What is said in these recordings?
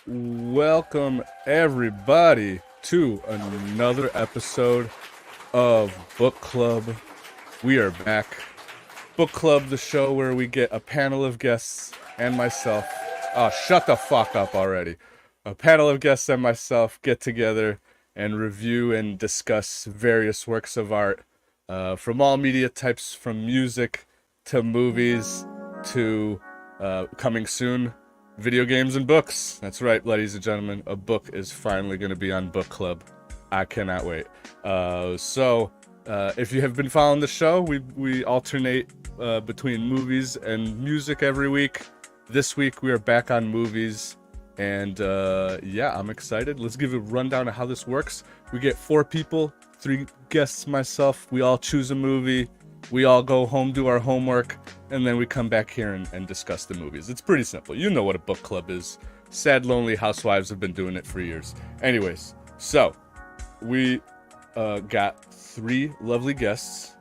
Welcome everybody to another episode of Book Club. We are back. Book Club, the show where we get a panel of guests and myself. Oh, shut the fuck up already. A panel of guests and myself get together and review and discuss various works of art from all media types, from music to movies to coming soon, video games and books. That's right, ladies and gentlemen. A book is finally going to be on Book Club. I cannot wait. So if you have been following the show, we alternate between movies and music every week. This week we are back on movies, and yeah, I'm excited. Let's give a rundown of how this works. We get 4 people, 3 guests, myself. We all choose a movie. We all go home, do our homework, and then we come back here and discuss the movies. It's pretty simple. You know what a book club is. Sad, lonely housewives have been doing it for years. Anyways, so we got 3 lovely guests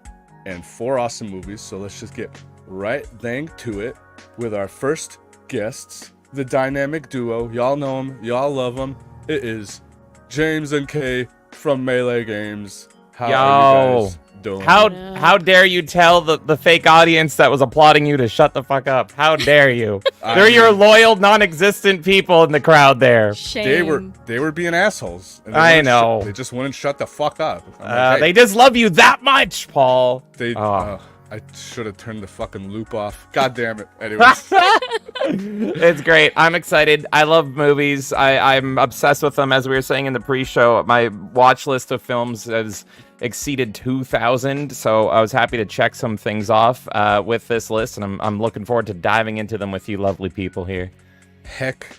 and 4 awesome movies. So let's just get right dang to it with our first guests, the dynamic duo. Y'all know them. Y'all love them. It is James and Kay from Melee Games. How are you guys doing? How dare you tell the fake audience that was applauding you to shut the fuck up? How dare you? They're your loyal, non-existent people in the crowd there. Shame. They were being assholes. And I know. They just wouldn't shut the fuck up. Like, hey, they just love you that much, Paul. I should have turned the fucking loop off. God damn it. Anyways. It's great. I'm excited. I love movies. I'm obsessed with them. As we were saying in the pre-show, my watch list of films has exceeded 2,000. So I was happy to check some things off with this list, and I'm looking forward to diving into them with you lovely people here. Heck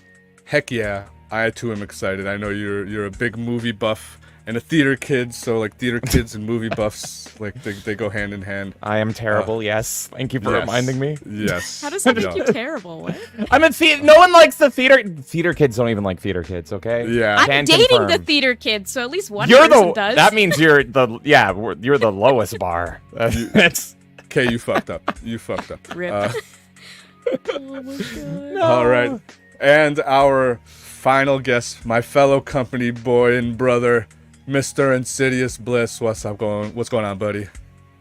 yeah. I too am excited. I know you're a big movie buff and a theater kid, so like theater kids and movie buffs, like they go hand in hand. I am terrible, yes. Thank you for reminding me. Yes. How does that make you terrible? What? I'm a no one likes the theater. Theater kids don't even like theater kids, okay? Yeah. I'm dating the theater kid, so at least one person does. That means you're the lowest bar. Okay, you fucked up. You fucked up. Rip. Oh my God. No. All right. And our final guest, my fellow company boy and brother, Mr. Insidious Bliss. What's going on, buddy?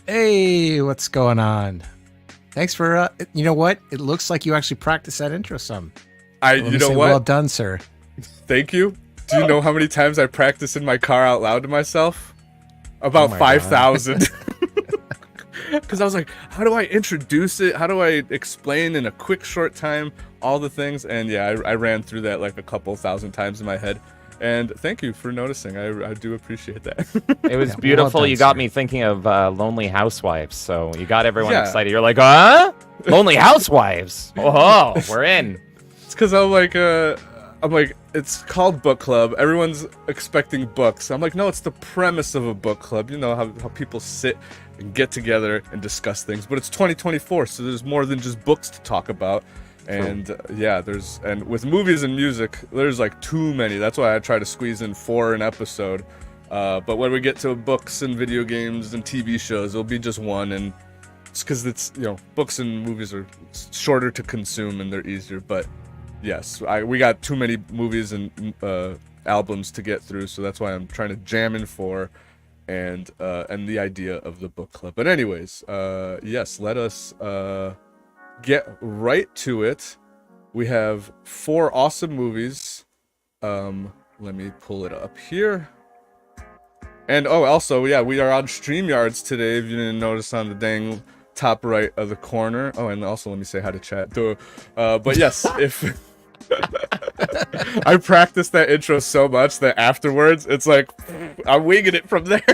Hey, what's going on? Thanks for, you know what? It looks like you actually practiced that intro some. You know what? Well done, sir. Thank you. Do you know how many times I practice in my car out loud to myself? About 5,000. Because I was like, how do I introduce it? How do I explain in a quick, short time all the things? And yeah, I ran through that like a couple thousand times in my head. And thank you for noticing. I do appreciate that. It was beautiful. Well done, you got sir. me thinking of Lonely Housewives. So you got everyone excited. You're like, huh? Lonely Housewives. Oh, we're in. It's because I'm like, it's called Book Club. Everyone's expecting books. I'm like, no, it's the premise of a book club. You know how people sit and get together and discuss things. But it's 2024, so there's more than just books to talk about. And yeah, and with movies and music, there's like too many. That's why I try to squeeze in 4 an episode. But when we get to books and video games and TV shows, it'll be just 1. And it's because books and movies are shorter to consume and they're easier. But yes, we got too many movies and albums to get through, so that's why I'm trying to jam in 4 and the idea of the book club. But anyways, yes, let us get right to it. We have 4 awesome movies. Let me pull it up here. And also, yeah, we are on StreamYards today, if you didn't notice on the dang top right of the corner. Oh, and also let me say hi to chat. But yes, if I practiced that intro so much that afterwards it's like I'm winging it from there.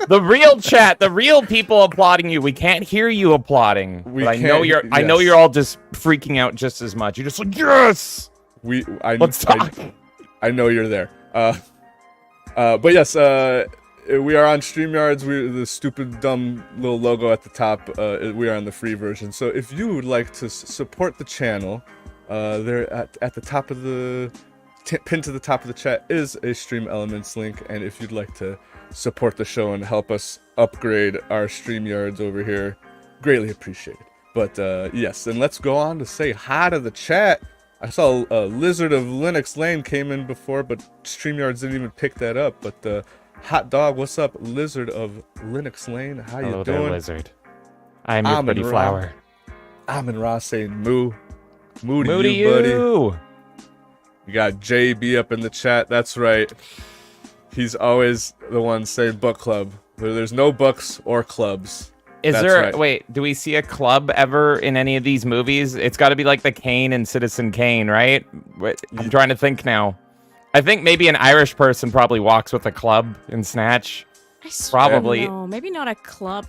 The real chat, the real people applauding you. We can't hear you applauding. I know you're all just freaking out just as much. You're just like, yes. Let's talk. I know you're there. But yes, we are on StreamYards. The stupid, dumb little logo at the top. We are on the free version. So if you would like to support the channel, there at the top of the pinned to the top of the chat is a Stream Elements link, and if you'd like to support the show and help us upgrade our StreamYards over here, greatly appreciated. But yes, and let's go on to say hi to the chat. I saw Lizard of Linux Lane came in before, but StreamYards didn't even pick that up. But Hot Dog, what's up, Lizard of Linux Lane? How Hello you there, doing? Lizard. I'm your Almond buddy Ra. Flower. I'm in Ross saying moo. Moo to Moo to you, buddy. you. You got JB up in the chat. That's right. He's always the one saying book club. There's no books or clubs. Is That's there? right. Wait, do we see a club ever in any of these movies? It's got to be like the Kane and Citizen Kane, right? I'm trying to think now. I think maybe an Irish person probably walks with a club in Snatch. Probably. No, maybe not a club.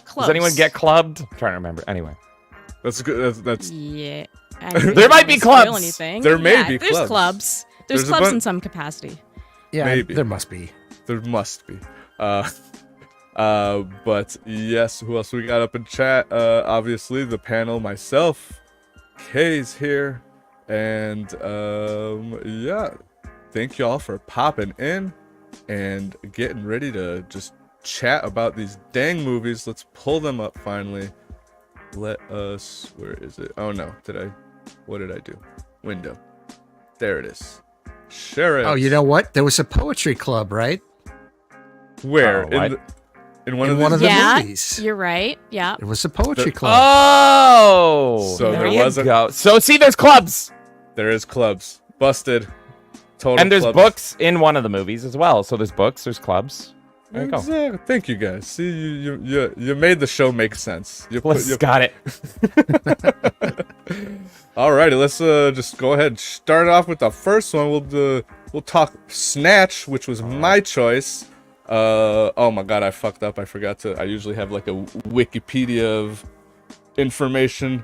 Close. Does anyone get clubbed? I'm trying to remember. Anyway. That's good. That's Yeah. There might be clubs. Anything. There may Yeah, be There's clubs. clubs. There's There's a clubs bun- in some capacity. Yeah, Maybe. there must be. There must be. But yes, who else we got up in chat? Obviously the panel, myself, Kay's here, and yeah, thank y'all for popping in and getting ready to just chat about these dang movies. Let's pull them up finally. Let us, where is it? Oh no, what did I do? Window. There it is. Share it. Oh, you know what? There was a poetry club, right? Where? Oh, what? In one In of one these? of the Yeah, movies. you're right. Yeah. There was a poetry The- club. Oh. So there you wasn't- go. So see, there's clubs. There is clubs. Busted. Total And there's clubs. books in one of the movies as well. So there's books, there's clubs. There you go. Exactly. Thank you guys. See, you made the show make sense. Bliss got it. Alrighty, let's just go ahead and start off with the first one. We'll talk Snatch, which was my choice. Oh my god, I fucked up. I forgot to. I usually have like a Wikipedia of information.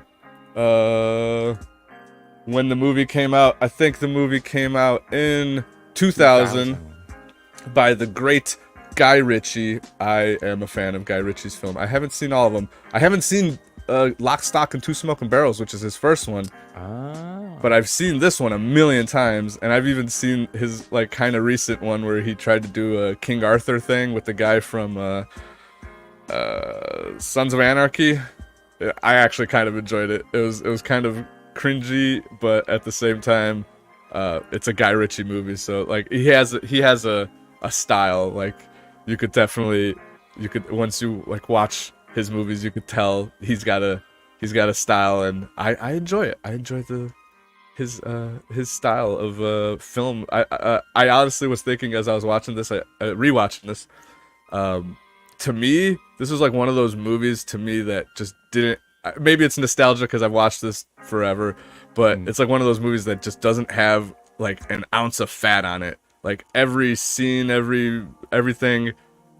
When the movie came out, I think the movie came out in 2000 by the great Guy Ritchie. I am a fan of Guy Ritchie's film. I haven't seen all of them. I haven't seen Lock, Stock, and Two Smoking Barrels, which is his first one. Oh. But I've seen this one a million times, and I've even seen his like kind of recent one where he tried to do a King Arthur thing with the guy from Sons of Anarchy. I actually kind of enjoyed it. It was kind of cringy, but at the same time, it's a Guy Ritchie movie, so like he has a style. Like you could once you like watch his movies, you could tell he's got a style, and I enjoy it. I enjoy his style of film. I honestly was thinking as I was watching this, rewatching this. To me, this was like one of those movies to me that just didn't. Maybe it's nostalgia because I've watched this forever, but it's like one of those movies that just doesn't have like an ounce of fat on it. Like every scene, everything,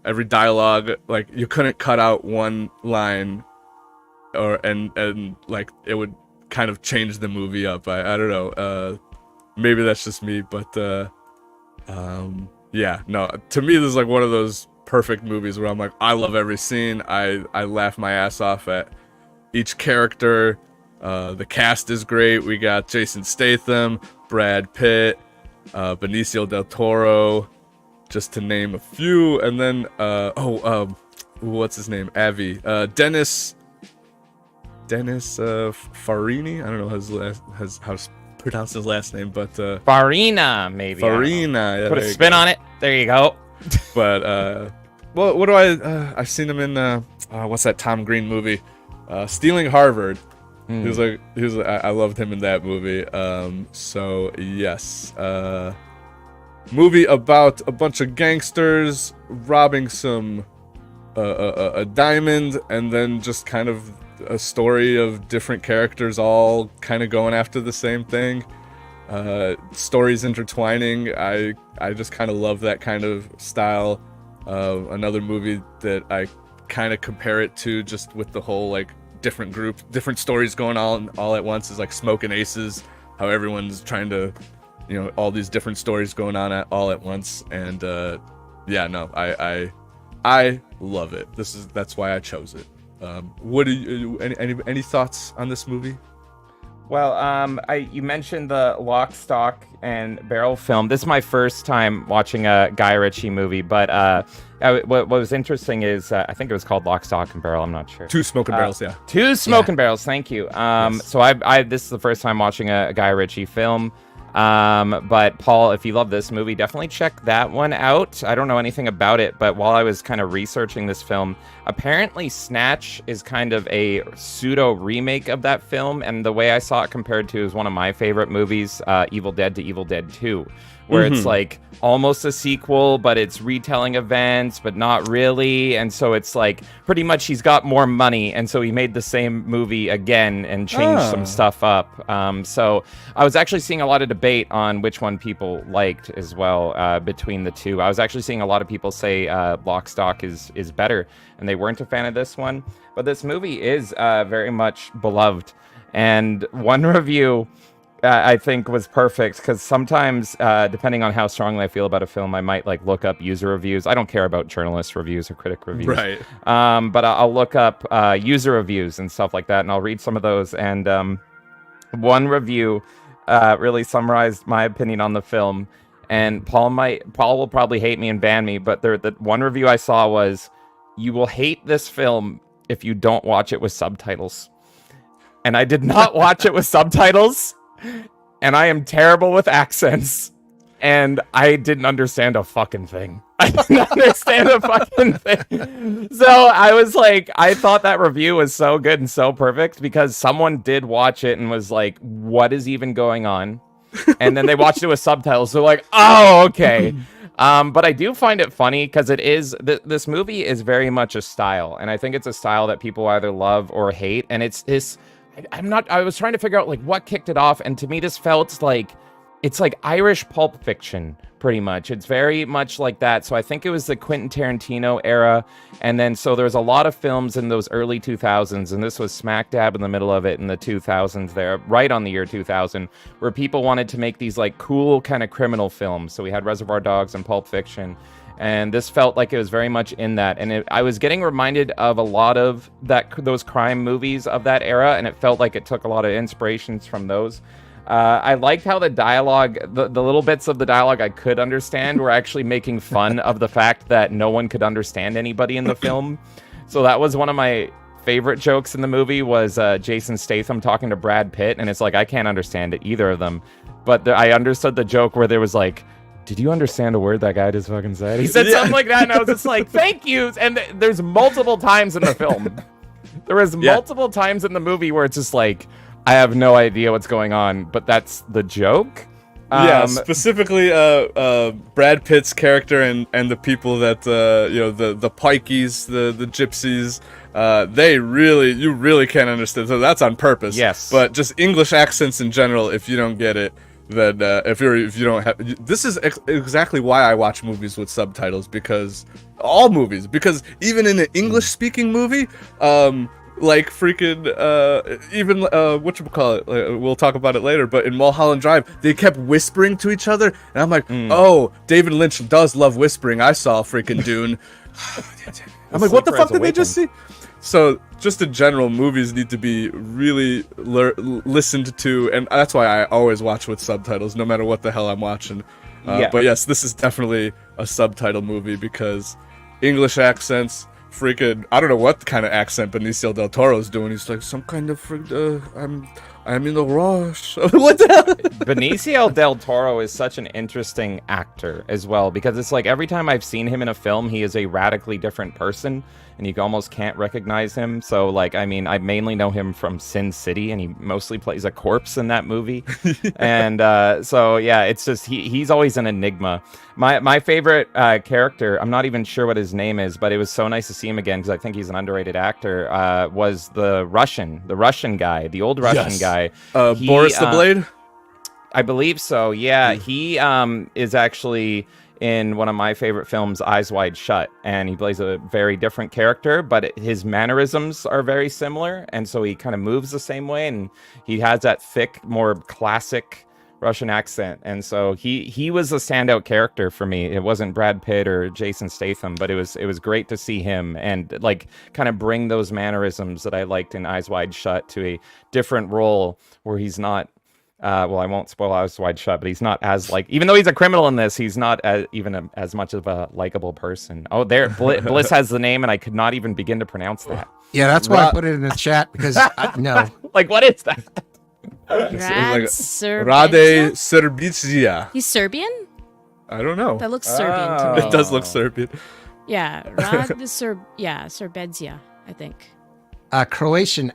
every dialogue, like you couldn't cut out one line, and like it would kind of change the movie up. I don't know. Maybe that's just me, but yeah, no. To me, this is like one of those perfect movies where I'm like, I love every scene. I laugh my ass off at each character. The cast is great. We got Jason Statham, Brad Pitt, Benicio del Toro, just to name a few. And then what's his name? Avi. Dennis Farini. I don't know how to pronounce his last name, but Farina, maybe. Farina. Yeah, Put a there you spin go. on it. There you go. But well, what do I've seen him in what's that Tom Green movie? Stealing Harvard. He was I loved him in that movie. So yes, movie about a bunch of gangsters robbing some a diamond, and then just kind of a story of different characters all kind of going after the same thing. Stories intertwining. I just kind of love that kind of style. Another movie that I kind of compare it to, just with the whole like different stories going on all at once, is like Smoking Aces. How everyone's trying to, all these different stories going on all at once. And yeah, no, I love it. That's why I chose it. What do you any thoughts on this movie? Well, you mentioned the Lock, Stock, and Barrel film. This is my first time watching a Guy Ritchie movie, but what was interesting is I think it was called Lock, Stock, and Barrel. I'm not sure. Two smoking barrels, yeah. Two smoking barrels. Thank you. Yes. So this is the first time watching a Guy Ritchie film. But Paul, if you love this movie, definitely check that one out. I don't know anything about it, but while I was kind of researching this film, apparently Snatch is kind of a pseudo remake of that film, and the way I saw it compared to is one of my favorite movies, Evil Dead to Evil Dead 2, where it's like almost a sequel, but it's retelling events, but not really. And so it's like pretty much he's got more money, and so he made the same movie again and changed some stuff up. So I was actually seeing a lot of debate on which one people liked as well between the two. I was actually seeing a lot of people say Lock, Stock is better, and they weren't a fan of this one. But this movie is very much beloved. And one review I think was perfect, because sometimes depending on how strongly I feel about a film, I might like look up user reviews. I don't care about journalist reviews or critic reviews, Right. But I'll look up user reviews and stuff like that, and I'll read some of those. And one review really summarized my opinion on the film, and Paul will probably hate me and ban me, but the one review I saw was, "You will hate this film if you don't watch it with subtitles." And I did not watch it with subtitles. And I am terrible with accents, and I didn't understand a fucking thing. I didn't understand a fucking thing. So I was like, I thought that review was so good and so perfect because someone did watch it and was like, what is even going on? And then they watched it with subtitles. So like, oh, okay. But I do find it funny because it is, this movie is very much a style. And I think it's a style that people either love or hate. And it's this, I was trying to figure out like what kicked it off, and to me this felt like it's like Irish pulp fiction pretty much. It's very much like that. So I think it was the Quentin Tarantino era, and then so there was a lot of films in those early 2000s, and this was smack dab in the middle of it in the 2000s there, right on the year 2000, where people wanted to make these like cool kind of criminal films. So we had Reservoir Dogs and Pulp Fiction. And this felt like it was very much in that. And I was getting reminded of a lot of those crime movies of that era, and it felt like it took a lot of inspirations from those. I liked how the dialogue, the little bits of the dialogue I could understand were actually making fun of the fact that no one could understand anybody in the film. So that was one of my favorite jokes in the movie, was Jason Statham talking to Brad Pitt, and it's like, I can't understand it, either of them. But I understood the joke where there was like, did you understand a word that guy just fucking said? He said something like that, and I was just like, thank you. And there's multiple times in the film. There was multiple times in the movie where it's just like, I have no idea what's going on, but that's the joke. Yeah, specifically Brad Pitt's character and the people that the pikeys, the gypsies, you really can't understand. So that's on purpose. Yes. But just English accents in general, if you don't get it, then if you don't have, this is exactly why I watch movies with subtitles, because even in an English speaking movie, like freaking even whatchamacallit, we'll talk about it later, but in Mulholland Drive they kept whispering to each other, and I'm like, oh, David Lynch does love whispering. I saw freaking Dune. I'm like, what the fuck did they just see? So just in general, movies need to be really listened to, and that's why I always watch with subtitles, no matter what the hell I'm watching. But yes, this is definitely a subtitle movie, because English accents, freaking, I don't know what kind of accent Benicio del Toro's doing. He's like, some kind of I'm in a rush. What the hell? Benicio del Toro is such an interesting actor as well, because it's like every time I've seen him in a film, he is a radically different person, and you almost can't recognize him. So, like, I mean, I mainly know him from Sin City, and he mostly plays a corpse in that movie. And so, yeah, it's just, he's always an enigma. My favorite character, I'm not even sure what his name is, but it was so nice to see him again, because I think he's an underrated actor, was the Russian guy, the old Russian guy. Boris the Blade? I believe so, yeah. He is actually in one of my favorite films, Eyes Wide Shut, and he plays a very different character, but his mannerisms are very similar, and so he kind of moves the same way, and he has that thick, more classic Russian accent, and so he was a standout character for me. It wasn't Brad Pitt or Jason Statham, but it was great to see him and like kind of bring those mannerisms that I liked in Eyes Wide Shut to a different role where he's not. Well, I won't spoil Eyes Wide Shut, but he's not as like, even though he's a criminal in this, he's not as much of a likable person. Oh, there, Bliss has the name, and I could not even begin to pronounce that. Yeah, that's why I put it in the chat because no. Like, what is that? Rad Rade Serbia? Serbizia. He's Serbian? I don't know. That looks Serbian to me. It does look Serbian. Yeah, Serbedzia, I think. Croatian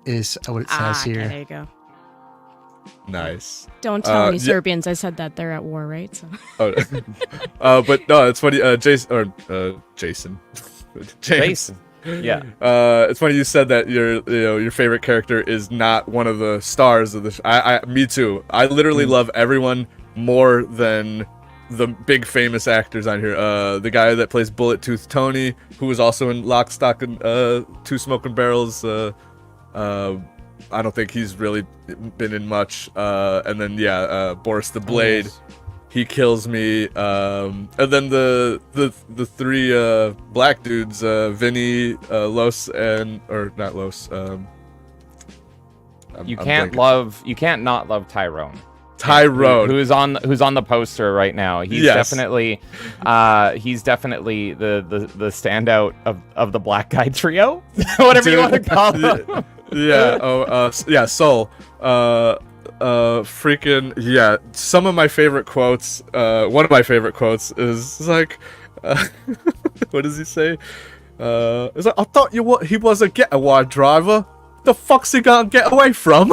is what it says Okay, here. there you go. Nice. Don't tell me yeah. Serbians. I said that they're at war, right? So. But no, it's funny. Jason. James. Jason. Yeah. It's funny you said that your favorite character is not one of the stars of the. Me too. I literally love everyone more than the big famous actors on here. The guy that plays Bullet Tooth Tony, who was also in Lock, Stock, and Two Smoking Barrels. I don't think he's really been in much. And then Boris the Blade. Yes. He kills me. And then the three black dudes, Vinny, Los, or not Los. You I'm can't not love Tyrone. Tyrone, who's on the poster right now. He's definitely the standout of the black guy trio, whatever you want to call them. Soul. Freaking yeah. Some of my favorite quotes. One of my favorite quotes is like, what does he say? It's like, I thought he was a getaway driver. The fuck's he gonna get away from?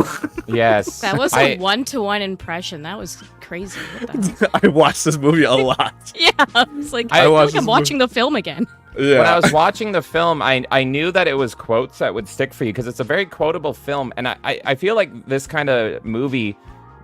Yes, That was a 1-to-1 impression. That was crazy. What the hell? I watched this movie a lot. Yeah, I was like, I I feel watched like I'm this watching the film again. Yeah. When I was watching the film, I knew that it was quotes that would stick for you because it's a very quotable film, and I feel like this kind of movie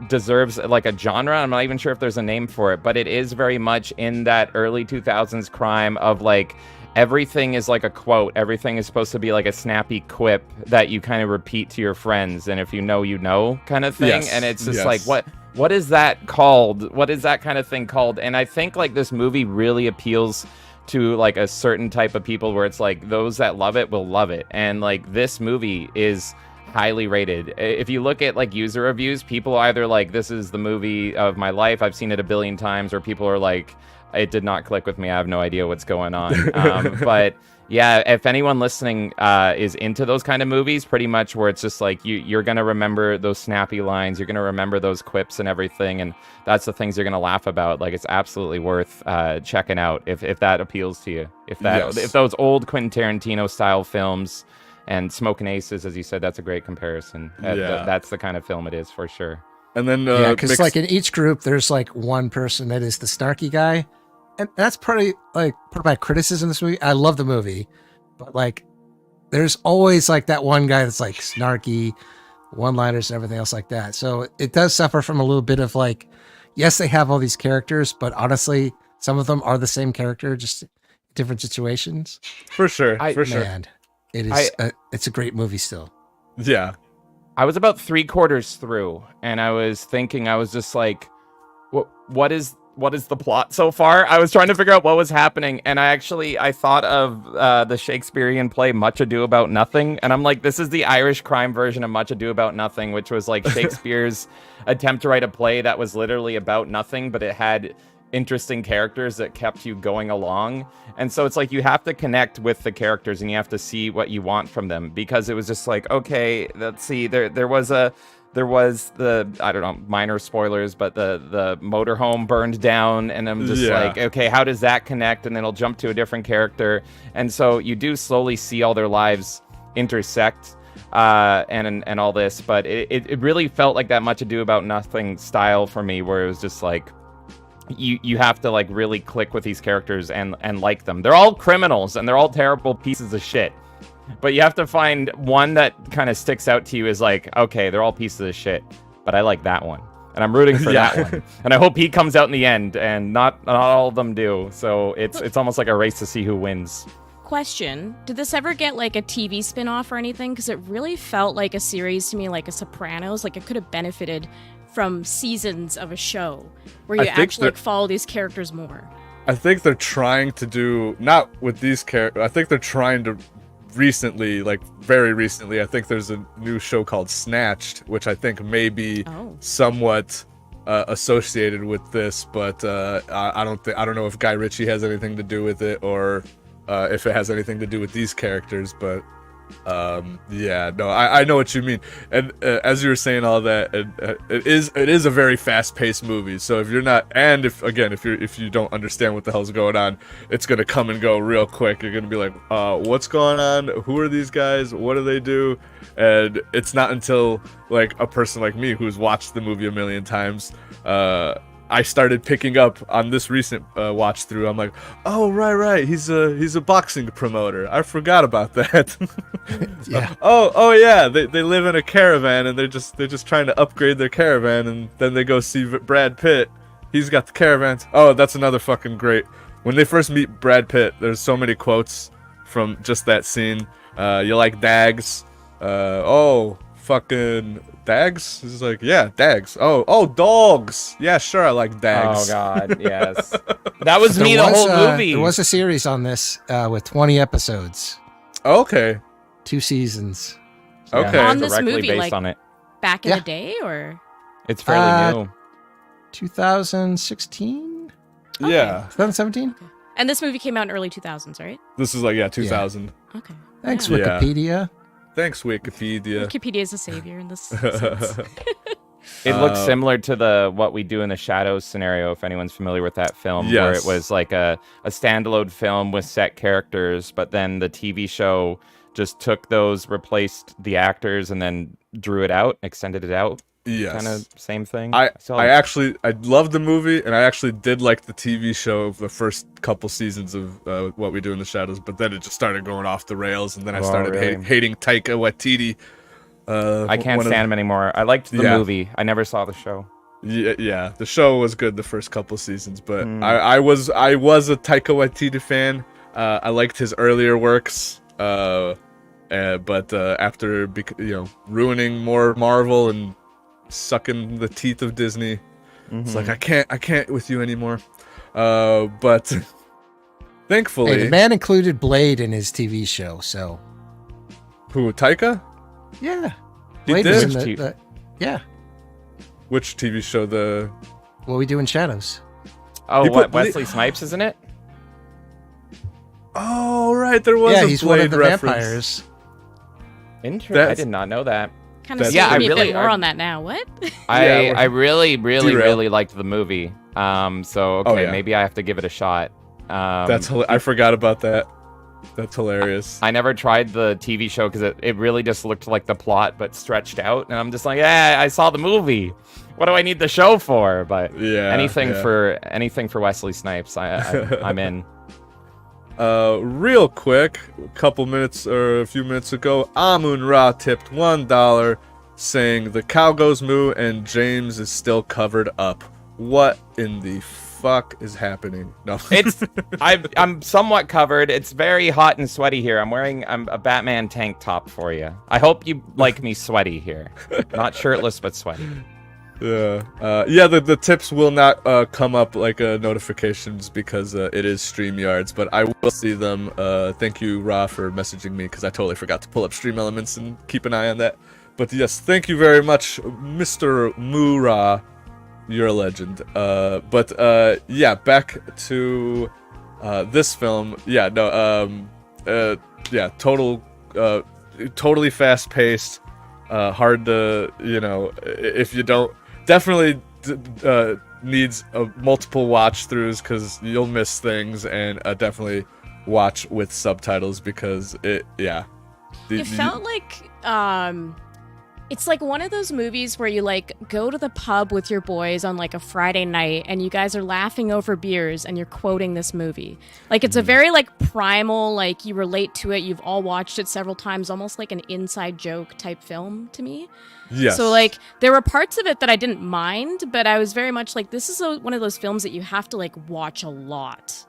deserves like a genre. I'm not even sure if there's a name for it, but it is very much in that early 2000s crime of like everything is like a quote. Everything is supposed to be like a snappy quip that you kind of repeat to your friends, and if you know kind of thing. Yes, And it's just yes. like, what is that called? What is that kind of thing called? And I think like this movie really appeals to like a certain type of people where it's like those that love it will love it. And like this movie is highly rated. If you look at like user reviews, people either like, this is the movie of my life, I've seen it a billion times, or people are like, it did not click with me, I have no idea what's going on. But yeah, if anyone listening is into those kind of movies, pretty much where it's just like you're gonna remember those snappy lines, you're gonna remember those quips and everything, and that's the things you're gonna laugh about. Like, it's absolutely worth checking out if that appeals to you. If those old Quentin Tarantino style films and Smoking Aces, as you said, that's a great comparison. That's the kind of film it is for sure. And then because like in each group, there's like one person that is the snarky guy, and that's part of my criticism of this movie. I love the movie, but like, there's always like that one guy that's like snarky, one-liners and everything else like that. So it does suffer from a little bit of like, yes, they have all these characters, but honestly, some of them are the same character, just different situations. for sure. Man, it is. It's a great movie still. Yeah. I was about 3/4 through, and I was thinking, I was just like, what is the plot so far? I was trying to figure out what was happening, and I thought of the Shakespearean play Much Ado About Nothing, and I'm like, this is the Irish crime version of Much Ado About Nothing, which was like Shakespeare's attempt to write a play that was literally about nothing, but it had interesting characters that kept you going along. And so it's like you have to connect with the characters and you have to see what you want from them, because it was just like, okay, let's see, there was the, I don't know, minor spoilers, but the motorhome burned down, and I'm just like, okay, how does that connect? And then it'll jump to a different character, and so you do slowly see all their lives intersect and all this. But it really felt like that Much Ado About Nothing style for me, where it was just like, you have to like really click with these characters and like them. They're all criminals and they're all terrible pieces of shit, but you have to find one that kind of sticks out to you as like, okay, they're all pieces of shit, but I like that one, and I'm rooting for that one, and I hope he comes out in the end, and not all of them do. So it's almost like a race to see who wins. Question, did this ever get like a TV spin-off or anything? Because it really felt like a series to me, like a Sopranos. Like, it could have benefited from seasons of a show where I you think actually that- like follow these characters more. I think they're trying to do, not with these characters, I think they're trying to recently, like very recently, I think there's a new show called Snatched, which I think may be Oh. somewhat associated with this, but I don't know if Guy Ritchie has anything to do with it, or if it has anything to do with these characters, but yeah, no, I know what you mean. And as you were saying all that, it is a very fast-paced movie. So if you're not, and if you don't understand what the hell's going on, it's gonna come and go real quick. You're gonna be like, what's going on? Who are these guys? What do they do? And it's not until like a person like me who's watched the movie a million times, I started picking up on this recent watch through. I'm like, oh right, he's a boxing promoter. I forgot about that. Yeah. Oh yeah, they live in a caravan and they're just trying to upgrade their caravan, and then they go see Brad Pitt. He's got the caravans. Oh, that's another fucking great. When they first meet Brad Pitt, there's so many quotes from just that scene. You like Dags? Oh, fucking Dags? He's like, yeah, Dags. Oh, dogs. Yeah, sure, I like Dags. Oh God, yes. That was me There the was, whole movie. There was a series on this with 20 episodes, Okay. 2 seasons. Okay. On this directly movie, based like- on it. Back in Yeah. the day, or It's fairly new. 2016? Yeah. 2017? and this movie came out in early 2000s, right? This is like 2000. Okay. Thanks, Yeah. Yeah. Wikipedia. Thanks, Wikipedia. Wikipedia is a savior in this sense. It looks Uh, similar to the What We Do in the Shadows scenario, if anyone's familiar with that film, where Yes. it was like a standalone film with set characters, but then the TV show just took those, replaced the actors, and then drew it out, extended it out. Yes. Kind of same thing. I So- I loved the movie, and I actually did like the TV show the first couple seasons of What We Do in the Shadows, but then it just started going off the rails, and then I Oh, started really? hating Taika Waititi. I can't one of- stand him anymore. I liked the Yeah. movie. I never saw the show. Yeah, the show was good the first couple seasons, but Mm. I was a Taika Waititi fan. I liked his earlier works, but after ruining more Marvel and sucking the teeth of Disney, it's like Mm-hmm. I can't with you anymore. But thankfully, Hey, the man included Blade in his TV show, so who Taika? yeah. He Blade did? was in Which yeah. Which TV show? The What We Do in Shadows. Oh, You what? put Ble- Wesley Snipes, isn't it? oh right, there was Yeah, a he's Blade one of the reference. vampires. Interesting. I That's- did not know that. Kind of That's- yeah, Yeah, I me a really- bit more I- on that now. What? Yeah, I really Derail. liked the movie. So Oh, okay, yeah. maybe I have to give it a shot. I forgot about that. That's hilarious. I never tried the TV show because it really just looked like the plot but stretched out, and I'm just like, yeah, I saw the movie. What do I need the show for? But Yeah, anything yeah. for Wesley Snipes, I'm in. Real quick, a few minutes ago, Amun Ra tipped $1 saying the cow goes moo and James is still covered up. What in the fuck is happening? No. I'm somewhat covered. It's very hot and sweaty here. I'm wearing a Batman tank top for you. I hope you like me sweaty here. Not shirtless, but sweaty. Yeah. The tips will not come up like notifications because it is StreamYards, but I will see them. Thank you, Ra, for messaging me because I totally forgot to pull up Stream Elements and keep an eye on that. But yes, thank you very much, Mr. Mura. You're a legend. Yeah, back to this film. Yeah, no. Yeah, totally fast paced. Hard to, if you don't, definitely needs multiple watch throughs because you'll miss things, and definitely watch with subtitles because it Felt like it's like one of those movies where you like go to the pub with your boys on like a Friday night and you guys are laughing over beers and you're quoting this movie. Like it's a very like primal, like you relate to it, you've all watched it several times, almost like an inside joke type film to me. Yes. So like there were parts of it that I didn't mind, but I was very much like this is one of those films that you have to like watch a lot.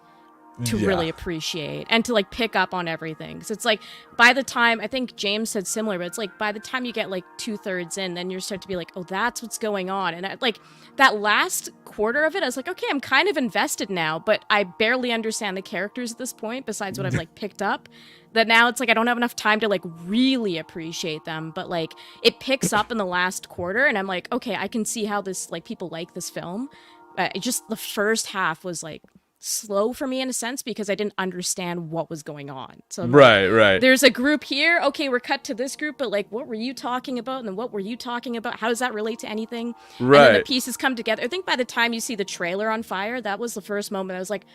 to really appreciate and to like pick up on everything. So it's like by the time, I think James said similar, but it's like by the time you get like 2/3 in, then you start to be like, oh, that's what's going on. And like that last quarter of it, I was like, okay, I'm kind of invested now, but I barely understand the characters at this point besides what I've like picked up. That now it's like I don't have enough time to like really appreciate them, but like it picks up in the last quarter and I'm like, okay, I can see how this like people like this film. It just the first half was like slow for me in a sense because I didn't understand what was going on. So right. There's a group here. Okay, we're cut to this group, but like, what were you talking about? And then what were you talking about? How does that relate to anything? Right. And then the pieces come together. I think by the time you see the trailer on fire, that was the first moment I was like,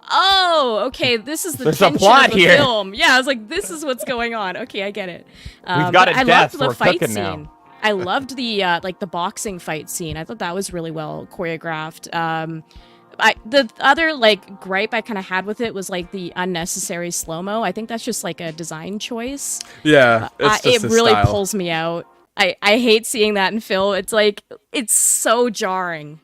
oh, okay, this is the tension plot of the here. film. Yeah, I was like, this is what's going on. Okay, I get it. We've got a I death. loved the We're fight cooking scene. now. I loved the like the boxing fight scene. I thought that was really well choreographed. The other like gripe I kind of had with it was like the unnecessary slow-mo. I think that's just like a design choice. Yeah, it's just it really style. pulls me out. I hate seeing that in film. It's like it's so jarring.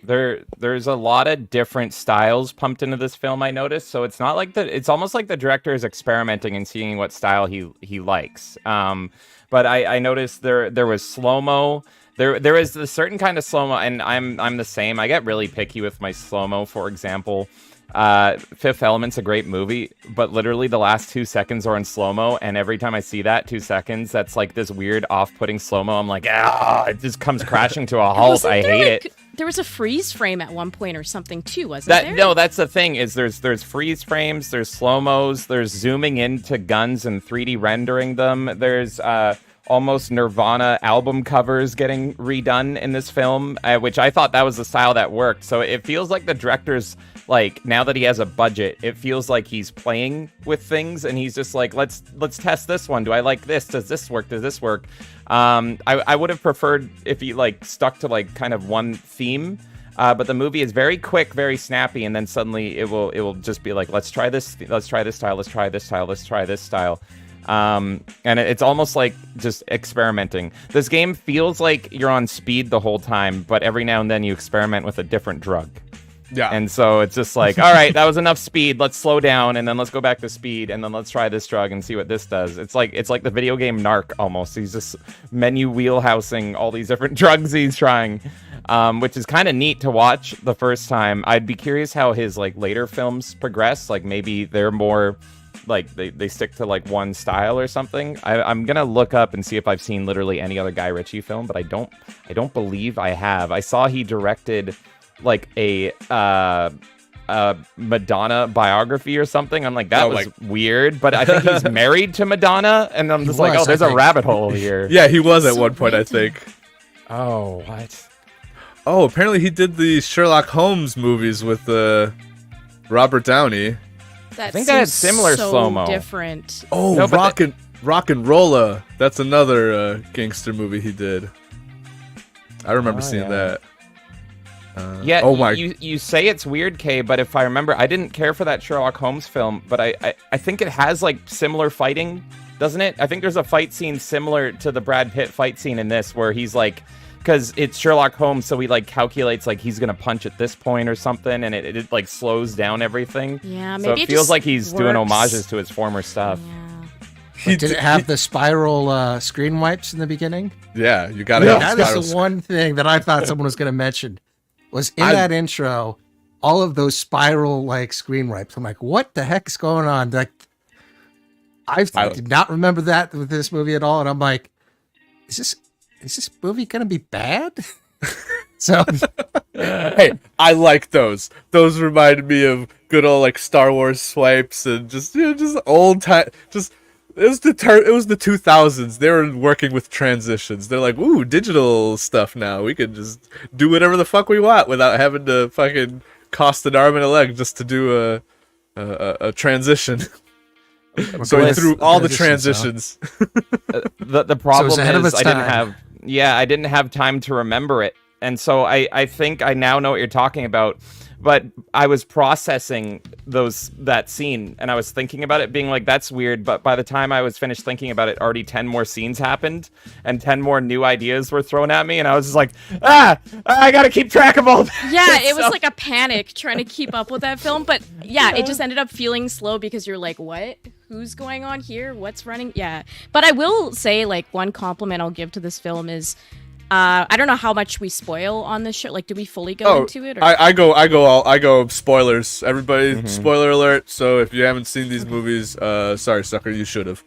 There's a lot of different styles pumped into this film, I noticed. So it's not like it's almost like the director is experimenting and seeing what style he likes. But I noticed there was slow-mo. There is a certain kind of slow-mo, and I'm the same. I get really picky with my slow-mo. For example, Fifth Element's a great movie, but literally the last 2 seconds are in slow-mo, and every time I see that 2 seconds, that's like this weird off-putting slow-mo. I'm like, it just comes crashing to a halt. I hate it. There was a freeze frame at one point or something too, wasn't there? No, that's the thing. Is there's freeze frames, there's slow-mos, there's zooming into guns and 3D rendering them. There's almost Nirvana album covers getting redone in this film, which I thought that was the style that worked. So it feels like the director's like, now that he has a budget, it feels like he's playing with things and he's just like, let's test this one. Do I like this? Does this work? Does this work? I would have preferred if he like stuck to like kind of one theme. But the movie is very quick, very snappy, and then suddenly it will just be like, let's try this style, let's try this style, let's try this style. And it's almost like just experimenting. This game feels like you're on speed the whole time, but every now and then you experiment with a different drug. Yeah. And so it's just like, all right, that was enough speed. Let's slow down, and then let's go back to speed, and then let's try this drug and see what this does. It's like the video game Narc almost. He's just menu wheelhousing all these different drugs he's trying, which is kind of neat to watch the first time. I'd be curious how his like later films progress. Like maybe they're more like they stick to like one style or something. I'm gonna look up and see if I've seen literally any other Guy Ritchie film, but I don't believe I have. I saw he directed like a Madonna biography or something. I'm like, that was weird, but I think he's married to Madonna, and I'm just like, oh, there's a rabbit hole here. Yeah, he was at one point, I think. Oh, what? Oh, apparently he did the Sherlock Holmes movies with Robert Downey. I think that had similar so slow-mo. Different. Oh, No, Rock and Rolla. That's another gangster movie he did. I remember seeing that. Yeah, oh my! You say it's weird, Kay, but if I remember, I didn't care for that Sherlock Holmes film, but I think it has like similar fighting, doesn't it? I think there's a fight scene similar to the Brad Pitt fight scene in this, where he's like, because it's Sherlock Holmes, so he like calculates like he's gonna punch at this point or something, and it like slows down everything. Yeah, maybe so it feels like he's doing works. homages to his former stuff. Yeah. Did it have the spiral screen wipes in the beginning? Yeah, you gotta. Yeah, have that is the one thing that I thought someone was going to mention. Was in that intro, all of those spiral like screen wipes. I'm like, what the heck is going on? Like, I did not remember that with this movie at all, and I'm like, is this movie gonna be bad? So, hey, I like those. Those reminded me of good old like Star Wars swipes and just old time. Just it was the 2000s. They were working with transitions. They're like, ooh, digital stuff now. We can just do whatever the fuck we want without having to fucking cost an arm and a leg just to do a transition. Going through all the transitions. The problem so it was ahead of is its I time. didn't have time to remember it. And so I think I now know what you're talking about. But I was processing that scene, and I was thinking about it, being like, that's weird. But by the time I was finished thinking about it, already 10 more scenes happened, and 10 more new ideas were thrown at me, and I was just like, I gotta keep track of all that. Yeah, it was like a panic trying to keep up with that film. But yeah, it just ended up feeling slow because you're like, what? Who's going on here? What's running? Yeah. But I will say, like, one compliment I'll give to this film is, I don't know how much we spoil on this show. Like, do we fully go into it? Or? I go spoilers. Everybody, spoiler alert. So if you haven't seen these movies, sorry, sucker, you should have.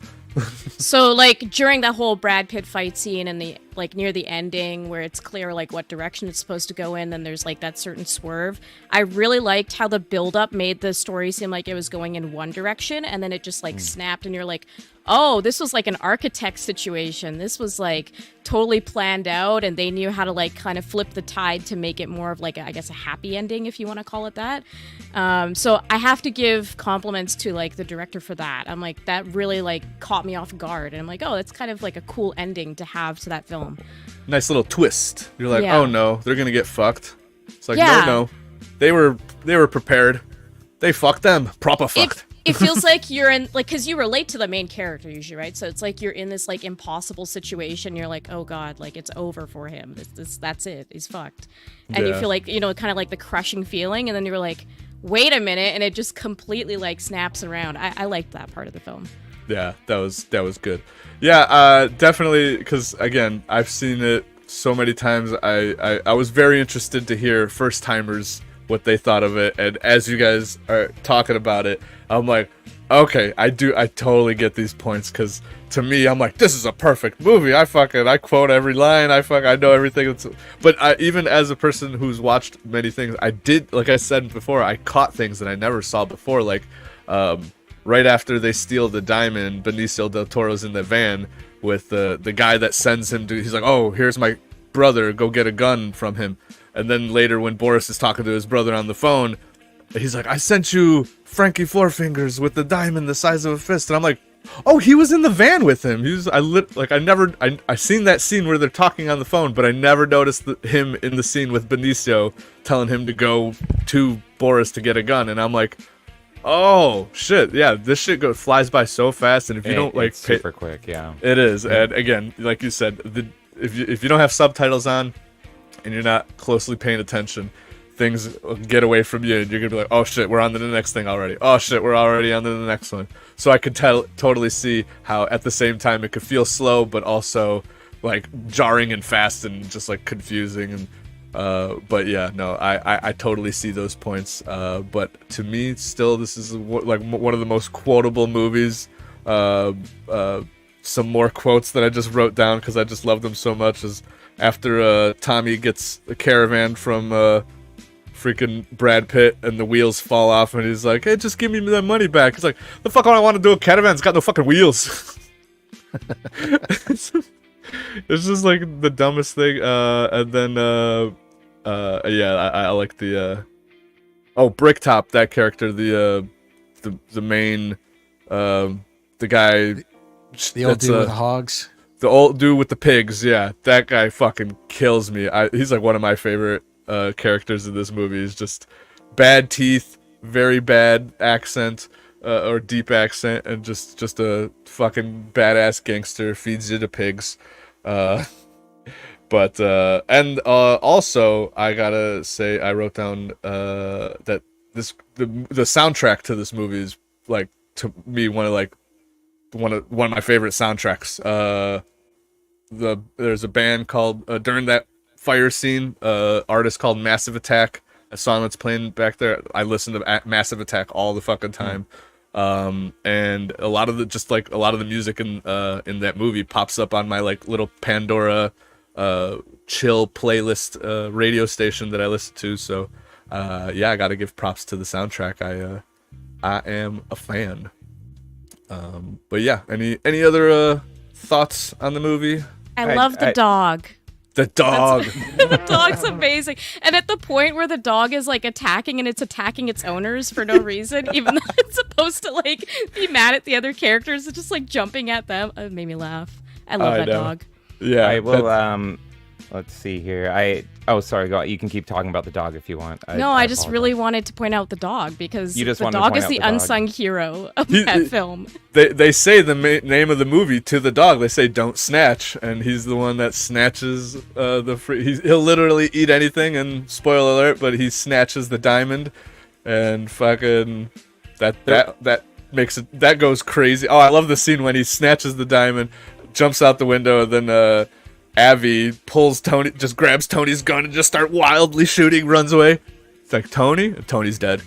So, like, during that whole Brad Pitt fight scene and the, like, near the ending where it's clear, like, what direction it's supposed to go in, and there's, like, that certain swerve, I really liked how the build-up made the story seem like it was going in one direction, and then it just, like, snapped, and you're like, oh, this was, like, an architect situation. This was, like, totally planned out, and they knew how to, like, kind of flip the tide to make it more of, like, I guess, a happy ending, if you want to call it that. So I have to give compliments to, like, the director for that. I'm like, that really, like, caught me off guard, and I'm like, oh, that's kind of like a cool ending to have to that film. Nice little twist. You're like, Yeah. oh no, they're gonna get fucked. It's like, Yeah. no, they were prepared. They fucked them. Proper fucked. It feels like you're in, like, because you relate to the main character usually, right? So it's like you're in this, like, impossible situation. You're like, oh god, like, it's over for him. That's it. He's fucked. And you Yeah. feel like, you know, kind of like the crushing feeling, and then you're like, wait a minute, and it just completely, like, snaps around. I liked that part of the film. Yeah, that was good. Yeah, definitely, because again, I've seen it so many times. I was very interested to hear first timers what they thought of it, and as you guys are talking about it, I'm like, okay, I totally get these points, because to me, I'm like, this is a perfect movie. I quote every line. I know everything. But even as a person who's watched many things, I did, like I said before, I caught things that I never saw before, like right after they steal the diamond, Benicio del Toro's in the van with the guy that sends him to, he's like, oh, here's my brother, go get a gun from him. And then later when Boris is talking to his brother on the phone, he's like, I sent you Frankie Four Fingers with the diamond the size of a fist. And I'm like, oh, he was in the van with him. I seen that scene where they're talking on the phone, but I never noticed him in the scene with Benicio telling him to go to Boris to get a gun. And I'm like, oh shit, yeah, this shit flies by so fast, and if you don't, like, it's super quick, yeah. It is. And again, like you said, if you don't have subtitles on and you're not closely paying attention, things get away from you, and you're gonna be like, oh shit, we're on to the next thing already. Oh shit, we're already on to the next one. So I could totally see how at the same time it could feel slow, but also like jarring and fast and just like confusing. And but yeah, no, I totally see those points. But to me, still, this is like one of the most quotable movies. Some more quotes that I just wrote down because I just love them so much is after Tommy gets a caravan from freaking Brad Pitt and the wheels fall off, and he's like, hey, just give me that money back. He's like, the fuck I want to do a caravan? It's got no fucking wheels. It's just like the dumbest thing. And then yeah, I like the Bricktop, that character, the main the guy, The old dude with the hogs. the old dude with the pigs. Yeah, that guy fucking kills me. He's like one of my favorite characters in this movie. He's just bad teeth, very bad accent, or deep accent, and just a fucking badass gangster, feeds you to pigs. But also I gotta say, I wrote down that the soundtrack to this movie is, like, to me, one of my favorite soundtracks. There's a band called during that fire scene, artist called Massive Attack. A song that's playing back there, I listen to Massive Attack all the fucking time. And a lot of the music in that movie pops up on my like little Pandora chill playlist radio station that I listen to. So yeah, I gotta give props to the soundtrack. I am a fan. But yeah, any other thoughts on the movie? I love the dog. The dog. The dog's amazing. And at the point where the dog is like attacking, and it's attacking its owners for no reason, even though it's supposed to like be mad at the other characters, it's just like jumping at them. It made me laugh. I love that dog. Yeah. I will let's see here. Oh, sorry. Go. You can keep talking about the dog if you want. I just really wanted to point out the dog because you just the wanted to dog point is out the the dog. unsung hero of that film. They say the name of the movie to the dog. They say "Don't snatch," and he's the one that snatches the free. He'll literally eat anything. And spoiler alert, but he snatches the diamond, and fucking that makes it that goes crazy. Oh, I love the scene when he snatches the diamond, jumps out the window, and then Avi pulls Tony, just grabs Tony's gun and just start wildly shooting, runs away. It's like, Tony? Tony's dead.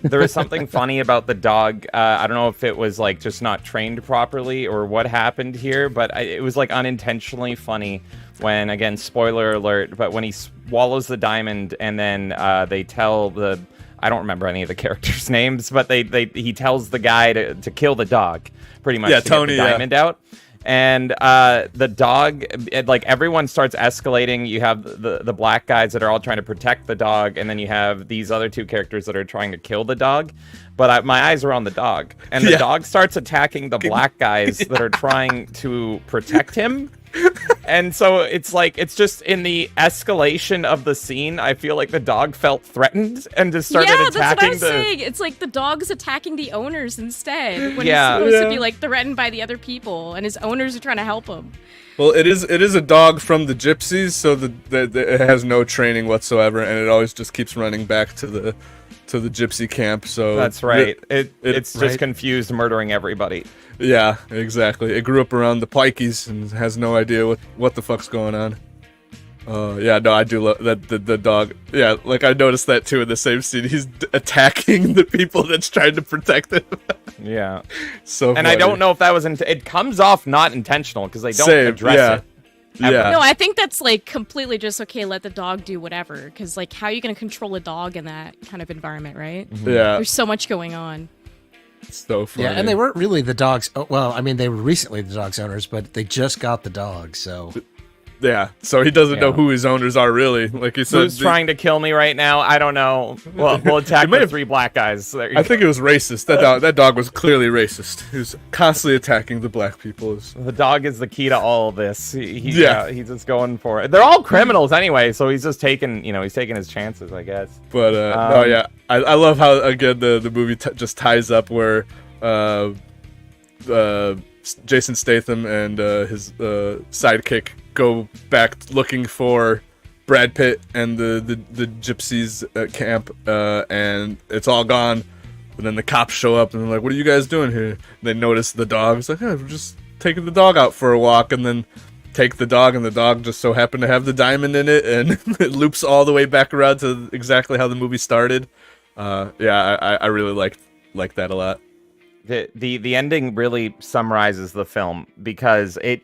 There was something funny about the dog. I don't know if it was like just not trained properly or what happened here, but it was like unintentionally funny when, again, spoiler alert, but when he swallows the diamond and then they tell I don't remember any of the characters' names, but he tells the guy to kill the dog, pretty much, to Tony, get the diamond out. And the dog, like, everyone starts escalating. You have the black guys that are all trying to protect the dog, and then you have these other two characters that are trying to kill the dog. But my eyes are on the dog, and the dog starts attacking the black guys that are trying to protect him. And so it's just in the escalation of the scene, I feel like the dog felt threatened and just started attacking that's what I was saying. It's like the dog's attacking the owners instead when he's supposed to be like threatened by the other people, and his owners are trying to help him. Well, it is a dog from the Gypsies, so it has no training whatsoever, and it always just keeps running back to the gypsy camp. So that's right. It's just confused, murdering everybody. Yeah, exactly. It grew up around the Pikeys and has no idea what the fuck's going on. I do love that the dog. Yeah, like I noticed that too in the same scene. He's attacking the people that's trying to protect him. Yeah. So and funny. I don't know if that was it comes off not intentional because they don't address it. Yeah. No, I think that's like completely just okay. Let the dog do whatever. Because like, how are you going to control a dog in that kind of environment, right? Mm-hmm. Yeah. There's so much going on. It's so funny. Yeah, and they weren't really the dogs. Oh, well, I mean, they were recently the dog's owners, but they just got the dog, so. Yeah, so he doesn't know who his owners are really. Like you said, who's trying to kill me right now? I don't know. Well, we'll attack the three black guys. I think it was racist. That dog was clearly racist. He was constantly attacking the black people. The dog is the key to all of this. He's just going for it. They're all criminals anyway, so he's just taking his chances, I guess. But I love how again the movie just ties up where Jason Statham and his sidekick go back looking for Brad Pitt and the gypsies camp, and it's all gone. And then the cops show up and they're like, "What are you guys doing here?" And they notice the dog. It's like, "We're just taking the dog out for a walk," and then take the dog, and the dog just so happened to have the diamond in it, and it loops all the way back around to exactly how the movie started. I really liked that a lot. The ending really summarizes the film because it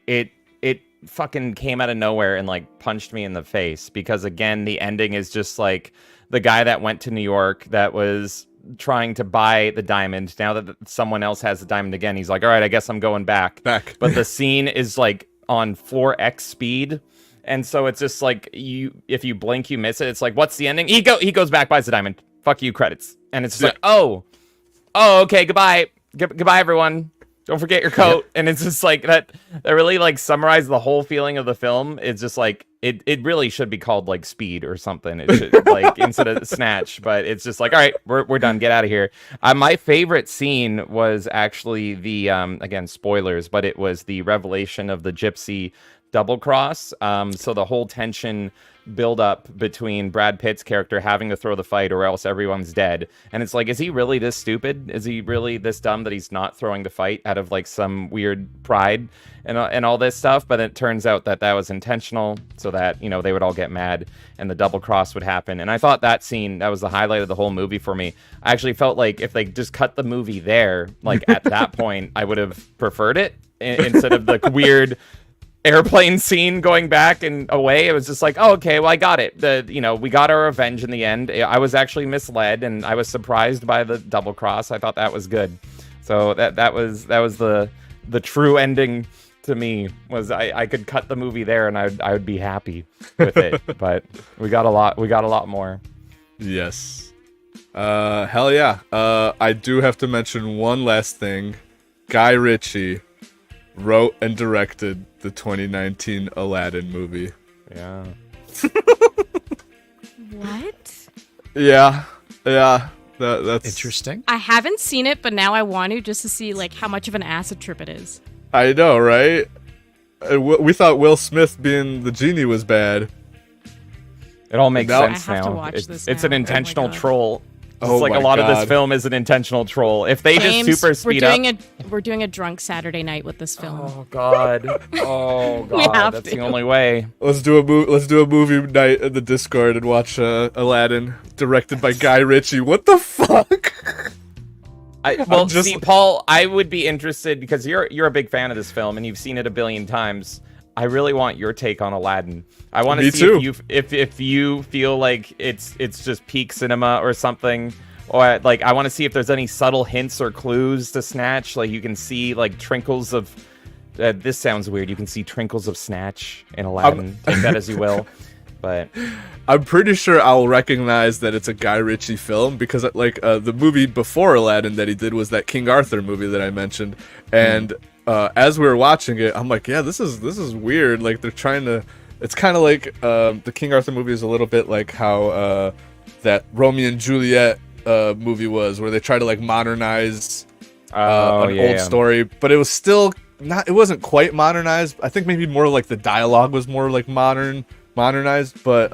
fucking came out of nowhere and like punched me in the face, because again the ending is just like the guy that went to New York that was trying to buy the diamond. Now that someone else has the diamond again, he's like, all right, I guess I'm going back. But the scene is like on 4x speed, and so it's just like if you blink you miss it. It's like, what's the ending? He goes back, buys the diamond, fuck you, credits. And it's just like, oh okay, goodbye everyone, don't forget your coat. And it's just like that really like summarized the whole feeling of the film. It's just like it really should be called like Speed or something. It should like instead of Snatch, but it's just like, all right, we're done, get out of here. My favorite scene was actually the again, spoilers, but it was the revelation of the gypsy double cross. So the whole tension build up between Brad Pitt's character having to throw the fight or else everyone's dead, and it's like, is he really this stupid? Is he really this dumb that he's not throwing the fight out of like some weird pride and all this stuff? But it turns out that was intentional, so that they would all get mad and the double cross would happen. And I thought that scene, that was the highlight of the whole movie for me. I actually felt like if they just cut the movie there, like at that point, I would have preferred it instead of the weird airplane scene going back and away. It was just like, oh, okay, well, I got it. We got our revenge in the end. I was actually misled, and I was surprised by the double cross. I thought that was good. So that was the true ending to me. Was I could cut the movie there and I would be happy with it. But we got a lot more. Yes. Hell yeah. I do have to mention one last thing. Guy Ritchie wrote and directed the 2019 Aladdin movie. Yeah. What? Yeah. That's Interesting. I haven't seen it, but now I want to, just to see like how much of an acid trip it is. I know, right? We thought Will Smith being the genie was bad. It all makes Now- sense I have to now. watch It's, this it's now. an Oh my intentional God. troll. Just Oh like a my lot of this God. film is an intentional troll. If they James, just super speed up. we're doing a drunk Saturday night with this film. Oh God! Oh We God! have That's to. the only way. Let's do a movie night in the Discord and watch Aladdin, directed by Guy Ritchie. What the fuck? Well, just- see, Paul, I would be interested because you're a big fan of this film and you've seen it a billion times. I really want your take on Aladdin. I want to Me see too. if you feel like it's just peak cinema or something, or like I want to see if there's any subtle hints or clues to Snatch. Like you can see like trinkles of. This sounds weird. You can see trinkles of Snatch in Aladdin. Take that as you will. But I'm pretty sure I'll recognize that it's a Guy Ritchie film because like the movie before Aladdin that he did was that King Arthur movie that I mentioned, and as we were watching it, I'm like, yeah, this is weird. Like they're trying to. It's kind of like the King Arthur movie is a little bit like how that Romeo and Juliet movie was, where they try to like modernize an old story, but it was still not. It wasn't quite modernized. I think maybe more like the dialogue was more like modernized, but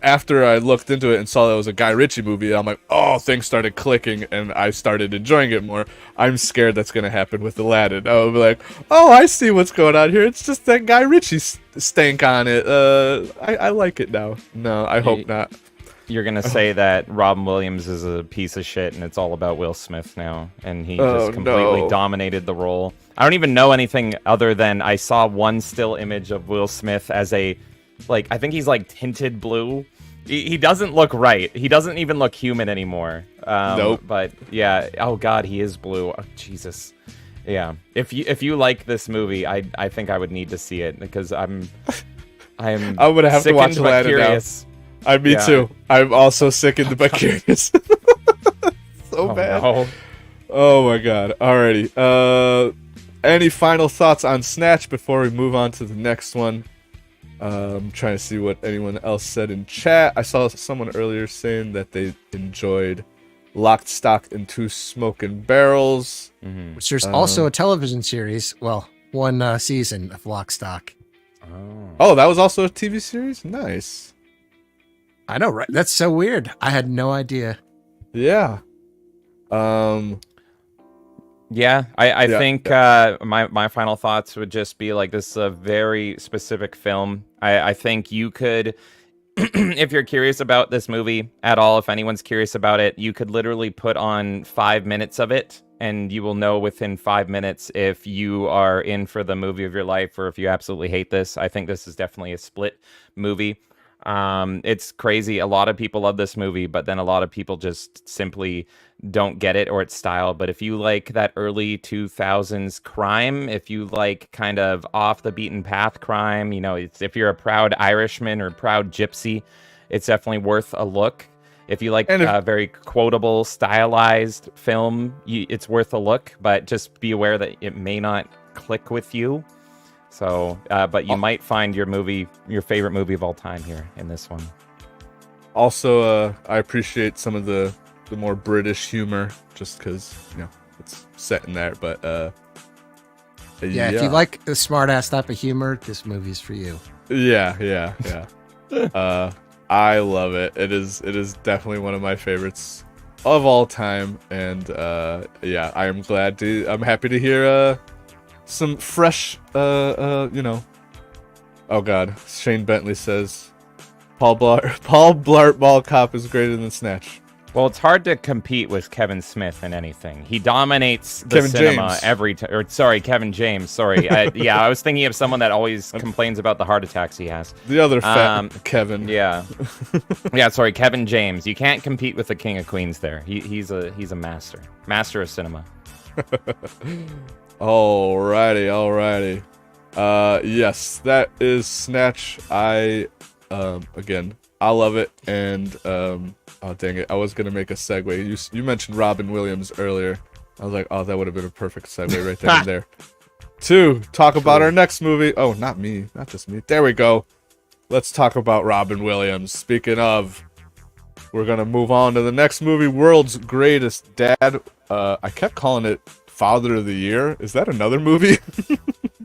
after I looked into it and saw that it was a Guy Ritchie movie, I'm like, oh, things started clicking, and I started enjoying it more. I'm scared that's going to happen with Aladdin. I'll be like, oh, I see what's going on here. It's just that Guy Ritchie stank on it. I like it now. No, I hope not. You're gonna say that Robin Williams is a piece of shit and it's all about Will Smith now, and he just completely dominated the role. I don't even know anything other than I saw one still image of Will Smith as a, like, I think he's like tinted blue. He doesn't look right. He doesn't even look human anymore. Nope. But yeah, oh God, he is blue. Oh, Jesus. Yeah. If you like this movie, I think I would need to see it because I'm gonna have to watch sickened but Aladdin now. curious. Me too. I'm also sickened but curious. So bad. No. Oh my god. Alrighty. Any final thoughts on Snatch before we move on to the next one? I'm trying to see what anyone else said in chat. I saw someone earlier saying that they enjoyed Locked, Stock, and Two Smoking Barrels. Mm-hmm. Which there's also a television series. Well, one season of Lock, Stock. Oh, that was also a TV series? Nice. I know, right? That's so weird. I had no idea. Yeah. Yeah, I Yeah, think my final thoughts would just be like, this is a very specific film. I think you could, if you're curious about this movie at all, if anyone's curious about it, you could literally put on 5 minutes of it and you will know within 5 minutes if you are in for the movie of your life or if you absolutely hate this. I think this is definitely a split movie. It's crazy. A lot of people love this movie, but then a lot of people just simply don't get it or its style. But if you like that early 2000s crime, if you like kind of off the beaten path crime, you know, if you're a proud Irishman or proud gypsy, it's definitely worth a look. If you like a very quotable, stylized film, it's worth a look, but just be aware that it may not click with you. So, but you might find your favorite movie of all time here in this one. Also, I appreciate some of the more British humor, just because, you know, it's set in there. But Yeah, if you like the smart-ass type of humor, this movie's for you. Yeah. I love it. It is definitely one of my favorites of all time, and yeah, I'm happy to hear some fresh, you know. Oh God, Shane Bentley says Paul Blart Mall Cop is greater than Snatch. Well, it's hard to compete with Kevin Smith in anything. He dominates the cinema every time. Or sorry, Kevin James. Sorry, yeah, I was thinking of someone that always complains about the heart attacks he has. The other fat Kevin. Yeah, yeah. Sorry, Kevin James. You can't compete with the King of Queens. There, he's a master of cinema. Alrighty. Yes, that is Snatch. Again, I love it, and oh dang it, I was gonna make a segue. You mentioned Robin Williams earlier. I was like, oh, that would have been a perfect segue right there and there. To talk about our next movie. Oh, not just me. There we go. let's talk about Robin Williams. Speaking of, we're gonna move on to the next movie, World's Greatest Dad. I kept calling it Father of the Year. Is that another movie?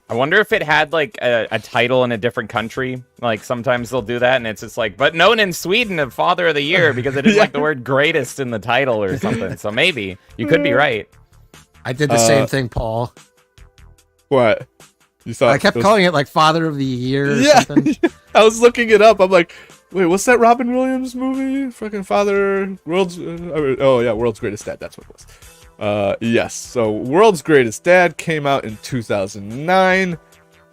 I wonder if it had like a title in a different country. Like sometimes they'll do that, and it's just like, but known in Sweden as Father of the Year because it is like the word greatest in the title or something. So maybe you could be right. I did the same thing, Paul. What? You thought I kept calling it like Father of the Year or yeah. something. I was looking it up. I'm like, wait, what's that Robin Williams movie? Fucking Father, World's Greatest Dad. That's what it was. Yes. So World's Greatest Dad came out in 2009.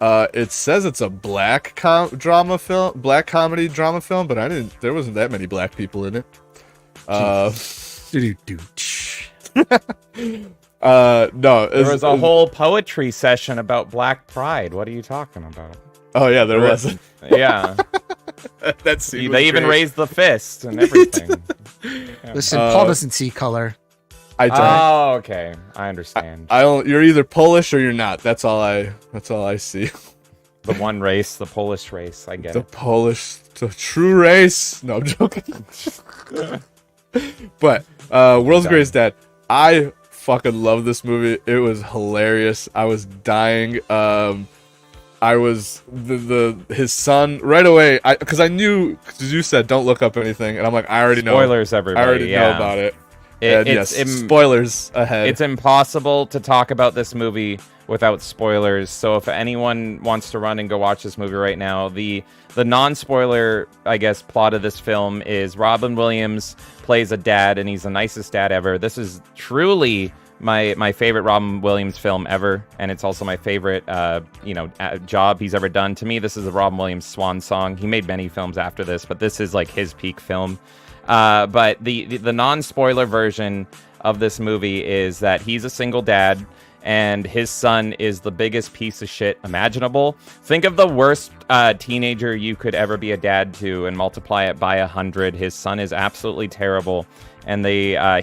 It says it's a black comedy drama film, but there wasn't that many black people in it. No, there was a whole poetry session about Black Pride. What are you talking about? Oh yeah, there was. Yeah. That scene they even raised the fist and everything. Listen, Paul doesn't see color. I don't. Oh, okay. I understand. You're either Polish or you're not. That's all I see. The one race, the Polish race. I get The it. the true race. No, I'm joking. But World's Greatest Dad. I fucking love this movie. It was hilarious. I was dying. I was his son right away. Because I knew, because you said don't look up anything, and I'm like, I already know. Spoilers, everybody. I already know about it. Spoilers ahead. It's impossible to talk about this movie without spoilers. So if anyone wants to run and go watch this movie right now, the non-spoiler, I guess, plot of this film is Robin Williams plays a dad, and he's the nicest dad ever. This is truly my favorite Robin Williams film ever, and it's also my favorite job he's ever done. To me, this is a Robin Williams swan song. He made many films after this, but this is like his peak film. But the non-spoiler version of this movie is that he's a single dad, and his son is the biggest piece of shit imaginable. Think of the worst teenager you could ever be a dad to and multiply it by 100. His son is absolutely terrible. And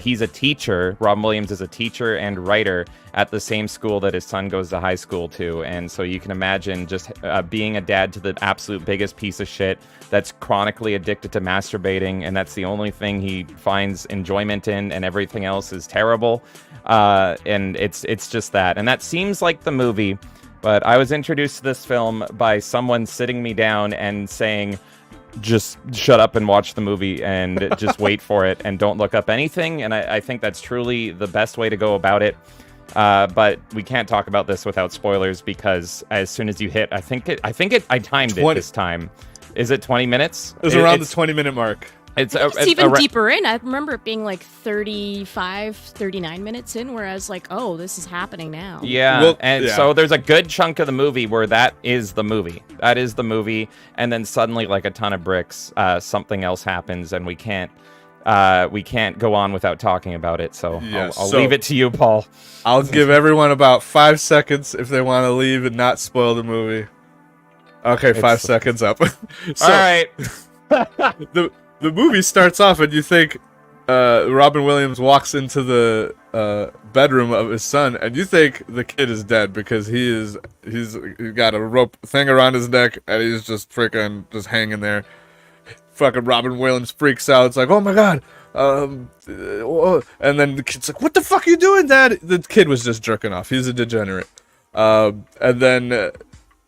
he's a teacher. Robin Williams is a teacher and writer at the same school that his son goes to high school to. And so you can imagine just being a dad to the absolute biggest piece of shit that's chronically addicted to masturbating, and that's the only thing he finds enjoyment in, and everything else is terrible. And it's just that. And that seems like the movie, but I was introduced to this film by someone sitting me down and saying, just shut up and watch the movie and just wait for it and don't look up anything. And I think that's truly the best way to go about it. But we can't talk about this without spoilers, because as soon as you hit, I timed it this time. Is it 20 minutes? It was around the 20-minute mark. It's even deeper in. I remember it being like 35, 39 minutes in, where I was like, oh, this is happening now. Yeah, so there's a good chunk of the movie where that is the movie. That is the movie, and then suddenly, like a ton of bricks, something else happens, and we can't go on without talking about it. So I'll leave it to you, Paul. I'll give everyone about 5 seconds if they want to leave and not spoil the movie. Okay, 5 seconds up. All right. The movie starts off and you think Robin Williams walks into the bedroom of his son, and you think the kid is dead because he's got a rope thing around his neck and he's just freaking just hanging there. Fucking Robin Williams freaks out. It's like, oh my god. And then the kid's like, what the fuck are you doing, Dad? The kid was just jerking off. He's a degenerate. And then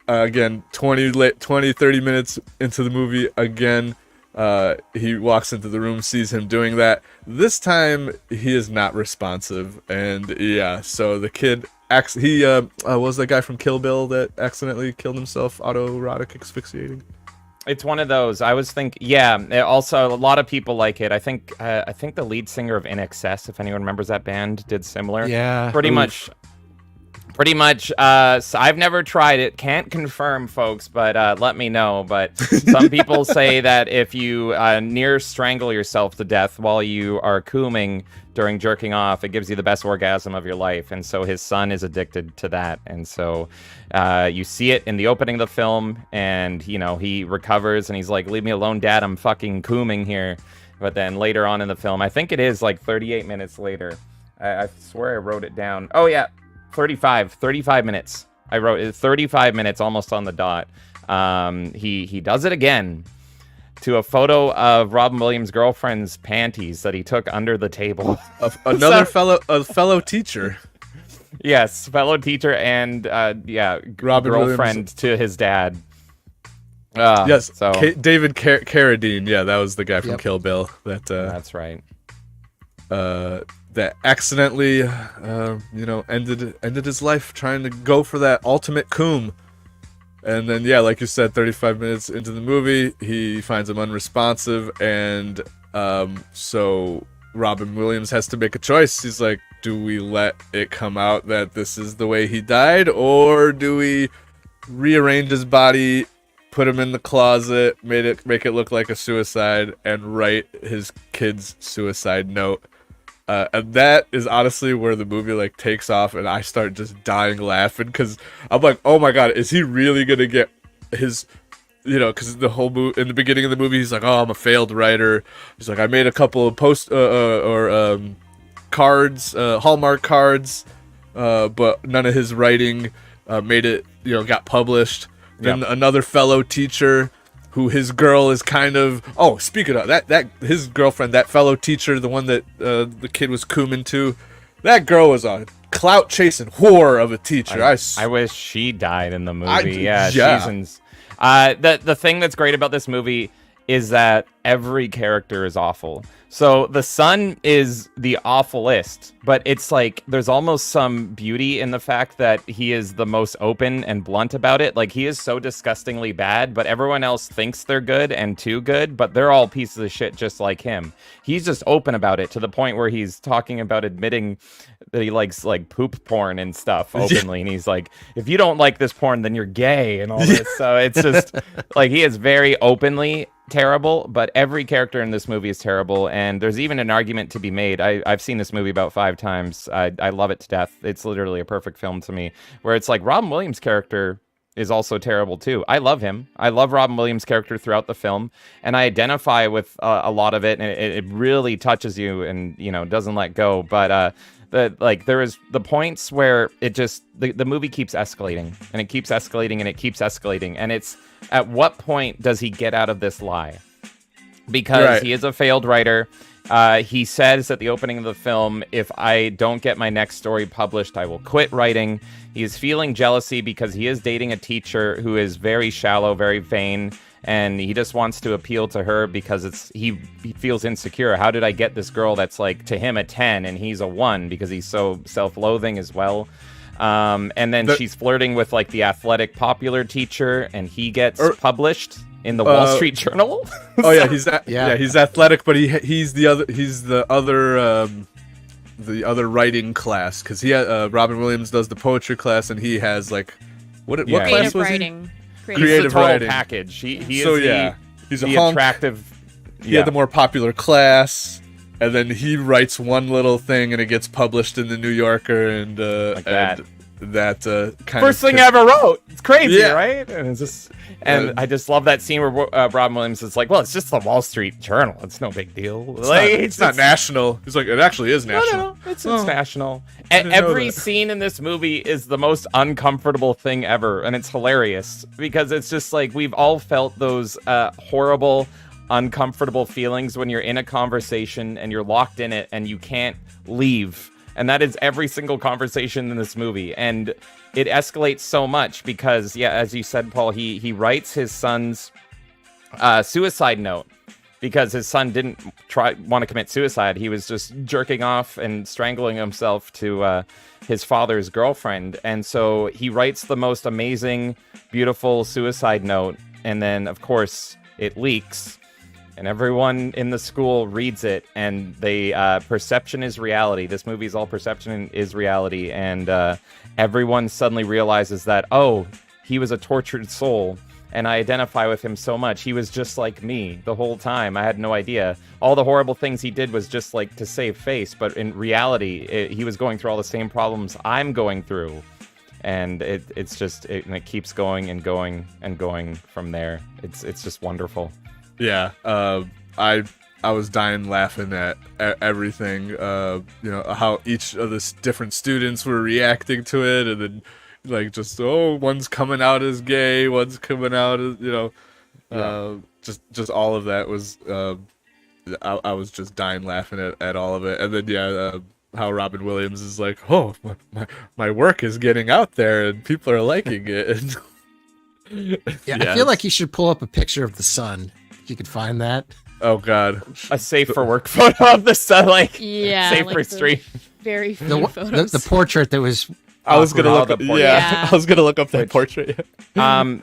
again, 30 minutes into the movie, again, he walks into the room, sees him doing that. This time, he is not responsive, and yeah, so the kid was the guy from Kill Bill that accidentally killed himself, autoerotic asphyxiating. It's one of those. I was thinking, also, a lot of people like it. I think the lead singer of In Excess, if anyone remembers that band, did similar. Yeah. Pretty much. So I've never tried it. Can't confirm, folks, but let me know. But some people say that if you near strangle yourself to death while you are cooming during jerking off, it gives you the best orgasm of your life. And so his son is addicted to that. And so you see it in the opening of the film, and he recovers and he's like, "Leave me alone, Dad. I'm fucking cooming here." But then later on in the film, I think it is like 38 minutes later. I swear I wrote it down. Oh yeah. 35 minutes. I wrote it 35 minutes almost on the dot. He does it again to a photo of Robin Williams' girlfriend's panties that he took under the table. Another fellow teacher. Yes, fellow teacher and Robin girlfriend Williams. to his dad. Yes, so David Carradine. Yeah, that was the guy from Kill Bill. that's right. That accidentally, ended his life trying to go for that ultimate coom. And then, yeah, like you said, 35 minutes into the movie, he finds him unresponsive, and so Robin Williams has to make a choice. He's like, do we let it come out that this is the way he died, or do we rearrange his body, put him in the closet, make it look like a suicide, and write his kid's suicide note? And that is honestly where the movie like takes off, and I start just dying laughing because I'm like, oh my god, is he really gonna get his, because the whole movie in the beginning of the movie he's like, oh, I'm a failed writer. He's like, I made a couple of cards, Hallmark cards, but none of his writing made it, got published. Then another fellow teacher, who his girl is kind of... Oh, speaking of that his girlfriend, that fellow teacher, the one that the kid was cooming to, that girl was a clout-chasing whore of a teacher. I wish she died in the movie. Yeah. The thing that's great about this movie is that every character is awful. So the son is the awfulest, but it's like there's almost some beauty in the fact that he is the most open and blunt about it. Like, he is so disgustingly bad, but everyone else thinks they're good and too good, but they're all pieces of shit just like him. He's just open about it to the point where he's talking about admitting that he likes like poop porn and stuff openly. And he's like, if you don't like this porn, then you're gay and all this. So it's just like, he is very openly terrible, but every character in this movie is terrible, and there's even an argument to be made. I've seen this movie about 5 times. I love it to death. It's literally a perfect film to me, where it's like Robin Williams' character is also terrible too. I love him. I love Robin Williams' character throughout the film, and I identify with a lot of it, and it really touches you and, doesn't let go. But there is the points where it just the movie keeps escalating, and it keeps escalating, and it keeps escalating, and it's at what point does he get out of this lie? Because he is a failed writer. He says at the opening of the film, if I don't get my next story published, I will quit writing. He is feeling jealousy because he is dating a teacher who is very shallow, very vain, and he just wants to appeal to her because he feels insecure. How did I get this girl that's like to him a 10 and he's a 1 because he's so self-loathing as well? And then she's flirting with like the athletic popular teacher, and he gets published in the Wall Street Journal. Oh yeah, he's athletic, but he's the other writing class, because Robin Williams does the poetry class, and he has like what class was writing. he? Creative writing package. He is he's a the hunk. attractive. He had the more popular class. And then he writes one little thing, and it gets published in the New Yorker, and that kind first of thing I ever wrote. It's crazy, right? And it's just, I just love that scene where Robin Williams is like, "Well, it's just the Wall Street Journal. It's no big deal. It's not national." He's like, "It actually is national. No, it's national." And every scene in this movie is the most uncomfortable thing ever, and it's hilarious because it's just like we've all felt those horrible, uncomfortable feelings when you're in a conversation and you're locked in it and you can't leave, and that is every single conversation in this movie. And it escalates so much because, as you said, Paul, he writes his son's suicide note because his son didn't want to commit suicide. He was just jerking off and strangling himself to his father's girlfriend, and so he writes the most amazing, beautiful suicide note, and then of course it leaks. And everyone in the school reads it, and they perception is reality. This movie is all perception is reality, and everyone suddenly realizes that, oh, he was a tortured soul, and I identify with him so much. He was just like me the whole time. I had no idea. All the horrible things he did was just like to save face, but in reality, he was going through all the same problems I'm going through. And it keeps going and going and going from there. It's just wonderful. Yeah, I was dying laughing at everything. How each of the different students were reacting to it, and then like just one's coming out as gay, one's coming out as just all of that was I was just dying laughing at all of it. And then how Robin Williams is like, oh, my work is getting out there and people are liking it. I feel like you should pull up a picture of the sun if you could find that. Oh God, a safe for work photo of the sun, safe for stream. Very few photos. The portrait that was. I was gonna look up. Yeah. I was gonna look up that portrait. And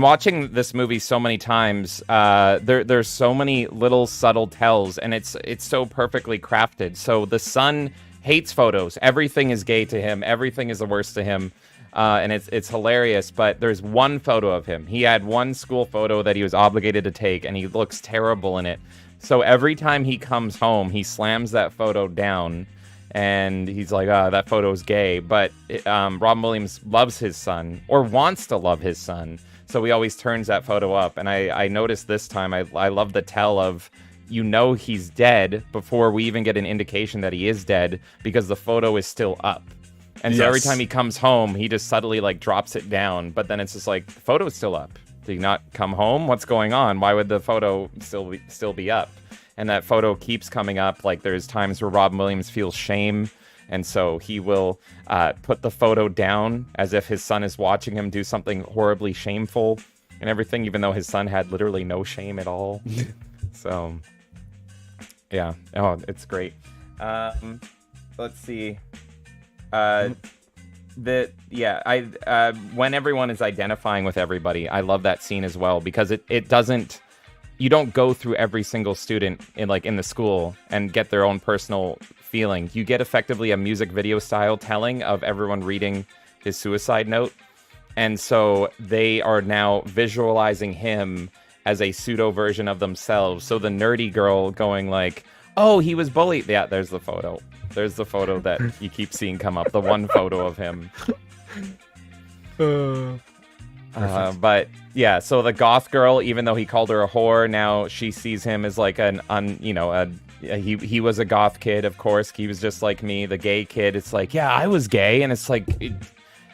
watching this movie so many times, there's so many little subtle tells, and it's so perfectly crafted. So the son hates photos. Everything is gay to him. Everything is the worst to him. And it's hilarious, but there's one photo of him. He had one school photo that he was obligated to take, and he looks terrible in it. So every time he comes home, he slams that photo down, and he's like, that photo's gay. But Robin Williams loves his son, or wants to love his son, so he always turns that photo up. And I noticed this time, I love the tell of, he's dead before we even get an indication that he is dead, because the photo is still up. And so every time he comes home, he just subtly drops it down. But then it's just like, the photo's still up. Did he not come home? What's going on? Why would the photo still be up? And that photo keeps coming up. Like, there's times where Robin Williams feels shame, and so he will put the photo down as if his son is watching him do something horribly shameful and everything, even though his son had literally no shame at all. So, yeah. Oh, it's great. Let's see. When everyone is identifying with everybody, I love that scene as well, because it doesn't, you don't go through every single student in the school and get their own personal feeling. You get effectively a music video style telling of everyone reading his suicide note. And so they are now visualizing him as a pseudo version of themselves. So the nerdy girl going like, oh, he was bullied. Yeah, there's the photo. There's the photo that you keep seeing come up, the one photo of him. But yeah, so the goth girl, even though he called her a whore, now she sees him as like he was a goth kid, of course. He was just like me, the gay kid. It's like, yeah, I was gay, and it's like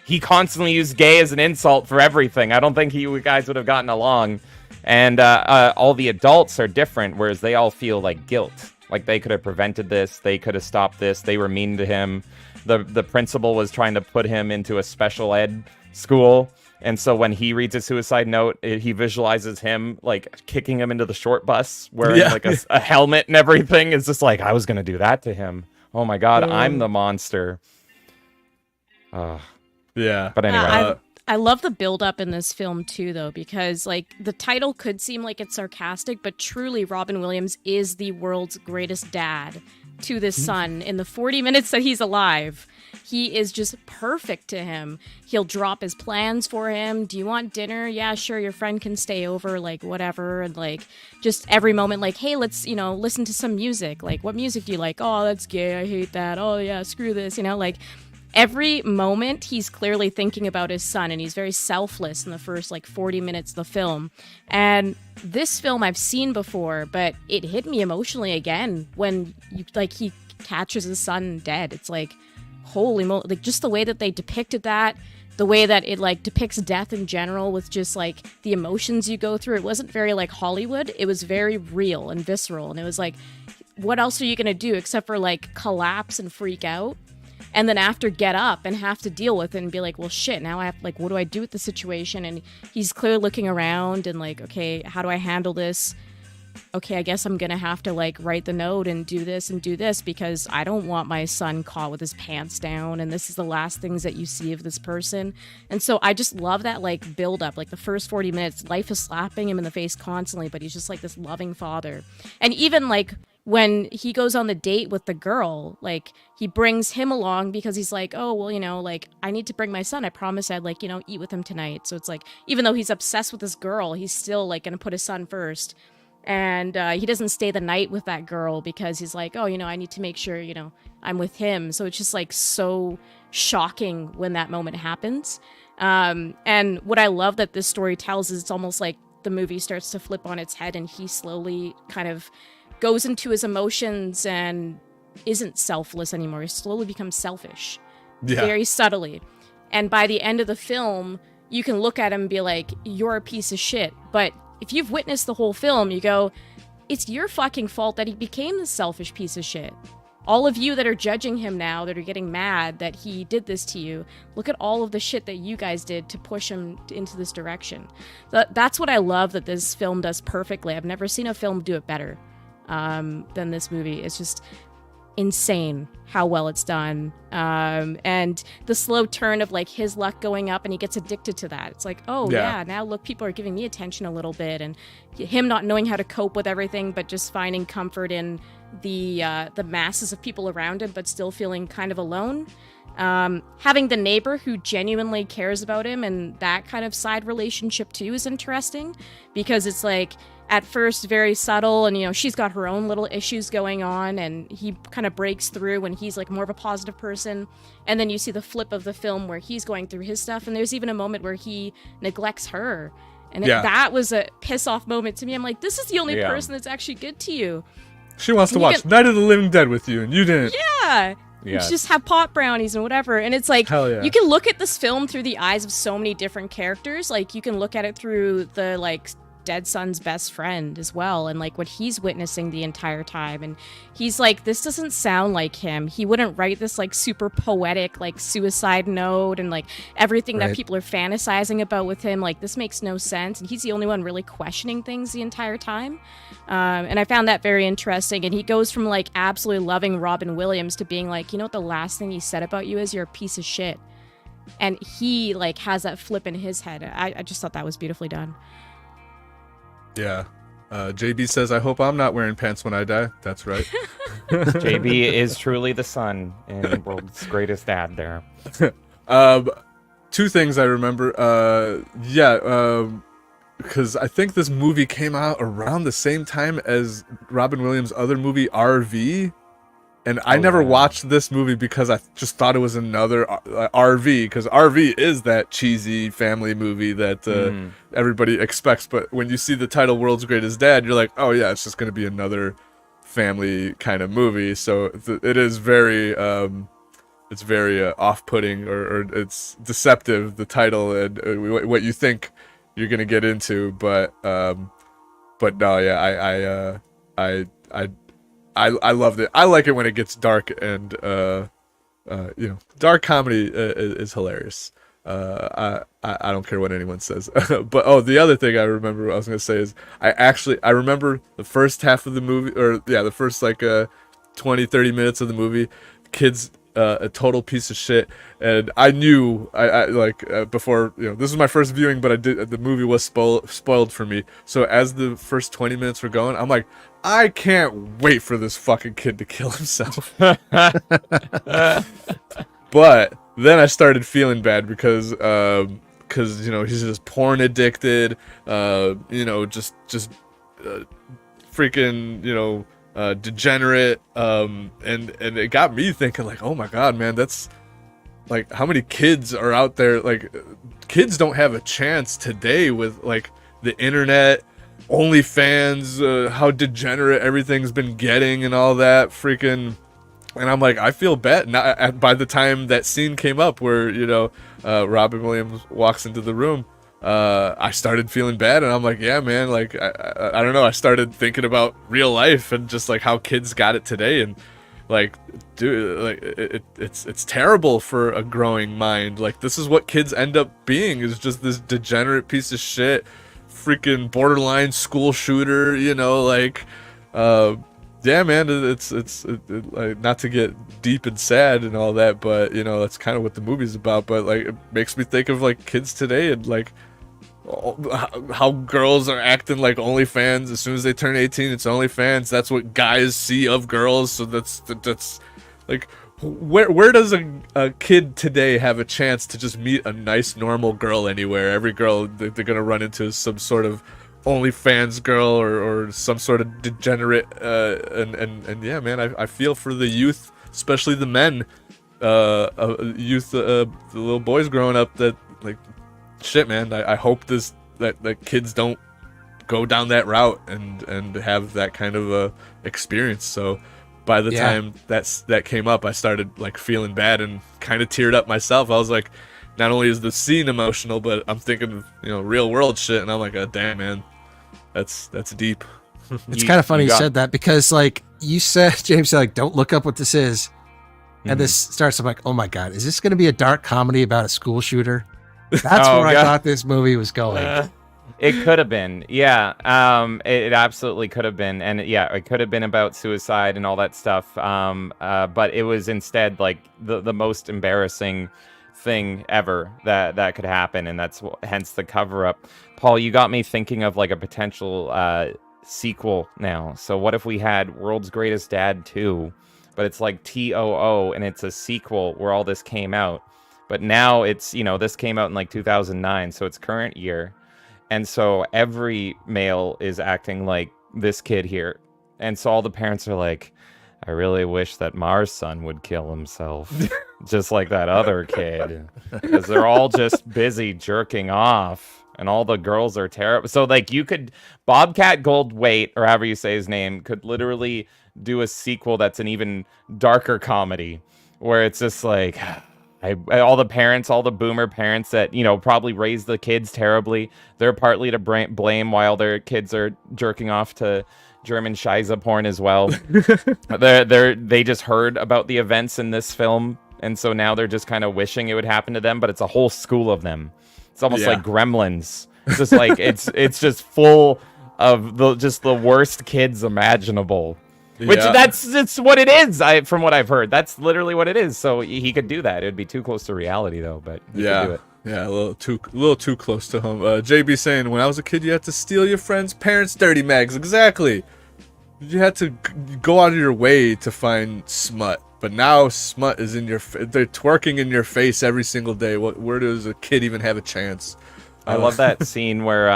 he constantly used gay as an insult for everything. I don't think you guys would have gotten along. And all the adults are different, whereas they all feel like guilt. Like, they could have prevented this. They could have stopped this. They were mean to him. The principal was trying to put him into a special ed school. And so when he reads a suicide note, he visualizes him, kicking him into the short bus, wearing, a helmet and everything. It's just like, I was going to do that to him. Oh, my God, I'm the monster. Yeah. But anyway. I love the build-up in this film, too, though, because, the title could seem like it's sarcastic, but truly, Robin Williams is the world's greatest dad to this son. In the 40 minutes that he's alive, he is just perfect to him. He'll drop his plans for him. Do you want dinner? Yeah, sure, your friend can stay over, whatever. And, just every moment, hey, let's, listen to some music. What music do you like? Oh, that's gay, I hate that. Oh, yeah, screw this, every moment, he's clearly thinking about his son, and he's very selfless in the first 40 minutes of the film. And this film I've seen before, but it hit me emotionally again when he catches his son dead. It's holy moly! Just the way that they depicted that, the way that it depicts death in general, with just the emotions you go through. It wasn't very Hollywood. It was very real and visceral, and it was what else are you gonna do except for collapse and freak out? And then after get up and have to deal with it and be well, shit, now I have, what do I do with the situation? And he's clearly looking around and okay, how do I handle this? Okay, I guess I'm going to have to write the note and do this because I don't want my son caught with his pants down. And this is the last things that you see of this person. And so I just love that build up, the first 40 minutes, life is slapping him in the face constantly, but he's just this loving father. And even when he goes on the date with the girl, he brings him along because he's oh, well, I need to bring my son. I promised I'd, eat with him tonight. So it's even though he's obsessed with this girl, he's still, going to put his son first. And he doesn't stay the night with that girl because he's oh, I need to make sure, I'm with him. So it's just, so shocking when that moment happens. And what I love that this story tells is it's almost the movie starts to flip on its head and he slowly kind of goes into his emotions and isn't selfless anymore. He slowly becomes selfish, very subtly. And by the end of the film, you can look at him and be like, you're a piece of shit. But if you've witnessed the whole film, you go, it's your fucking fault that he became this selfish piece of shit. All of you that are judging him now, that are getting mad that he did this to you, look at all of the shit that you guys did to push him into this direction. That's what I love that this film does perfectly. I've never seen a film do it better than this movie. It's just insane how well it's done. And the slow turn of like his luck going up and he gets addicted to that. It's like, oh yeah, now look, people are giving me attention a little bit, and him not knowing how to cope with everything, but just finding comfort in the masses of people around him, but still feeling kind of alone. Having the neighbor who genuinely cares about him, and that kind of side relationship too is interesting, because it's like at first very subtle, and you know, she's got her own little issues going on, and he kind of breaks through and he's like more of a positive person, and then you see the flip of the film where he's going through his stuff, and there's even a moment where he neglects her, and that was a piss off moment to me. I'm like, this is the only person that's actually good to you. She wants to watch Night of the Living Dead with you, and you didn't. Yeah. You just have pot brownies and whatever. And it's like, you can look at this film through the eyes of so many different characters. Like, you can look at it through the, like, dead son's best friend as well, and like what he's witnessing the entire time. And he's like, this doesn't sound like him. He wouldn't write this like super poetic like suicide note and like everything that people are fantasizing about with him. Like, this makes no sense, and he's the only one really questioning things the entire time. And I found that very interesting. And he goes from like absolutely loving Robin Williams to being like, you know what, the last thing he said about you is you're a piece of shit. And he like has that flip in his head. I just thought that was beautifully done. Yeah. JB says, I hope I'm not wearing pants when I die. That's right. JB is truly the son and world's greatest dad there. Two things I remember. Because I think this movie came out around the same time as Robin Williams' other movie, RV. And I never watched this movie because I just thought it was another RV, because RV is that cheesy family movie that everybody expects. But when you see the title World's Greatest Dad, you're like, oh yeah, it's just going to be another family kind of movie. So it is very, it's very off-putting, or it's deceptive, the title and what you think you're going to get into. But no, yeah, I loved it. I like it when it gets dark, and dark comedy is hilarious. I don't care what anyone says. But the other thing I remember I was gonna say is I remember the first half of the movie, the first 20-30 minutes of the movie. Kids, a total piece of shit, and I knew before, this was my first viewing, but the movie was spoiled for me. So as the first 20 minutes were going, I'm like, I can't wait for this fucking kid to kill himself. But then I started feeling bad because he's just porn addicted, just freaking degenerate, and it got me thinking like, oh my god, man, that's like, how many kids are out there? Like, kids don't have a chance today with like the internet, OnlyFans, how degenerate everything's been getting and all that freaking. And I'm like, I feel bad. Now, by the time that scene came up where Robin Williams walks into the room, I started feeling bad, and I'm like, yeah, man, like I don't know. I started thinking about real life and just like how kids got it today, and like, dude, like it's terrible for a growing mind. Like, this is what kids end up being, is just this degenerate piece of shit, freaking borderline school shooter, yeah, man, it's like, not to get deep and sad and all that, but that's kind of what the movie's about. But like, it makes me think of like kids today, and like how girls are acting like OnlyFans. As soon as they turn 18, it's OnlyFans. That's what guys see of girls. So that's like, where does a kid today have a chance to just meet a nice normal girl anywhere? Every girl they're gonna run into some sort of OnlyFans girl or some sort of degenerate, and yeah, man, I feel for the youth, especially the men, the little boys growing up, that like, shit, man, I hope that kids don't go down that route and have that kind of a experience. So by the time that came up, I started like feeling bad and kind of teared up myself. I was like, not only is the scene emotional, but I'm thinking, real world shit, and I'm like, oh, damn, man, that's deep. It's kind of funny you said that, because like you said, James said, like, don't look up what this is. And this starts, I'm like, oh my God, is this going to be a dark comedy about a school shooter? That's where I thought this movie was going. It could have been. Yeah. It absolutely could have been. And yeah, it could have been about suicide and all that stuff. But it was instead like the most embarrassing thing ever that could happen. And that's hence the cover up. Paul, you got me thinking of like a potential sequel now. So what if we had World's Greatest Dad 2? But it's like TOO, and it's a sequel where all this came out. But now it's, this came out in like 2009, so it's current year. And so every male is acting like this kid here. And so all the parents are like, I really wish that Mars' son would kill himself, just like that other kid. Because they're all just busy jerking off, and all the girls are terrible. So like Bobcat Goldthwait, or however you say his name, could literally do a sequel that's an even darker comedy, where it's just like all the parents, all the boomer parents that probably raised the kids terribly, they're partly to blame while their kids are jerking off to German Scheiße porn as well. They just heard about the events in this film, and so now they're just kind of wishing it would happen to them, but it's a whole school of them. It's almost like Gremlins. It's just like it's just full of the worst kids imaginable. Which that's what it is. From what I've heard, that's literally what it is. So he could do that. It would be too close to reality, though. But he could do it. Yeah, a little too close to home. JB saying, when I was a kid, you had to steal your friend's parents' dirty mags. Exactly. You had to go out of your way to find smut. But now smut is in your. They're twerking in your face every single day. Where does a kid even have a chance? I love that scene where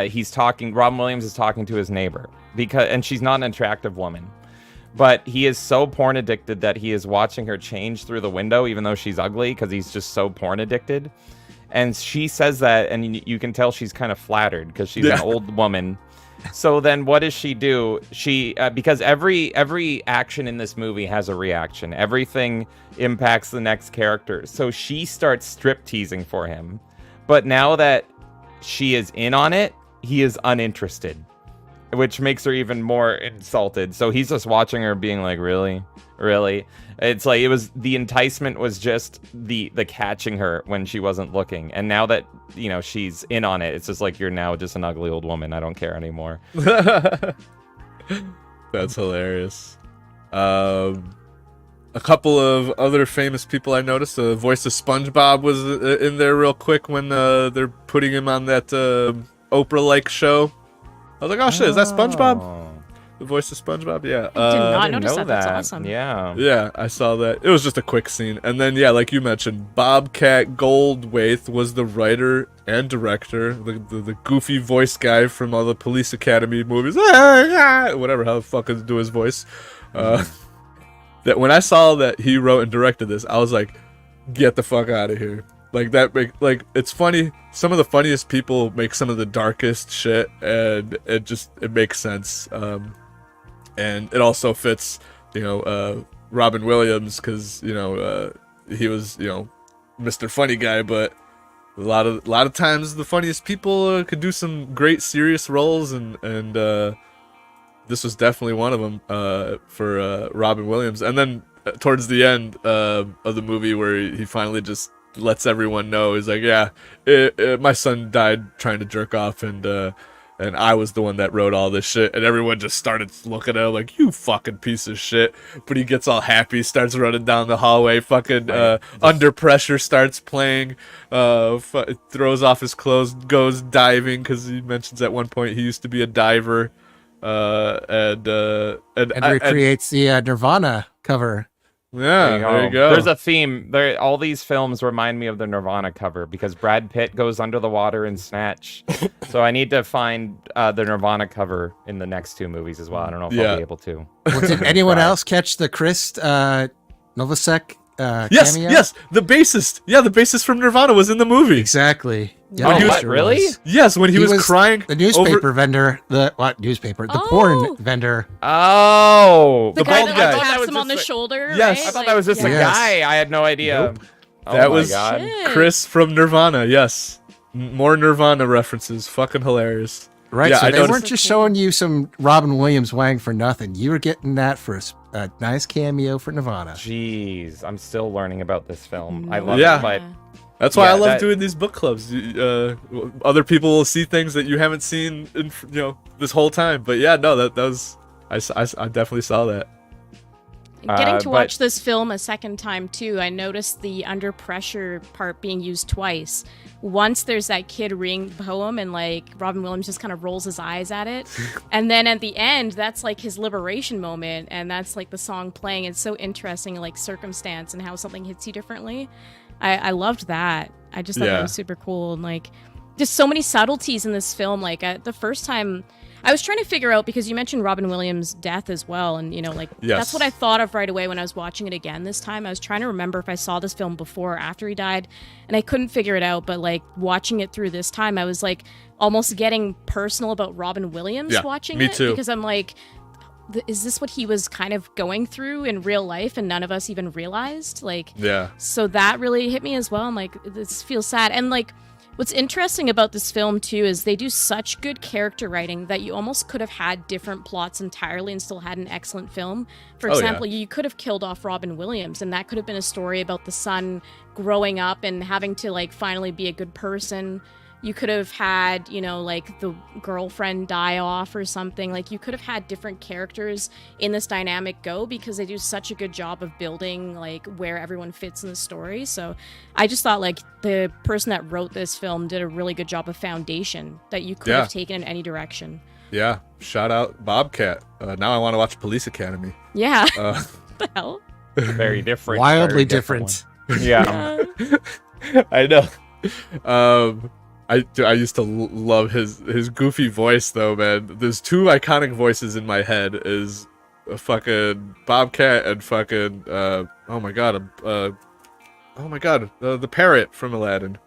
he's talking. Robin Williams is talking to his neighbor. And she's not an attractive woman, but he is so porn addicted that he is watching her change through the window, even though she's ugly, because he's just so porn addicted. And she says that, and you can tell she's kind of flattered because she's an old woman. So then what does she do? She because every action in this movie has a reaction. Everything impacts the next character. So she starts strip teasing for him. But now that she is in on it, he is uninterested, which makes her even more insulted. So he's just watching her being like, really? It's like the enticement was just the catching her when she wasn't looking. And now that, she's in on it, it's just like, you're now just an ugly old woman. I don't care anymore. That's hilarious. A couple of other famous people I noticed. The voice of SpongeBob was in there real quick when they're putting him on that Oprah-like show. I was like, oh shit, is that SpongeBob? The voice of SpongeBob? Yeah. I did not notice that. That's awesome. Yeah. Yeah, I saw that. It was just a quick scene. And then, yeah, like you mentioned, Bobcat Goldthwait was the writer and director, the goofy voice guy from all the Police Academy movies. Whatever, how the fuck is do his voice. That when I saw that he wrote and directed this, I was like, get the fuck out of here. Like it's funny. Some of the funniest people make some of the darkest shit, and it makes sense. And it also fits, Robin Williams, because he was Mr. Funny Guy, but a lot of times the funniest people could do some great serious roles, and this was definitely one of them for Robin Williams. And then towards the end of the movie, where he finally just lets everyone know, he's like, yeah, my son died trying to jerk off, and I was the one that wrote all this shit. And everyone just started looking at him like, you fucking piece of shit. But he gets all happy, starts running down the hallway, fucking Under Pressure starts playing, throws off his clothes, goes diving, because he mentions at one point he used to be a diver, and recreates the Nirvana cover. Yeah, there you go. There's a theme. All these films remind me of the Nirvana cover, because Brad Pitt goes under the water in Snatch. So I need to find the Nirvana cover in the next two movies as well. I don't know if I'll be able to. Well, did anyone else catch the Chris Novoselic yes, cameo? Yes, the bassist. Yeah, the bassist from Nirvana was in the movie. Exactly. Yeah, oh, what, really? Yes, when he was crying. The newspaper vendor. What newspaper? The porn vendor. Oh, the guy bald that guy. taps him on the shoulder. Yes, right? I thought that was just a guy. I had no idea. Nope. That my was God. Shit. Chris from Nirvana. Yes, more Nirvana references. Fucking hilarious. Right, Yeah, so I they noticed. weren't just showing you some Robin Williams wang for nothing. You were getting that for a nice cameo for Nirvana. Jeez, I'm still learning about this film. I No. love Yeah. it, but That's why Yeah, I love that- doing these book clubs. Other people will see things that you haven't seen in this whole time. But yeah, no, that was I definitely saw that. Getting to but- watch this film a second time too, I noticed the under pressure part being used twice. Once there's that kid reading the poem and like Robin Williams just kind of rolls his eyes at it. And then at the end, that's like his liberation moment and that's like the song playing. It's so interesting, like circumstance and how something hits you differently. I loved that. I just thought that Yeah. was super cool and like just so many subtleties in this film. Like the first time I was trying to figure out, because you mentioned Robin Williams' death as well, and Yes. that's what I thought of right away when I was watching it again this time. I was trying to remember if I saw this film before or after he died, and I couldn't figure it out. But like watching it through this time, I was like almost getting personal about Robin Williams Yeah, watching me it too. because I'm like, is this what he was kind of going through in real life, and none of us even realized? Like, Yeah. so that really hit me as well. I'm like, this feels sad. And like, what's interesting about this film too is they do such good character writing that you almost could have had different plots entirely and still had an excellent film. For Oh, yeah. example, you could have killed off Robin Williams, and that could have been a story about the son growing up and having to like finally be a good person. You could have had, like the girlfriend die off or something. Like you could have had different characters in this dynamic go, because they do such a good job of building like where everyone fits in the story. So I just thought like the person that wrote this film did a really good job of foundation that you could Yeah. have taken in any direction. Yeah. Shout out Bobcat. Now I want to watch Police Academy. Yeah. Uh, What the hell? very different. Wildly very different. one. Yeah. I know. I used to love his goofy voice though, man. There's two iconic voices in my head: is a fucking Bobcat and fucking the parrot from Aladdin.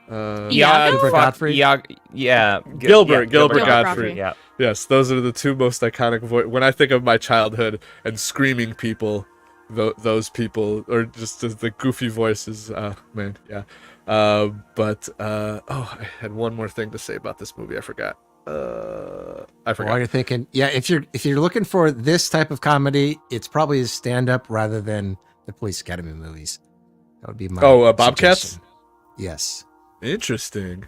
Iago? Gilbert Godfrey? Gilbert Godfrey. Godfrey. Yeah. Yes, those are the two most iconic when I think of my childhood and screaming people, those people, or just the goofy voices. Man, yeah. I had one more thing to say about this movie. I forgot. While you're thinking, yeah, if you're looking for this type of comedy, it's probably a stand-up rather than the Police Academy movies. That would be my Bobcats? suggestion. Yes. Interesting.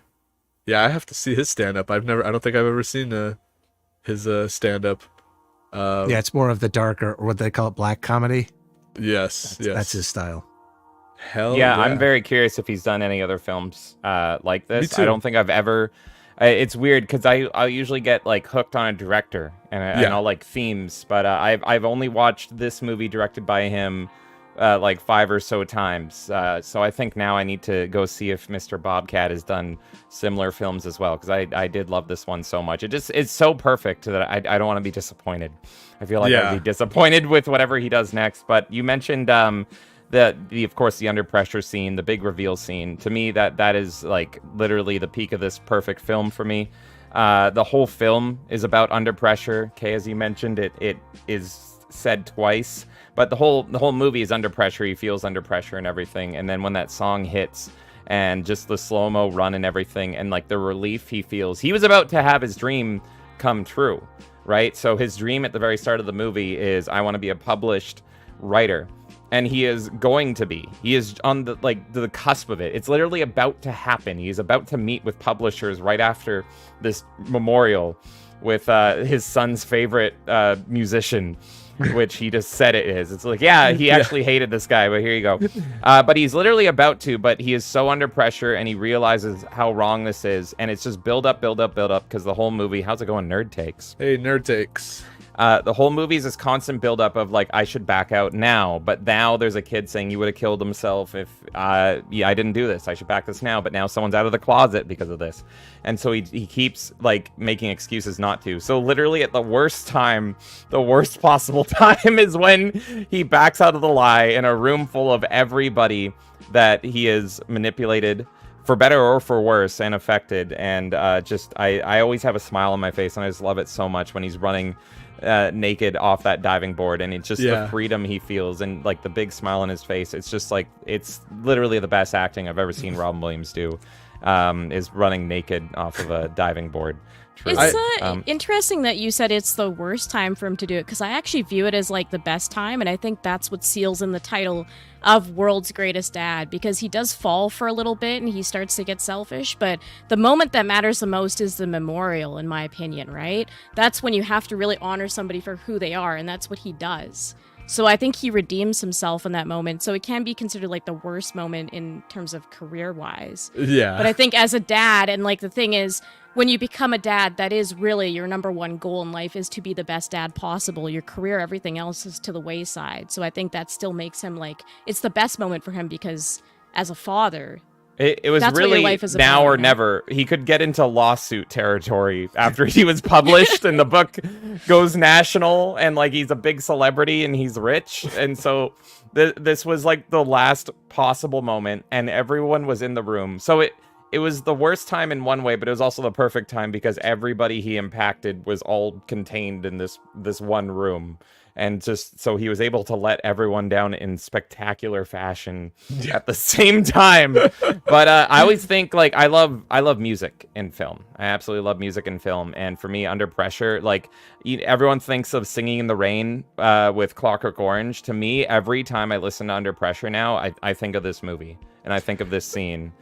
Yeah, I have to see his stand-up. I don't think I've ever seen his stand-up. Yeah, it's more of the darker, or what they call it, black comedy. Yes, yes. That's his style. Hell Yeah, I'm very curious if he's done any other films like this. Me too. I don't think I've ever. It's weird because I usually get like hooked on a director and I'll like themes, but I've only watched this movie directed by him like 5 or so times. So I think now I need to go see if Mr. Bobcat has done similar films as well, because I did love this one so much. It's so perfect that I don't want to be disappointed. I feel like I'd be disappointed with whatever he does next. But you mentioned of course the under pressure scene, the big reveal scene. To me, that is like literally the peak of this perfect film for me. The whole film is about under pressure. Kay, as you mentioned, it is said twice, but the whole movie is under pressure. He feels under pressure and everything. And then when that song hits and just the slow-mo run and everything, and like the relief he feels, he was about to have his dream come true, right? So his dream at the very start of the movie is, I want to be a published writer. And he is going to be. He is on the cusp of it. It's literally about to happen. He's about to meet with publishers right after this memorial with his son's favorite musician, which he just said it is. It's like, yeah, he actually hated this guy, but here you go. But he's literally about to, but he is so under pressure, and he realizes how wrong this is, and it's just build up, because the whole movie, how's it going, Nerd Takes? Hey, Nerd Takes. The whole movie is this constant buildup of like, I should back out now, but now there's a kid saying he would have killed himself if I didn't do this. I should back this now, but now someone's out of the closet because of this. And so he keeps like making excuses not to. So literally at the worst time, the worst possible time is when he backs out of the lie in a room full of everybody that he has manipulated for better or for worse, and affected. And I always have a smile on my face, and I just love it so much when he's running naked off that diving board, and it's just the freedom he feels, and like the big smile on his face. It's just like, it's literally the best acting I've ever seen Robin Williams do, is running naked off of a diving board. It's interesting that you said it's the worst time for him to do it, because I actually view it as like the best time, and I think that's what seals in the title of World's Greatest Dad, because he does fall for a little bit and he starts to get selfish, but the moment that matters the most is the memorial, in my opinion, right? That's when you have to really honor somebody for who they are, and that's what he does. So I think he redeems himself in that moment. So it can be considered like the worst moment in terms of career-wise. Yeah. But I think as a dad, and like the thing is, when you become a dad, that is really your number one goal in life, is to be the best dad possible. Your career, everything else is to the wayside. So I think that still makes him like, it's the best moment for him, because as a father, it was that's really life is now about, or right? never. He could get into lawsuit territory after he was published and the book goes national, and like he's a big celebrity and he's rich. And so this was like the last possible moment, and everyone was in the room. So it was the worst time in one way, but it was also the perfect time, because everybody he impacted was all contained in this one room. And just so he was able to let everyone down in spectacular fashion at the same time. But I always think, like, I love music in film. I absolutely love music in film. And for me, Under Pressure, like, everyone thinks of Singing in the Rain with Clockwork Orange. To me, every time I listen to Under Pressure now, I think of this movie. And I think of this scene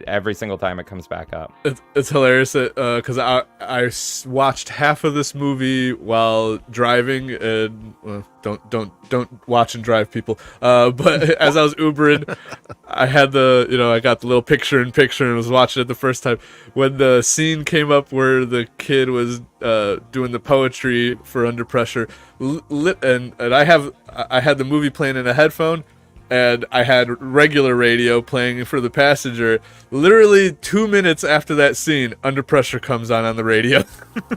every single time it comes back up. It's hilarious because I watched half of this movie while driving, and don't watch and drive, people. But as I was Ubering, I had I got the little picture-in-picture and was watching it the first time. When the scene came up where the kid was doing the poetry for Under Pressure, and I had the movie playing in a headphone, and I had regular radio playing for the passenger. Literally 2 minutes after that scene, Under Pressure comes on the radio.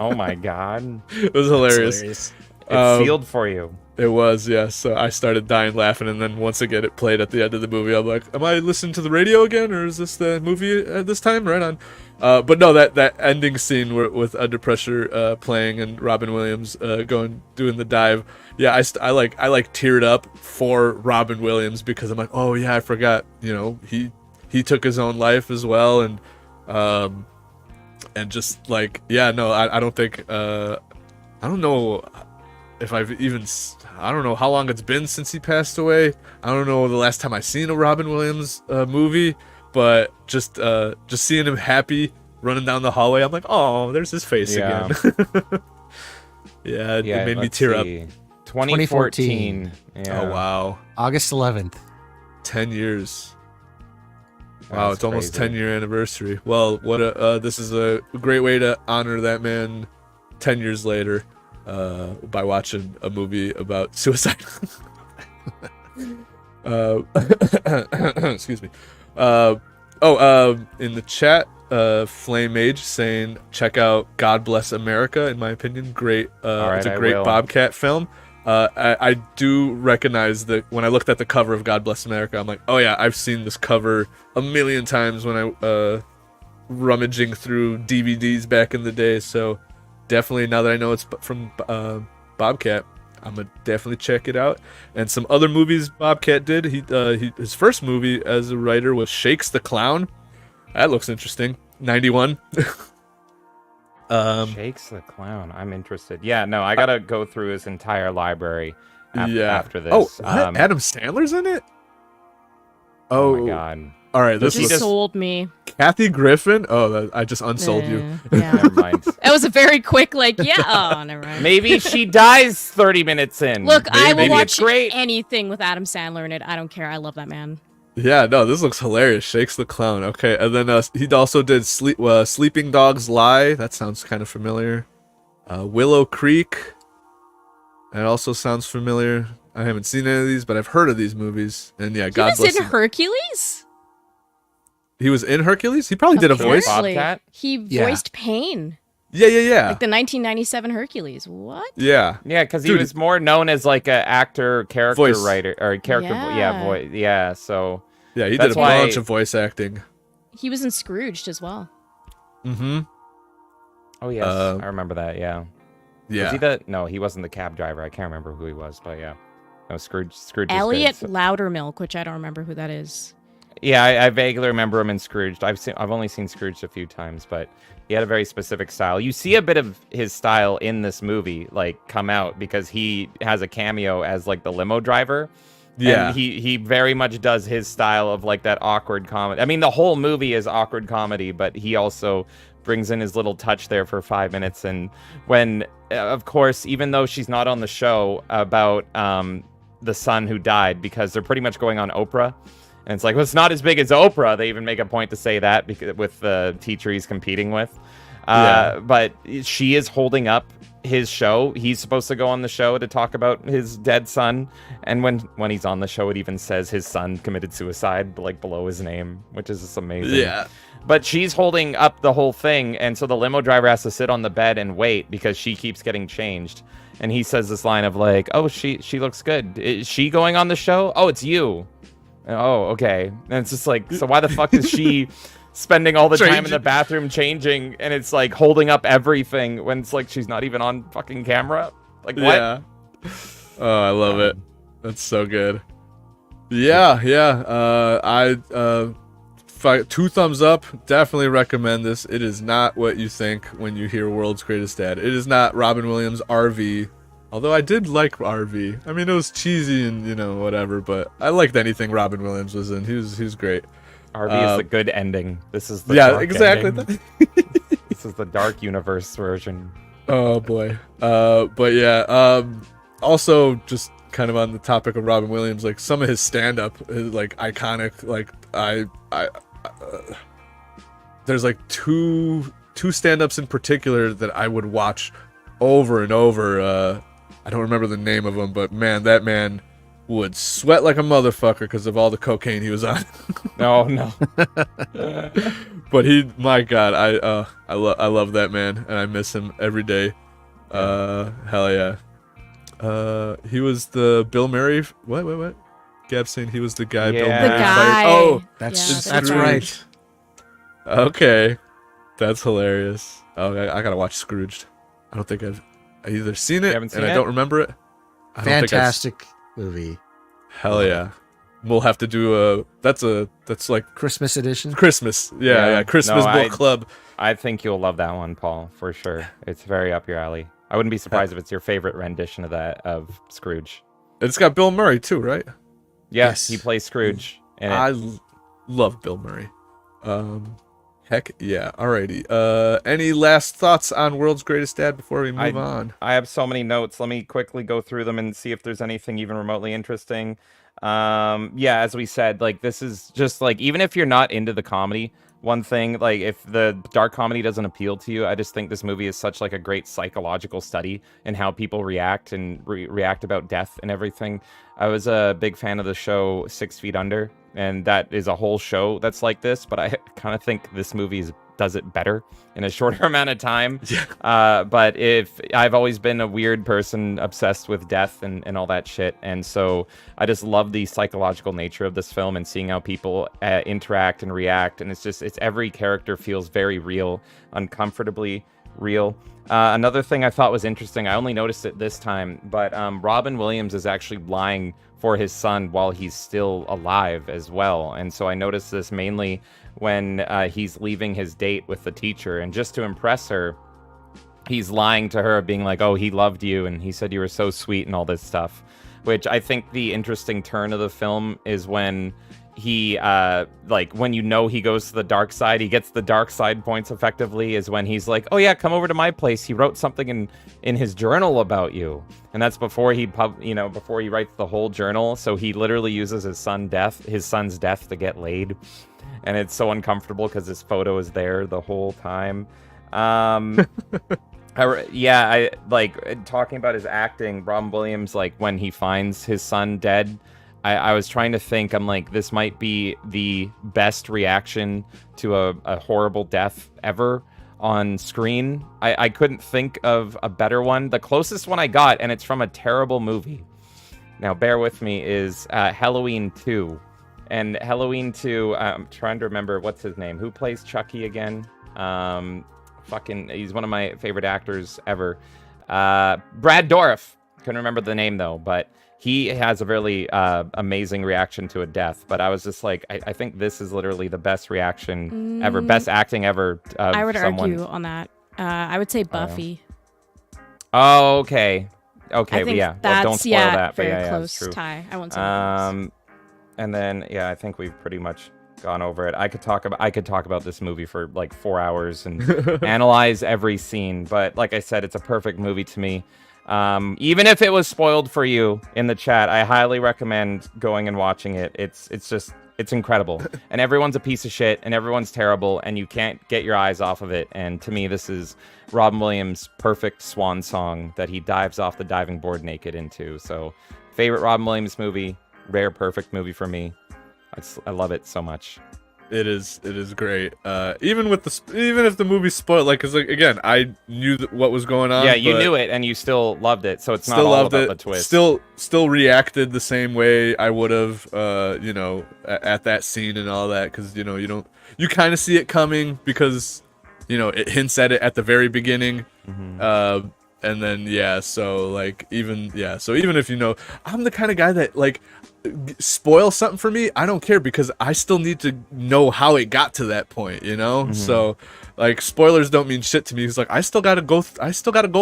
Oh my god. It was hilarious. It's sealed for you. It was, yeah. So I started dying laughing, and then once again it played at the end of the movie. I'm like, am I listening to the radio again, or is this the movie at this time? Right on. But no, that ending scene with Under Pressure playing and Robin Williams doing the dive. Yeah, I teared up for Robin Williams, because I'm like, oh yeah, I forgot. He took his own life as well, and just like, yeah, no, I don't think I don't know if I don't know how long it's been since he passed away. I don't know the last time I seen a Robin Williams movie, but just seeing him happy running down the hallway, I'm like, oh, there's his face again. Yeah, it made me tear up. 2014. Yeah. Oh wow, August 11th. 10 years. Wow, That's it's almost crazy. 10-year anniversary. Well, this is a great way to honor that man 10 years later by watching a movie about suicide. Excuse me. In the chat, Flame Mage saying, check out God Bless America. In my opinion, great. It's a great Bobcat film. I do recognize that when I looked at the cover of God Bless America, I'm like, oh yeah, I've seen this cover a million times when I rummaging through DVDs back in the day. So definitely, now that I know it's from Bobcat, I'm gonna definitely check it out. And some other movies Bobcat did. His first movie as a writer was Shakes the Clown. That looks interesting. 91. Shakes the Clown. I'm interested. Yeah, no, I gotta go through his entire library after this. Oh, what? Adam Sandler's in it? Oh my god. All right, this just sold me. Kathy Griffin? Oh, I just unsold you. Yeah. Never mind. That was a very quick, like, yeah. Oh, never mind. Maybe she dies 30 minutes in. Look, I will Maybe watch great. anything with Adam Sandler in it. I don't care. I love that man. Yeah, no, this looks hilarious. Shakes the Clown. Okay, and then he also did Sleeping Dogs Lie. That sounds kind of familiar. Willow Creek. That also sounds familiar. I haven't seen any of these, but I've heard of these movies. And yeah, God bless him. He was in Hercules? He was in Hercules? He probably did a voice. Bobcat? He voiced Pain. Yeah. Like the 1997 Hercules. What? Yeah. Yeah, because he was more known as like an actor, character voice writer, or character. Yeah. Yeah, so yeah, he did that's a bunch of voice acting. He was in Scrooged as well. Mm-hmm. Oh yes, I remember that. Yeah. Yeah. Was he No, he wasn't the cab driver. I can't remember who he was, but yeah. No, Scrooge is Elliot good, so. Loudermilk, which I don't remember who that is. Yeah, I vaguely remember him in Scrooged. I've only seen Scrooged a few times, but he had a very specific style. You see a bit of his style in this movie, like, come out, because he has a cameo as, like, the limo driver. Yeah. And he very much does his style of, like, that awkward comedy. I mean, the whole movie is awkward comedy, but he also brings in his little touch there for 5 minutes. And when, of course, even though she's not on the show about the son who died, because they're pretty much going on Oprah. And it's like, well, it's not as big as Oprah. They even make a point to say that because with the teacher he's competing with. But she is holding up his show. He's supposed to go on the show to talk about his dead son. And when he's on the show, it even says his son committed suicide, like, below his name, which is just amazing. Yeah. But she's holding up the whole thing. And so the limo driver has to sit on the bed and wait because she keeps getting changed. And he says this line of, like, oh, she looks good. Is she going on the show? Oh, it's you. Oh, okay. And it's just like, so why the fuck is she spending all the time in the bathroom changing, and it's like holding up everything when it's like she's not even on fucking camera? Like, what? Yeah. Oh, I love it. That's so good. Yeah. Two thumbs up. Definitely recommend this. It is not what you think when you hear World's Greatest Dad. It is not Robin Williams' RV. Although I did like RV. I mean, it was cheesy and, whatever, but I liked anything Robin Williams was in. He was great. RV is the good ending. This is the dark exactly. This is the dark universe version. Oh boy. But yeah. Also, just kind of on the topic of Robin Williams, like some of his stand-up is like iconic. Like there's like two stand-ups in particular that I would watch over and over. I don't remember the name of them, but man, that man would sweat like a motherfucker because of all the cocaine he was on. No. But my God, I love that man, and I miss him every day. Hell yeah. He was the Bill Murray. What? Gab's saying he was the guy. Yeah. Bill The Murray. guy. Oh, That's Yeah, right. Okay, that's hilarious. Oh, I gotta watch Scrooged. I don't think I've either seen it haven't seen and I it? don't remember it. I don't think Fantastic movie. Hell yeah. We'll have to do that's like Christmas edition. Christmas. Yeah. Christmas book club. I think you'll love that one, Paul, for sure. It's very up your alley. I wouldn't be surprised if it's your favorite rendition of Scrooge. It's got Bill Murray too, right? Yes, he plays Scrooge. And love Bill Murray. Heck yeah. Alrighty. Any last thoughts on World's Greatest Dad before we move on? I have so many notes. Let me quickly go through them and see if there's anything even remotely interesting. Yeah, as we said, like, this is just like, even if you're not into the comedy, one thing, like, if the dark comedy doesn't appeal to you, I just think this movie is such like a great psychological study in how people react and react about death and everything. I was a big fan of the show 6 Feet Under, and that is a whole show that's like this, but I kind of think this movie does it better in a shorter amount of time. Yeah. But if I've always been a weird person obsessed with death and all that shit, and so I just love the psychological nature of this film and seeing how people interact and react, and it's every character feels very real, uncomfortably real. Another thing I thought was interesting, I only noticed it this time, but Robin Williams is actually lying for his son while he's still alive as well. And so I noticed this mainly when he's leaving his date with the teacher, and just to impress her, he's lying to her, being like, oh, he loved you and he said you were so sweet and all this stuff. Which I think the interesting turn of the film is when he when he goes to the dark side, he gets the dark side points effectively, is when he's like, oh yeah, come over to my place, he wrote something in his journal about you. And that's before he before he writes the whole journal. So he literally uses his son's death to get laid, and it's so uncomfortable because his photo is there the whole time. I like talking about his acting. Robin Williams, like, when he finds his son dead, I was trying to think, I'm like, this might be the best reaction to a horrible death ever on screen. I couldn't think of a better one. The closest one I got, and it's from a terrible movie, now bear with me, is Halloween 2. And Halloween 2, I'm trying to remember what's his name. Who plays Chucky again? He's one of my favorite actors ever. Brad Dourif. Couldn't remember the name though, but he has a really amazing reaction to a death. But I was just like, I think this is literally the best reaction ever, best acting ever. I would argue on that. I would say Buffy. Oh, okay. Okay, I think yeah. That's, don't spoil that. Very But yeah, close true. tie. I won't say anything else. And then I think we've pretty much gone over it. I could talk about this movie for like 4 hours and analyze every scene. But like I said, it's a perfect movie to me. Even if it was spoiled for you in the chat, I highly recommend going and watching it. It's incredible. And everyone's a piece of shit and everyone's terrible and you can't get your eyes off of it. And to me, this is Robin Williams' perfect swan song that he dives off the diving board naked into. So favorite Robin Williams movie, rare perfect movie for me. I love it so much. It is great. Even if the movie's spoiled, like, cause like, again, I knew what was going on. Yeah, you knew it, and you still loved it. So it's not all about the twist. Still reacted the same way I would have, at that scene and all that, because you kind of see it coming because, it hints at it at the very beginning. Mm-hmm. And then so even if I'm the kind of guy that like spoil something for me, I don't care because I still need to know how it got to that point, Mm-hmm. So like spoilers don't mean shit to me. It's like I still gotta go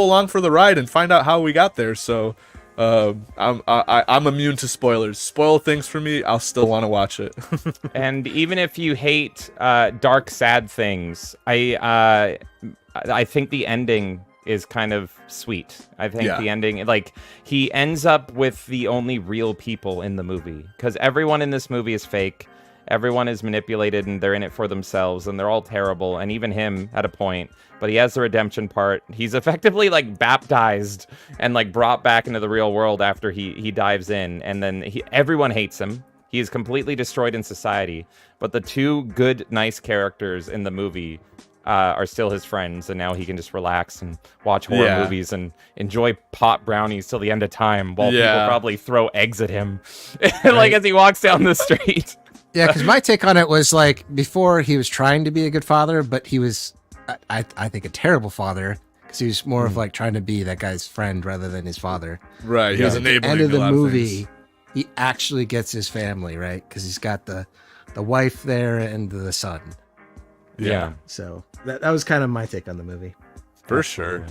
along for the ride and find out how we got there. So I'm immune to spoilers. Spoil things for me, I'll still want to watch it. And even if you hate dark, sad things, I think the ending is kind of sweet. I think the ending, like, he ends up with the only real people in the movie, because everyone in this movie is fake. Everyone is manipulated and they're in it for themselves and they're all terrible, and even him at a point, but he has the redemption part. He's effectively like baptized and like brought back into the real world after he dives in, and then everyone hates him. He is completely destroyed in society, but the two good, nice characters in the movie are still his friends, and now he can just relax and watch horror movies and enjoy pot brownies till the end of time while people probably throw eggs at him like as he walks down the street. Yeah, because my take on it was like, before he was trying to be a good father, but he was, I think, a terrible father, because he was more of like trying to be that guy's friend rather than his father. Right, he was at the enabling end of a the lot movie, of things. he actually gets his family, right? Because he's got the wife there and the son. Yeah. So that was kind of my take on the movie. For sure.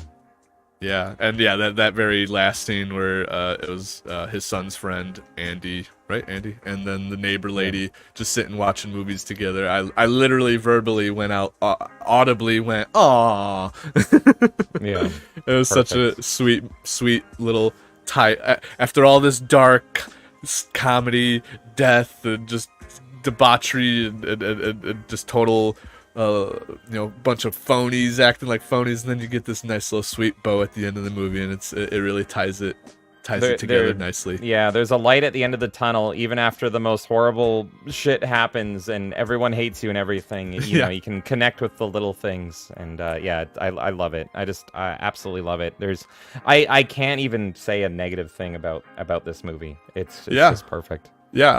Yeah, and that very last scene where it was his son's friend, Andy, right? Andy? And then the neighbor lady just sitting watching movies together. I literally verbally went out, audibly went, "Aw." Yeah. It was such a sweet little tie. After all this dark comedy, death, and just debauchery, and just total... bunch of phonies acting like phonies, and then you get this nice little sweet bow at the end of the movie, and it really ties it together nicely. Yeah, there's a light at the end of the tunnel, even after the most horrible shit happens and everyone hates you and everything. You know, you can connect with the little things, and I love it. I absolutely love it. I can't even say a negative thing about this movie. It's just perfect. Yeah,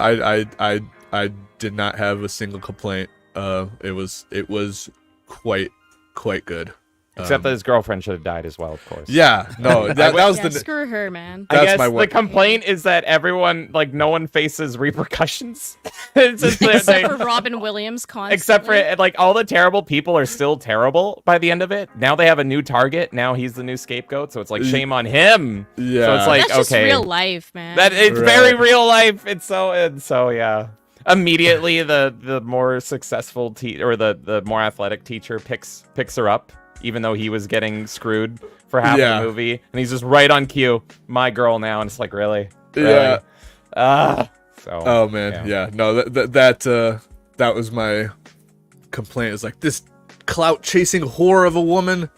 I did not have a single complaint. It was quite good. Except that his girlfriend should have died as well, of course. Yeah, no, that was the... Screw her, man. I guess my the complaint is that everyone, like, no one faces repercussions. It's just except for Robin Williams constantly. Except for, like, all the terrible people are still terrible by the end of it. Now they have a new target. Now he's the new scapegoat, so it's like, shame on him. Yeah. So it's like, that's just okay. real life, man. It's very real life. It's so yeah. Immediately, the more successful the more athletic teacher picks her up, even though he was getting screwed for half the movie, and he's just right on cue. My girl now, and it's like, really? Yeah. So. Oh man, yeah. No, that was my complaint. Is like, this clout chasing whore of a woman.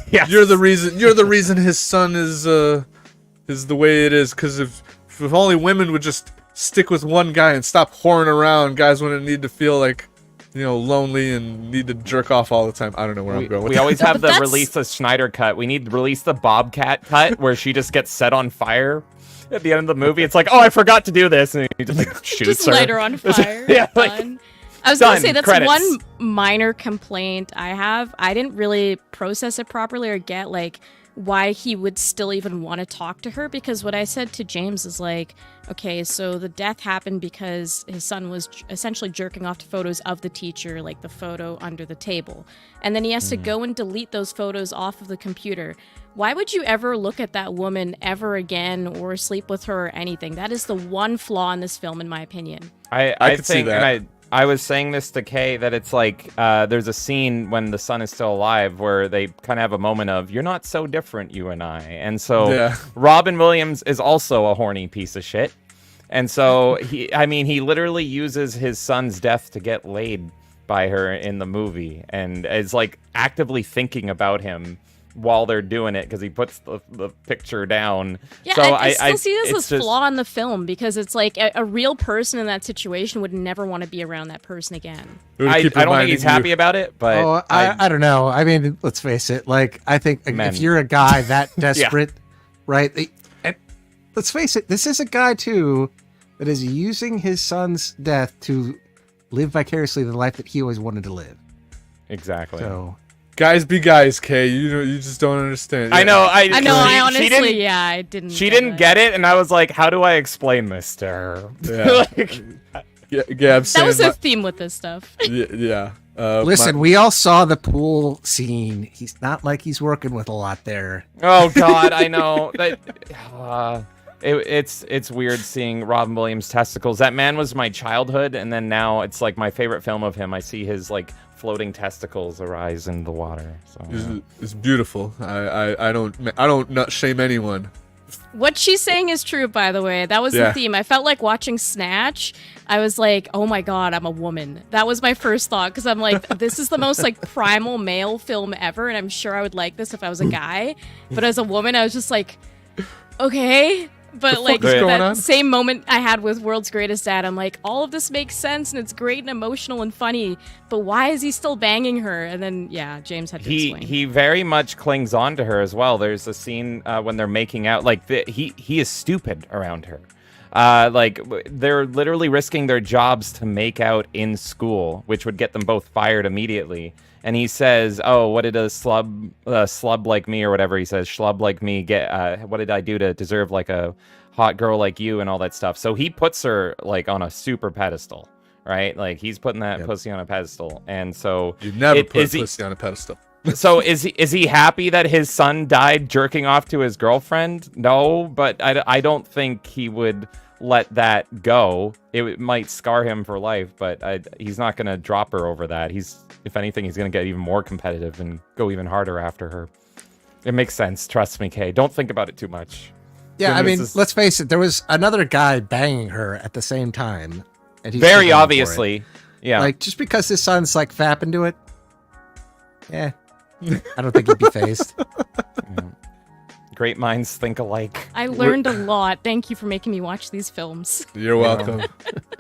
Yes. You're the reason his son is the way it is. Because if only women would just stick with one guy and stop whoring around, guys wouldn't need to feel like, lonely and need to jerk off all the time. I don't know where I'm going with We that. always have the That's- release the Schneider cut. We need to release the Bobcat cut where she just gets set on fire at the end of the movie. It's like, oh, I forgot to do this, and he just like shoots Just her. light her on fire. Yeah, like, Done. I was gonna done. say that's Credits. one minor complaint I have. I didn't really process it properly or get like why he would still even want to talk to her, because what I said to James is like, okay, so the death happened because his son was essentially jerking off to photos of the teacher, like the photo under the table, and then he has to go and delete those photos off of the computer. Why would you ever look at that woman ever again or sleep with her or anything? That is the one flaw in this film, in my opinion. I could see think, that. and I was saying this to Kay, that it's like there's a scene when the son is still alive where they kind of have a moment of, you're not so different, you and I. And so Yeah. Robin Williams is also a horny piece of shit. And so he literally uses his son's death to get laid by her in the movie, and is like actively thinking about him while they're doing it, because he puts the picture down. Yeah, so I still see this it's as just- flaw in the film, because it's like a real person in that situation would never want to be around that person again. It would I keep don't think reminding he's happy you- about it, but Oh, I don't know. I mean, let's face it. Like, I think Men. if you're a guy that desperate, right? And let's face it. This is a guy too that is using his son's death to live vicariously the life that he always wanted to live. exactly. So, Guys be guys, Kay. You just don't understand. I know. I know. I she honestly, didn't, yeah, I didn't. She didn't get it, and I was like, "How do I explain this to her?" Yeah. Like, Yeah, I'm That saying. was a theme with this stuff. Yeah. listen, we all saw the pool scene. He's not like he's working with a lot there. oh God, I know that. It's weird seeing Robin Williams' testicles. That man was my childhood, and then now it's like my favorite film of him. I see his like floating testicles arise in the water. So It's beautiful. I don't nut shame anyone. What she's saying is true, by the way. That was Yeah. the theme. I felt like watching Snatch. I was like, oh my God, I'm a woman. That was my first thought, because I'm like, this is the most like primal male film ever, and I'm sure I would like this if I was a guy. But as a woman, I was just like, okay. But like is going that on? same moment I had with World's Greatest Dad, I'm like, all of this makes sense and it's great and emotional and funny, but why is he still banging her? And then yeah, James had to explain. he very much clings on to her as well. There's a scene when they're making out. Like he is stupid around her. Like they're literally risking their jobs to make out in school, which would get them both fired immediately. And he says, "Oh, what did a slub like me, or whatever he says, schlub like me get? What did I do to deserve like a hot girl like you and all that stuff?" So he puts her like on a super pedestal, right? Like he's putting that pussy on a pedestal, and so You never put is he- pussy on a pedestal. so is he happy that his son died jerking off to his girlfriend? No, but I don't think he would let that go. It might scar him for life, but he's not going to drop her over that. If anything, he's going to get even more competitive and go even harder after her. It makes sense. Trust me, Kay. Don't think about it too much. Yeah, I mean, This is- let's face it. There was another guy banging her at the same time, and he's Very still going for it. obviously. Yeah. Like, just because his son's like fapping to it, I don't think he'd be phased. Great minds think alike. I learned a lot. Thank you for making me watch these films. You're welcome.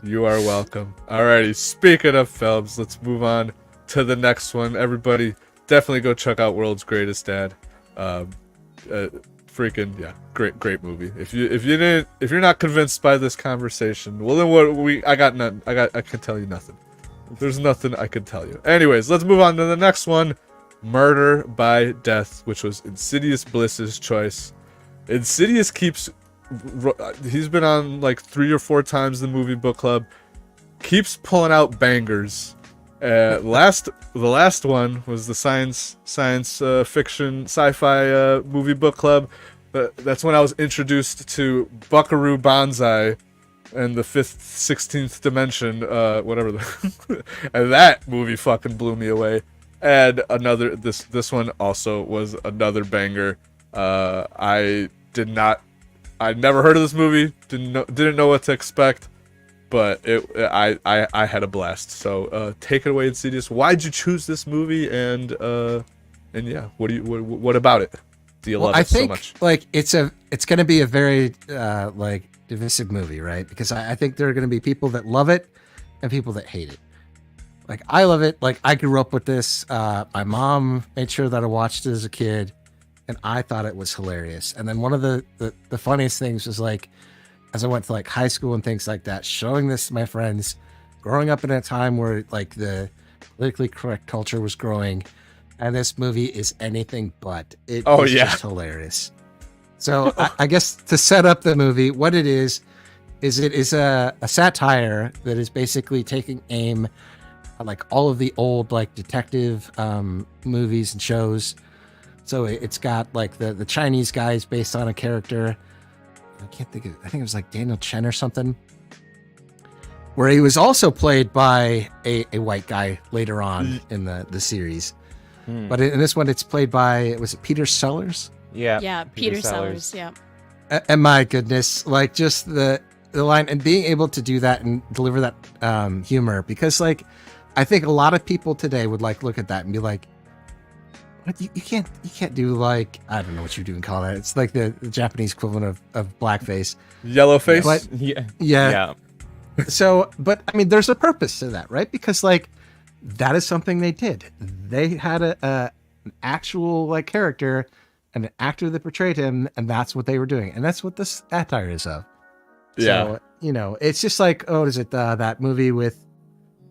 You are welcome. Alrighty, speaking of films, let's move on to the next one. Everybody, definitely go check out World's Greatest Dad. Freaking yeah, great movie. If you're not convinced by this conversation, well then I can tell you nothing. There's nothing I can tell you. Anyways, let's move on to the next one. Murder by Death, which was Insidious Bliss's choice. Insidious he's been on like 3 or 4 times the movie book club, keeps pulling out bangers. The last one was the science fiction sci-fi movie book club. That's when I was introduced to Buckaroo Banzai and the 16th dimension, whatever and that movie fucking blew me away. And this one also was another banger. I never heard of this movie, didn't know what to expect, but I had a blast. So take it away, Insidious. Why'd you choose this movie? And yeah, what about it do you love I it so think much? like it's going to be a very like divisive movie, right? Because I think there are going to be people that love it and people that hate it. Like, I love it. Like, I grew up with this. My mom made sure that I watched it as a kid, and I thought it was hilarious. And then one of the funniest things was, like, as I went to, like, high school and things like that, showing this to my friends, growing up in a time where, like, the politically correct culture was growing, and this movie is anything but. It is just hilarious. So I guess to set up the movie, what it is it is a satire that is basically taking aim at, like, all of the old, like, detective movies and shows. So it's got, like, the Chinese guys based on a character. I can't think of it. I think it was like Daniel Chen or something, where he was also played by a white guy later on in the series. But in this one, it's played by, was it Peter Sellers? Yeah, Peter Sellers. Yeah. And my goodness, like, just the line and being able to do that and deliver that humor, because, like, I think a lot of people today would, like, look at that and be like, "What, you can't do, like, I don't know what you do and call that. It's like the Japanese equivalent of blackface, Yellowface." But yeah. So, but I mean, there's a purpose to that, right? Because, like, that is something they did. They had an actual, like, character and an actor that portrayed him, and that's what they were doing, and that's what this satire is of. So, you know, it's just like, is it that movie with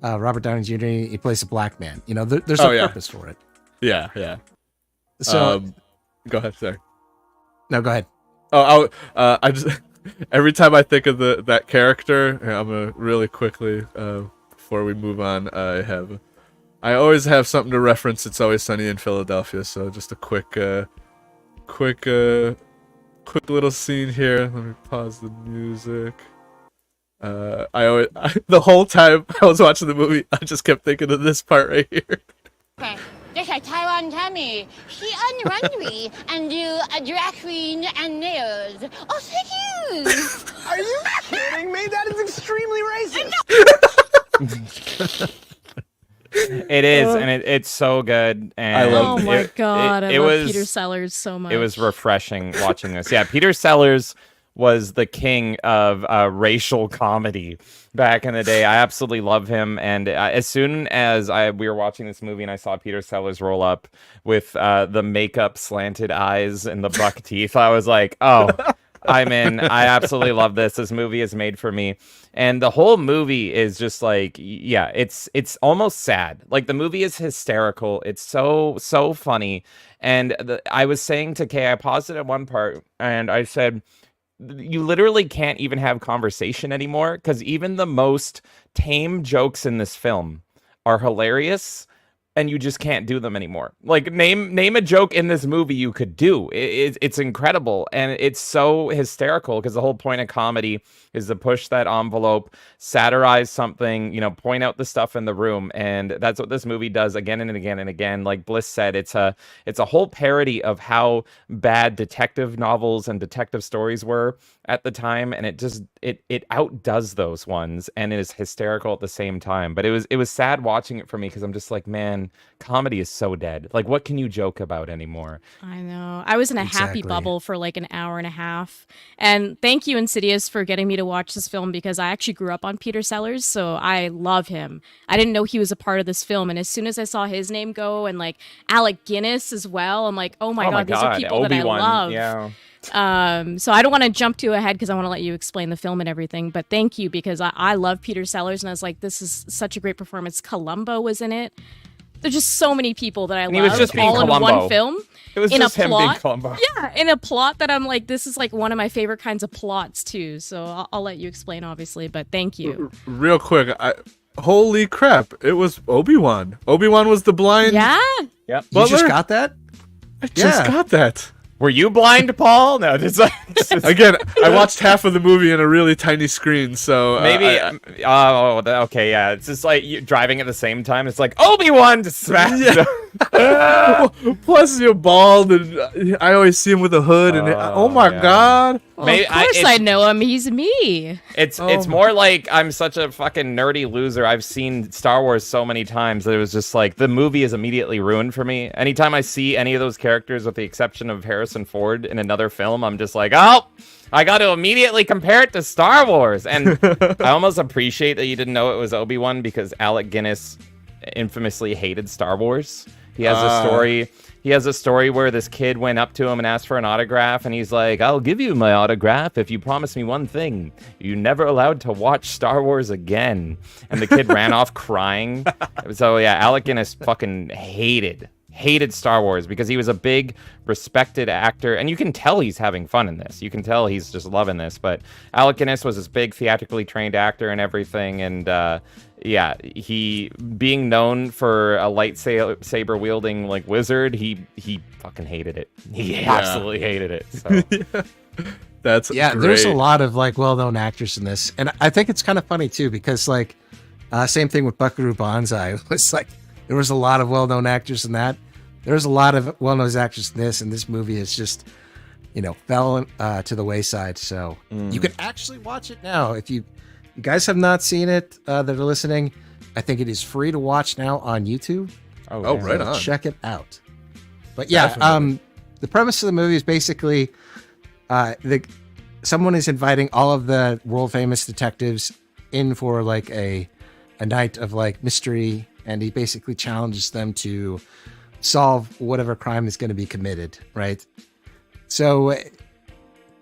Robert Downey Jr.? He plays a black man. You know, there's a purpose for it. Yeah. So, go ahead, sorry. No, go ahead. I just every time I think of that character, I'm gonna really quickly before we move on. I always have something to reference. It's Always Sunny in Philadelphia. So just a quick little scene here. Let me pause the music. The whole time I was watching the movie, I just kept thinking of this part right here. Okay. Just like Taiwan Tammy, she on the runway and do a drag queen and nails. Oh, thank you! Are you kidding me? That is extremely racist. It is, and it's so good. And I love oh my god, I love was, Peter Sellers so much. It was refreshing watching this. Yeah, Peter Sellers was the king of racial comedy back in the day. I absolutely love him. And as soon as we were watching this movie and I saw Peter Sellers roll up with the makeup slanted eyes and the buck teeth, I was like, oh, I'm in. I absolutely love this. This movie is made for me. And the whole movie is just like, yeah, it's almost sad. Like, the movie is hysterical. It's so funny. And I was saying to Kay, I paused it at one part and I said, you literally can't even have conversation anymore, because even the most tame jokes in this film are hilarious, and you just can't do them anymore. Like, name a joke in this movie you could do. It's incredible, and it's so hysterical, because the whole point of comedy is to push that envelope, satirize something, you know, point out the stuff in the room, and that's what this movie does again and again and again. Like Bliss said, it's a whole parody of how bad detective novels and detective stories were at the time, and it outdoes those ones, and it is hysterical at the same time. But it was sad watching it for me, because I'm just like, man, comedy is so dead. Like, what can you joke about anymore? I know. I was in a happy bubble for like an hour and a half. And thank you, Insidious, for getting me to watch this film, because I actually grew up on Peter Sellers, so I love him. I didn't know he was a part of this film, and as soon as I saw his name go, and like Alec Guinness as well, I'm like, oh my god, these are people Obi-Wan, that I love. Yeah. So I don't want to jump too ahead, because I want to let you explain the film and everything, but thank you, because I love Peter Sellers, and I was like, this is such a great performance. Columbo was in it. There's just so many people that I love. He was just being all Columbo. in one film. It was in just a him plot. being Columbo. Yeah, in a plot that I'm like, this is like one of my favorite kinds of plots too. So I'll let you explain, obviously, but thank you. Real quick, holy crap! It was Obi-Wan. Obi-Wan was the blind. Yeah. Yep. You just got that? I just got that. Were you blind, Paul? No, just Again, I watched half of the movie in a really tiny screen, so maybe. Okay, yeah. It's just like you driving at the same time. It's like Obi-Wan to smash. Yeah. Plus, you're bald, and I always see him with a hood, and oh my god! Well, of course I know him. He's me. It's more like I'm such a fucking nerdy loser. I've seen Star Wars so many times that it was just like the movie is immediately ruined for me. Anytime I see any of those characters, with the exception of Harrison Ford in another film, I'm just like, oh, I got to immediately compare it to Star Wars. And I almost appreciate that you didn't know it was Obi-Wan, because Alec Guinness infamously hated Star Wars. He has a story. He has a story where this kid went up to him and asked for an autograph, and he's like, "I'll give you my autograph if you promise me one thing: you're never allowed to watch Star Wars again." And the kid ran off crying. So yeah, Alec Guinness fucking hated Star Wars because he was a big, respected actor, and you can tell he's having fun in this. You can tell he's just loving this. But Alec Guinness was this big, theatrically trained actor and everything, and yeah, he being known for a lightsaber wielding like wizard, he fucking hated it. He absolutely hated it. So. That's great. There's a lot of like well-known actors in this, and I think it's kind of funny too because like same thing with Buckaroo Banzai. It was like there was a lot of well-known actors in that. There's a lot of well-known actors in this, and this movie is just fell to the wayside. So you can actually watch it now if you guys have not seen it that are listening. I think it is free to watch now on YouTube. Oh, right on. Check it out. But yeah, the premise of the movie is basically someone is inviting all of the world famous detectives in for like a night of like mystery, and he basically challenges them to solve whatever crime is going to be committed, right? So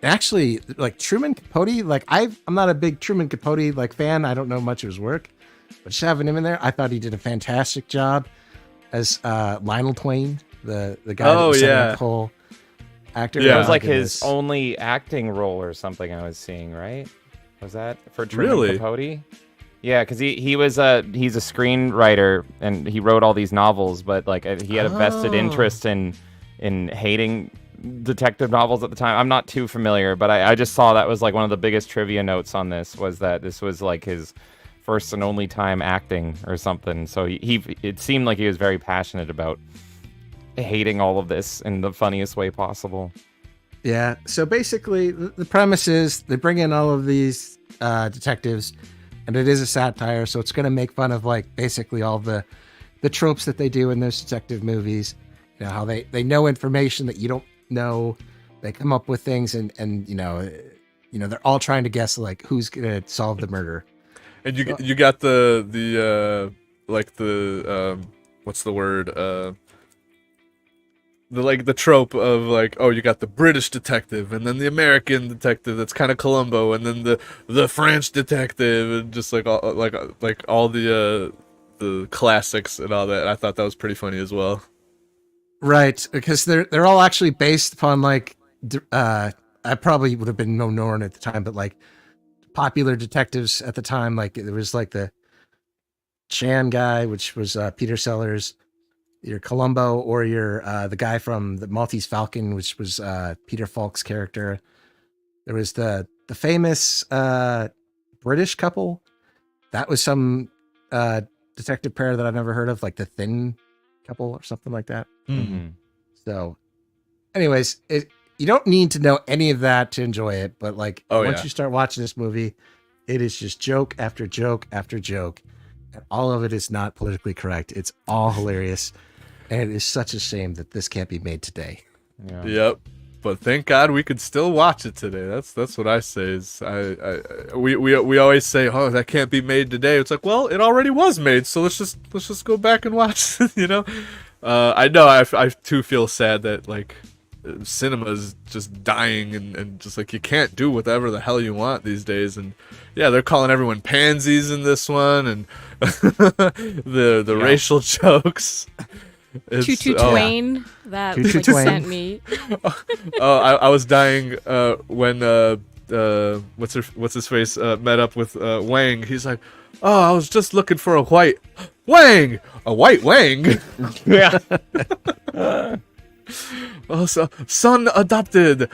actually, like Truman Capote, like I'm not a big Truman Capote like fan. I don't know much of his work, but just having him in there, I thought he did a fantastic job as Lionel Twain, the guy that was the whole actor. Yeah, it was like his only acting role or something I was seeing, right? Was that for Truman Capote? Yeah, because he's a screenwriter and he wrote all these novels, but like he had a vested interest in hating detective novels at the time. I'm not too familiar, but I just saw that was like one of the biggest trivia notes on this was that this was like his first and only time acting or something. So it seemed like he was very passionate about hating all of this in the funniest way possible. Yeah. So basically, the premise is they bring in all of these detectives, and it is a satire. So it's going to make fun of like basically all the tropes that they do in those detective movies. You know how they know information that you don't know. They come up with things, and they're all trying to guess like who's going to solve the murder. And you got the what's the word? The trope of like, oh, you got the British detective and then the American detective that's kind of Columbo, and then the French detective, and just like all the classics and all that. And I thought that was pretty funny as well. Right, because they're all actually based upon like I probably would have been known at the time, but like popular detectives at the time. Like there was like the Chan guy, which was Peter Sellers. Your Columbo, or your the guy from the Maltese Falcon, which was Peter Falk's character. There was the famous British couple. That was some detective pair that I've never heard of, like the Thin couple or something like that. Mm-hmm. So, anyways, you don't need to know any of that to enjoy it, but like once you start watching this movie, it is just joke after joke after joke, and all of it is not politically correct. It's all hilarious. And it is such a shame that this can't be made today. Yeah. Yep. But thank God we could still watch it today. That's what I say. Is we always say, oh, that can't be made today. It's like, well, it already was made, so let's just go back and watch. I know I too feel sad that like cinema is just dying, and just like you can't do whatever the hell you want these days. And yeah, they're calling everyone pansies in this one, and the racial jokes. Tutu Twain, that Tutu like, Twain. sent me. I was dying when what's his face met up with Wang. He's like, oh, I was just looking for a white Wang. Yeah. Oh, so son adopted. He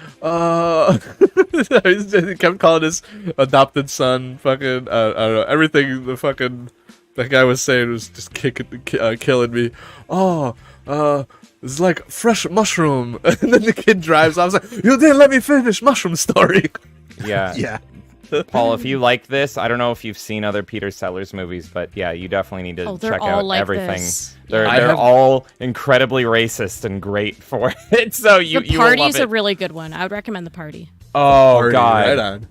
kept calling his adopted son fucking. I don't know, everything the fucking that guy was saying was just killing me. Oh, it's like fresh mushroom. And then the kid drives. I was like, you didn't let me finish mushroom story. Yeah. Yeah. Paul, if you like this, I don't know if you've seen other Peter Sellers movies, but yeah, you definitely need to check out like everything. This. They're all incredibly racist and great for it. So The Party's will love it. A really good one. I would recommend The Party. Oh, Party, God. right on.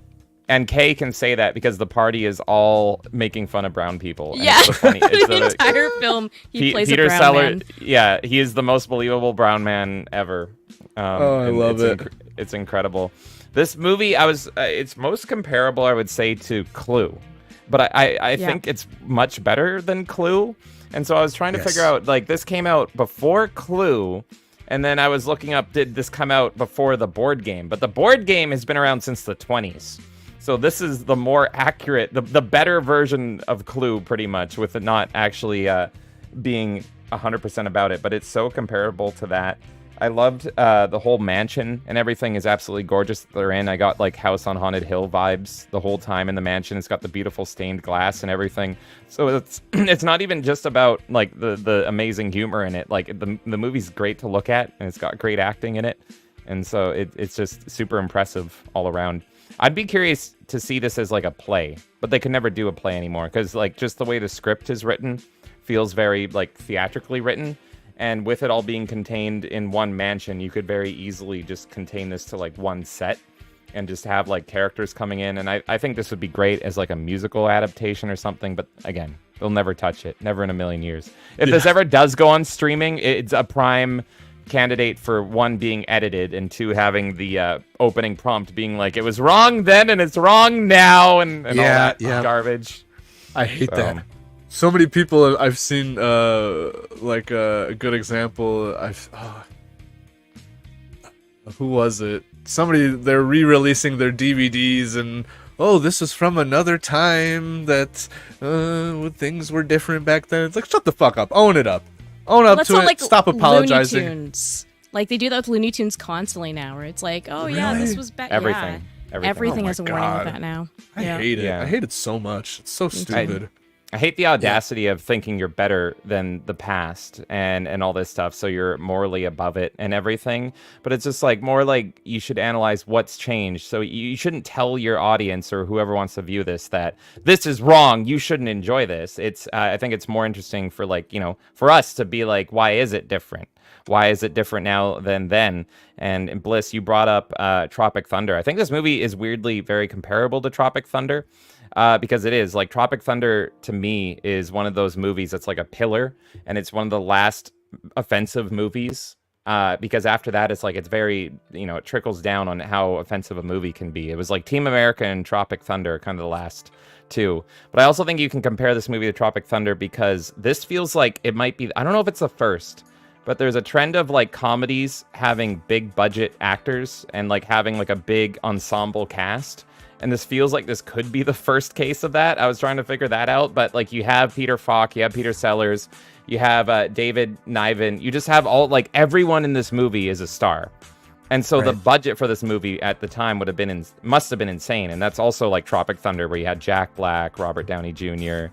And Kay can say that because the party is all making fun of brown people. And Yeah, it's the entire film he plays Peter a brown Sellers, man. yeah, he is the most believable brown man ever. I love it. It's incredible. This movie, it's most comparable, I would say, to Clue, but I think it's much better than Clue. And so I was trying to figure out, like, this came out before Clue. And then I was looking up, did this come out before the board game? But the board game has been around since the 20s. So this is the more accurate, the better version of Clue, pretty much, with it not actually being 100% about it. But it's so comparable to that. I loved the whole mansion and everything is absolutely gorgeous that they're in. I got like House on Haunted Hill vibes the whole time in the mansion. It's got the beautiful stained glass and everything. So it's not even just about like the amazing humor in it. Like the movie's great to look at and it's got great acting in it. And so it's just super impressive all around. I'd be curious to see this as like a play, but they could never do a play anymore because like just the way the script is written feels very like theatrically written. And with it all being contained in one mansion, you could very easily just contain this to like one set and just have like characters coming in. And I think this would be great as like a musical adaptation or something. But again, they'll never touch it. Never in a million years. If this ever does go on streaming, it's a prime candidate for one being edited and two having the opening prompt being like, it was wrong then and it's wrong now and all that garbage. I hate that. So many people I've seen, like a good example. Who was it? Somebody, they're re-releasing their DVDs and, this is from another time that when things were different back then. It's like, shut the fuck up. Own it up. Own up to it. Like Stop apologizing. Looney Tunes. Like they do that with Looney Tunes constantly now, where it's like, this was bad. Everything. Everything has a warning with that now. I hate it. I hate it so much. It's so stupid. I hate the audacity of thinking you're better than the past and all this stuff, so you're morally above it and everything. But it's just like more like you should analyze what's changed. So you shouldn't tell your audience or whoever wants to view this that this is wrong. You shouldn't enjoy this. It's I think it's more interesting for like, for us to be like, why is it different? Why is it different now than then? And Bliss, you brought up Tropic Thunder. I think this movie is weirdly very comparable to Tropic Thunder. Because it is like Tropic Thunder to me is one of those movies that's like a pillar and it's one of the last offensive movies because after that it's like it's very it trickles down on how offensive a movie can be. It was like Team America and Tropic Thunder kind of the last two, but I also think you can compare this movie to Tropic Thunder because this feels like it might be, I don't know if it's the first, but there's a trend of like comedies having big budget actors and like having like a big ensemble cast. And this feels like this could be the first case of that. I was trying to figure that out, but like you have Peter Falk, you have Peter Sellers, you have David Niven. You just have all like everyone in this movie is a star, and so the budget for this movie at the time must have been insane. And that's also like Tropic Thunder, where you had Jack Black, Robert Downey Jr.,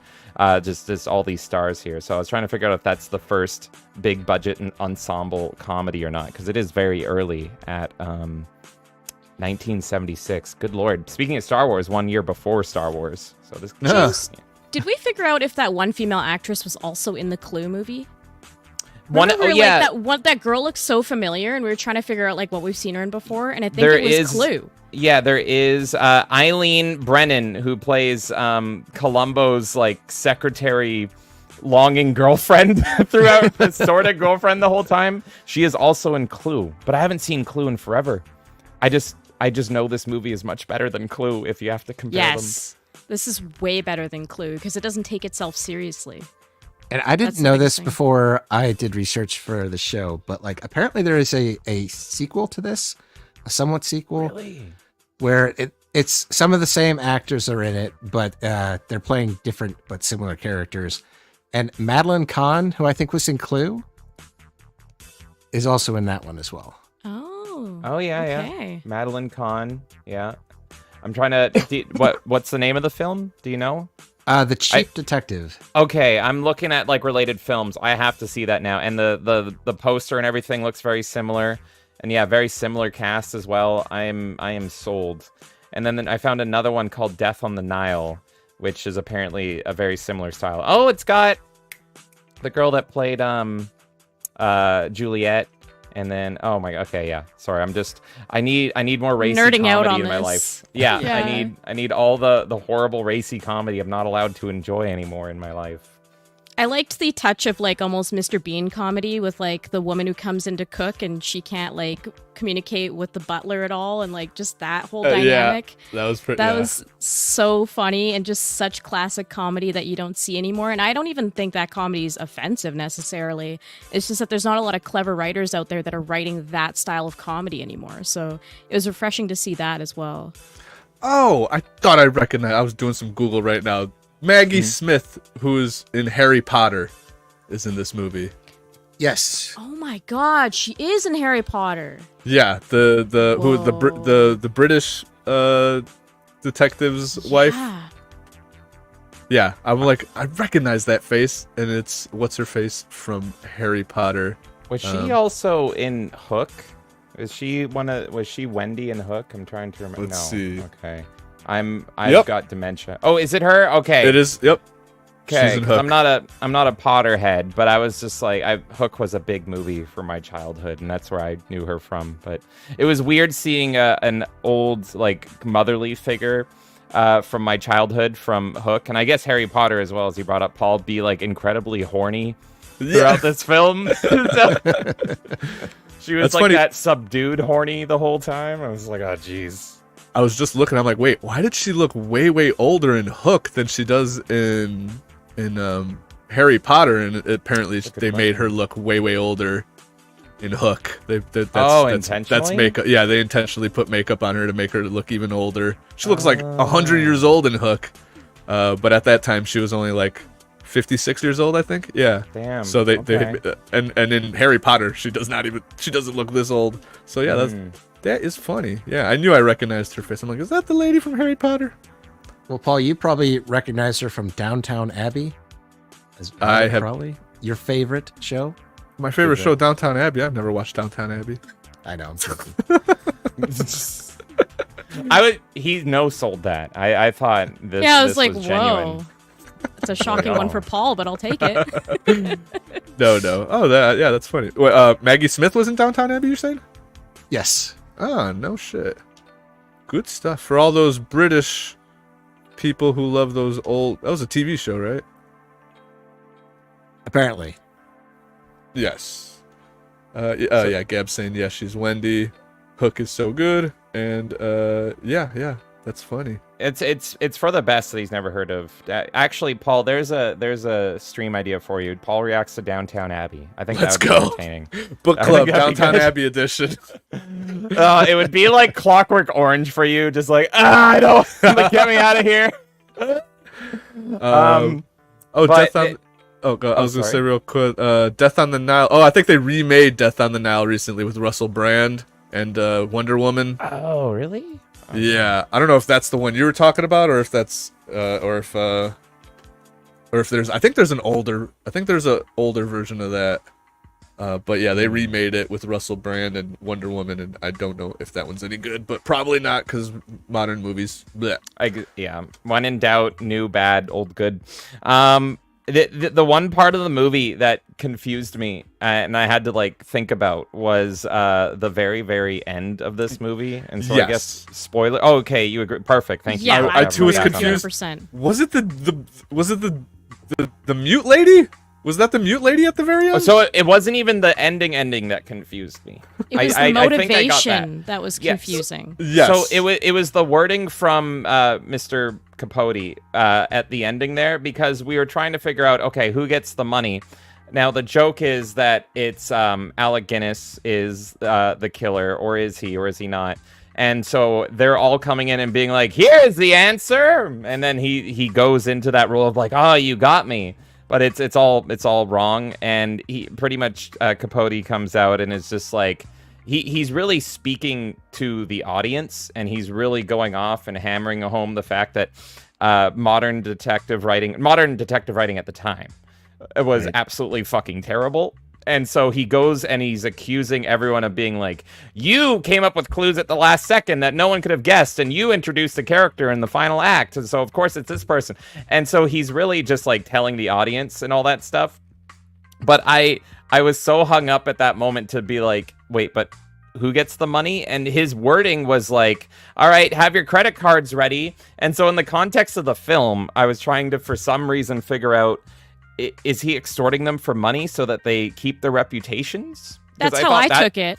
just all these stars here. So I was trying to figure out if that's the first big budget and ensemble comedy or not, because it is very early at 1976. Good Lord. Speaking of Star Wars, 1 year before Star Wars. So this. Did we figure out if that one female actress was also in the Clue movie? That girl looks so familiar, and we were trying to figure out like what we've seen her in before, and I think it was Clue. Yeah, there is Eileen Brennan, who plays Columbo's like secretary longing girlfriend throughout the sort of girlfriend the whole time. She is also in Clue, but I haven't seen Clue in forever. I just know this movie is much better than Clue if you have to compare them. This is way better than Clue because it doesn't take itself seriously. And I didn't know this before I did research for the show, but like apparently there is a sequel to this, a somewhat sequel, where it's some of the same actors are in it, but they're playing different but similar characters. And Madeline Kahn, who I think was in Clue, is also in that one as well. Oh yeah. Madeline Kahn. Yeah. I'm trying to. What's the name of the film? Do you know? The Chief Detective. Okay, I'm looking at like related films. I have to see that now. And the poster and everything looks very similar. And yeah, very similar cast as well. I am sold. And then I found another one called Death on the Nile, which is apparently a very similar style. Oh, it's got the girl that played Juliet And then, oh my, okay, yeah. Sorry, I need more racy Nerding out comedy on in my this. life. Yeah, Yeah. I need all the horrible racy comedy I'm not allowed to enjoy anymore in my life. I liked the touch of like almost Mr. Bean comedy with like the woman who comes in to cook and she can't like communicate with the butler at all, and like just that whole dynamic. Yeah, that was pretty. That was so funny and just such classic comedy that you don't see anymore. And I don't even think that comedy is offensive necessarily. It's just that there's not a lot of clever writers out there that are writing that style of comedy anymore. So it was refreshing to see that as well. Oh, I thought I recognized. I was doing some Google right now. Maggie Smith, who is in Harry Potter, is in this movie. Yes. Oh my god, she is in Harry Potter. Yeah, the British detective's wife. Yeah. Yeah, I'm like, I recognize that face, and it's what's her face from Harry Potter. Was she also in Hook? Was she Wendy in Hook? I'm trying to remember. Let's see. Okay. I've got dementia. Oh, is it her? Okay. It is. Yep. Okay. She's in Hook. I'm not a Potterhead, but I was just like, Hook was a big movie for my childhood, and that's where I knew her from. But it was weird seeing an old like motherly figure from my childhood from Hook, and I guess Harry Potter as well, as you brought up, Paul, be like incredibly horny throughout this film. So, she was That's like funny. that subdued horny the whole time. I was like, oh jeez. I was just looking. I'm like, wait, why did she look way older in Hook than she does in Harry Potter? And apparently they made her look way older in Hook. That's intentionally? makeup. Yeah, they intentionally put makeup on her to make her look even older. She looks like 100 years old in Hook, but at that time she was only like 56 years old, I think. Yeah. Damn. So they okay. and in Harry Potter she doesn't look this old. So yeah, that is funny. Yeah, I knew I recognized her face. I'm like, is that the lady from Harry Potter? Well, Paul, you probably recognize her from Downtown Abbey. I have probably your favorite show. My favorite show, Downtown Abbey. I've never watched Downtown Abbey. I know. I'm joking. He no-sold that. I thought this. Yeah, I was this like, was whoa. genuine. It's a shocking one for Paul, but I'll take it. No. Oh, that's funny. Wait, Maggie Smith was in Downtown Abbey, you're saying? Yes. Oh, no shit. Good stuff for all those British people who love those old. That was a TV show, right? Apparently. Yes. Yeah. Gab's saying yes. She's Wendy. Hook is so good, and yeah. That's funny. It's for the best that he's never heard of. Actually, Paul, there's a stream idea for you. Paul reacts to Downtown Abbey. I think Let's that would go. be entertaining. Book I club, think that'd be Downtown good. Abbey edition. It would be like Clockwork Orange for you, just like I don't like, get me out of here. Death on. God, I was gonna say real quick. Death on the Nile. Oh, I think they remade Death on the Nile recently with Russell Brand and Wonder Woman. Oh, really? Yeah, I don't know if that's the one you were talking about, or if that's, or if there's. I think there's an older version of that. But yeah, they remade it with Russell Brand and Wonder Woman, and I don't know if that one's any good, but probably not because modern movies. Bleh. Yeah. When in doubt, new, bad, old, good. The one part of the movie that confused me and I had to like think about was the very, very end of this movie. And so I guess spoiler. Oh, okay, you agree. Perfect. Thank you. Yeah, I too was confused. 100%. Was it the mute lady? Was that the mute lady at the very end? So it wasn't even the ending that confused me. It was I the think I got motivation that. that was Yes. confusing. Yes. So it was the wording from Mr. Capote at the ending there, because we were trying to figure out, okay, who gets the money. Now the joke is that it's Alec Guinness is the killer, or is he not? And so they're all coming in and being like, "Here's the answer," and then he goes into that role of like, "Oh, you got me." But it's all wrong, and he pretty much Capote comes out and is just like he's really speaking to the audience, and he's really going off and hammering home the fact that modern detective writing at the time was absolutely fucking terrible. And so he goes and he's accusing everyone of being like, you came up with clues at the last second that no one could have guessed, and you introduced the character in the final act, and so of course it's this person. And so he's really just like telling the audience and all that stuff. But I I was so hung up at that moment to be like, wait, but who gets the money? And his wording was like, all right, have your credit cards ready. And so in the context of the film, I was trying to, for some reason, figure out, is he extorting them for money so that they keep their reputations? That's how I took it.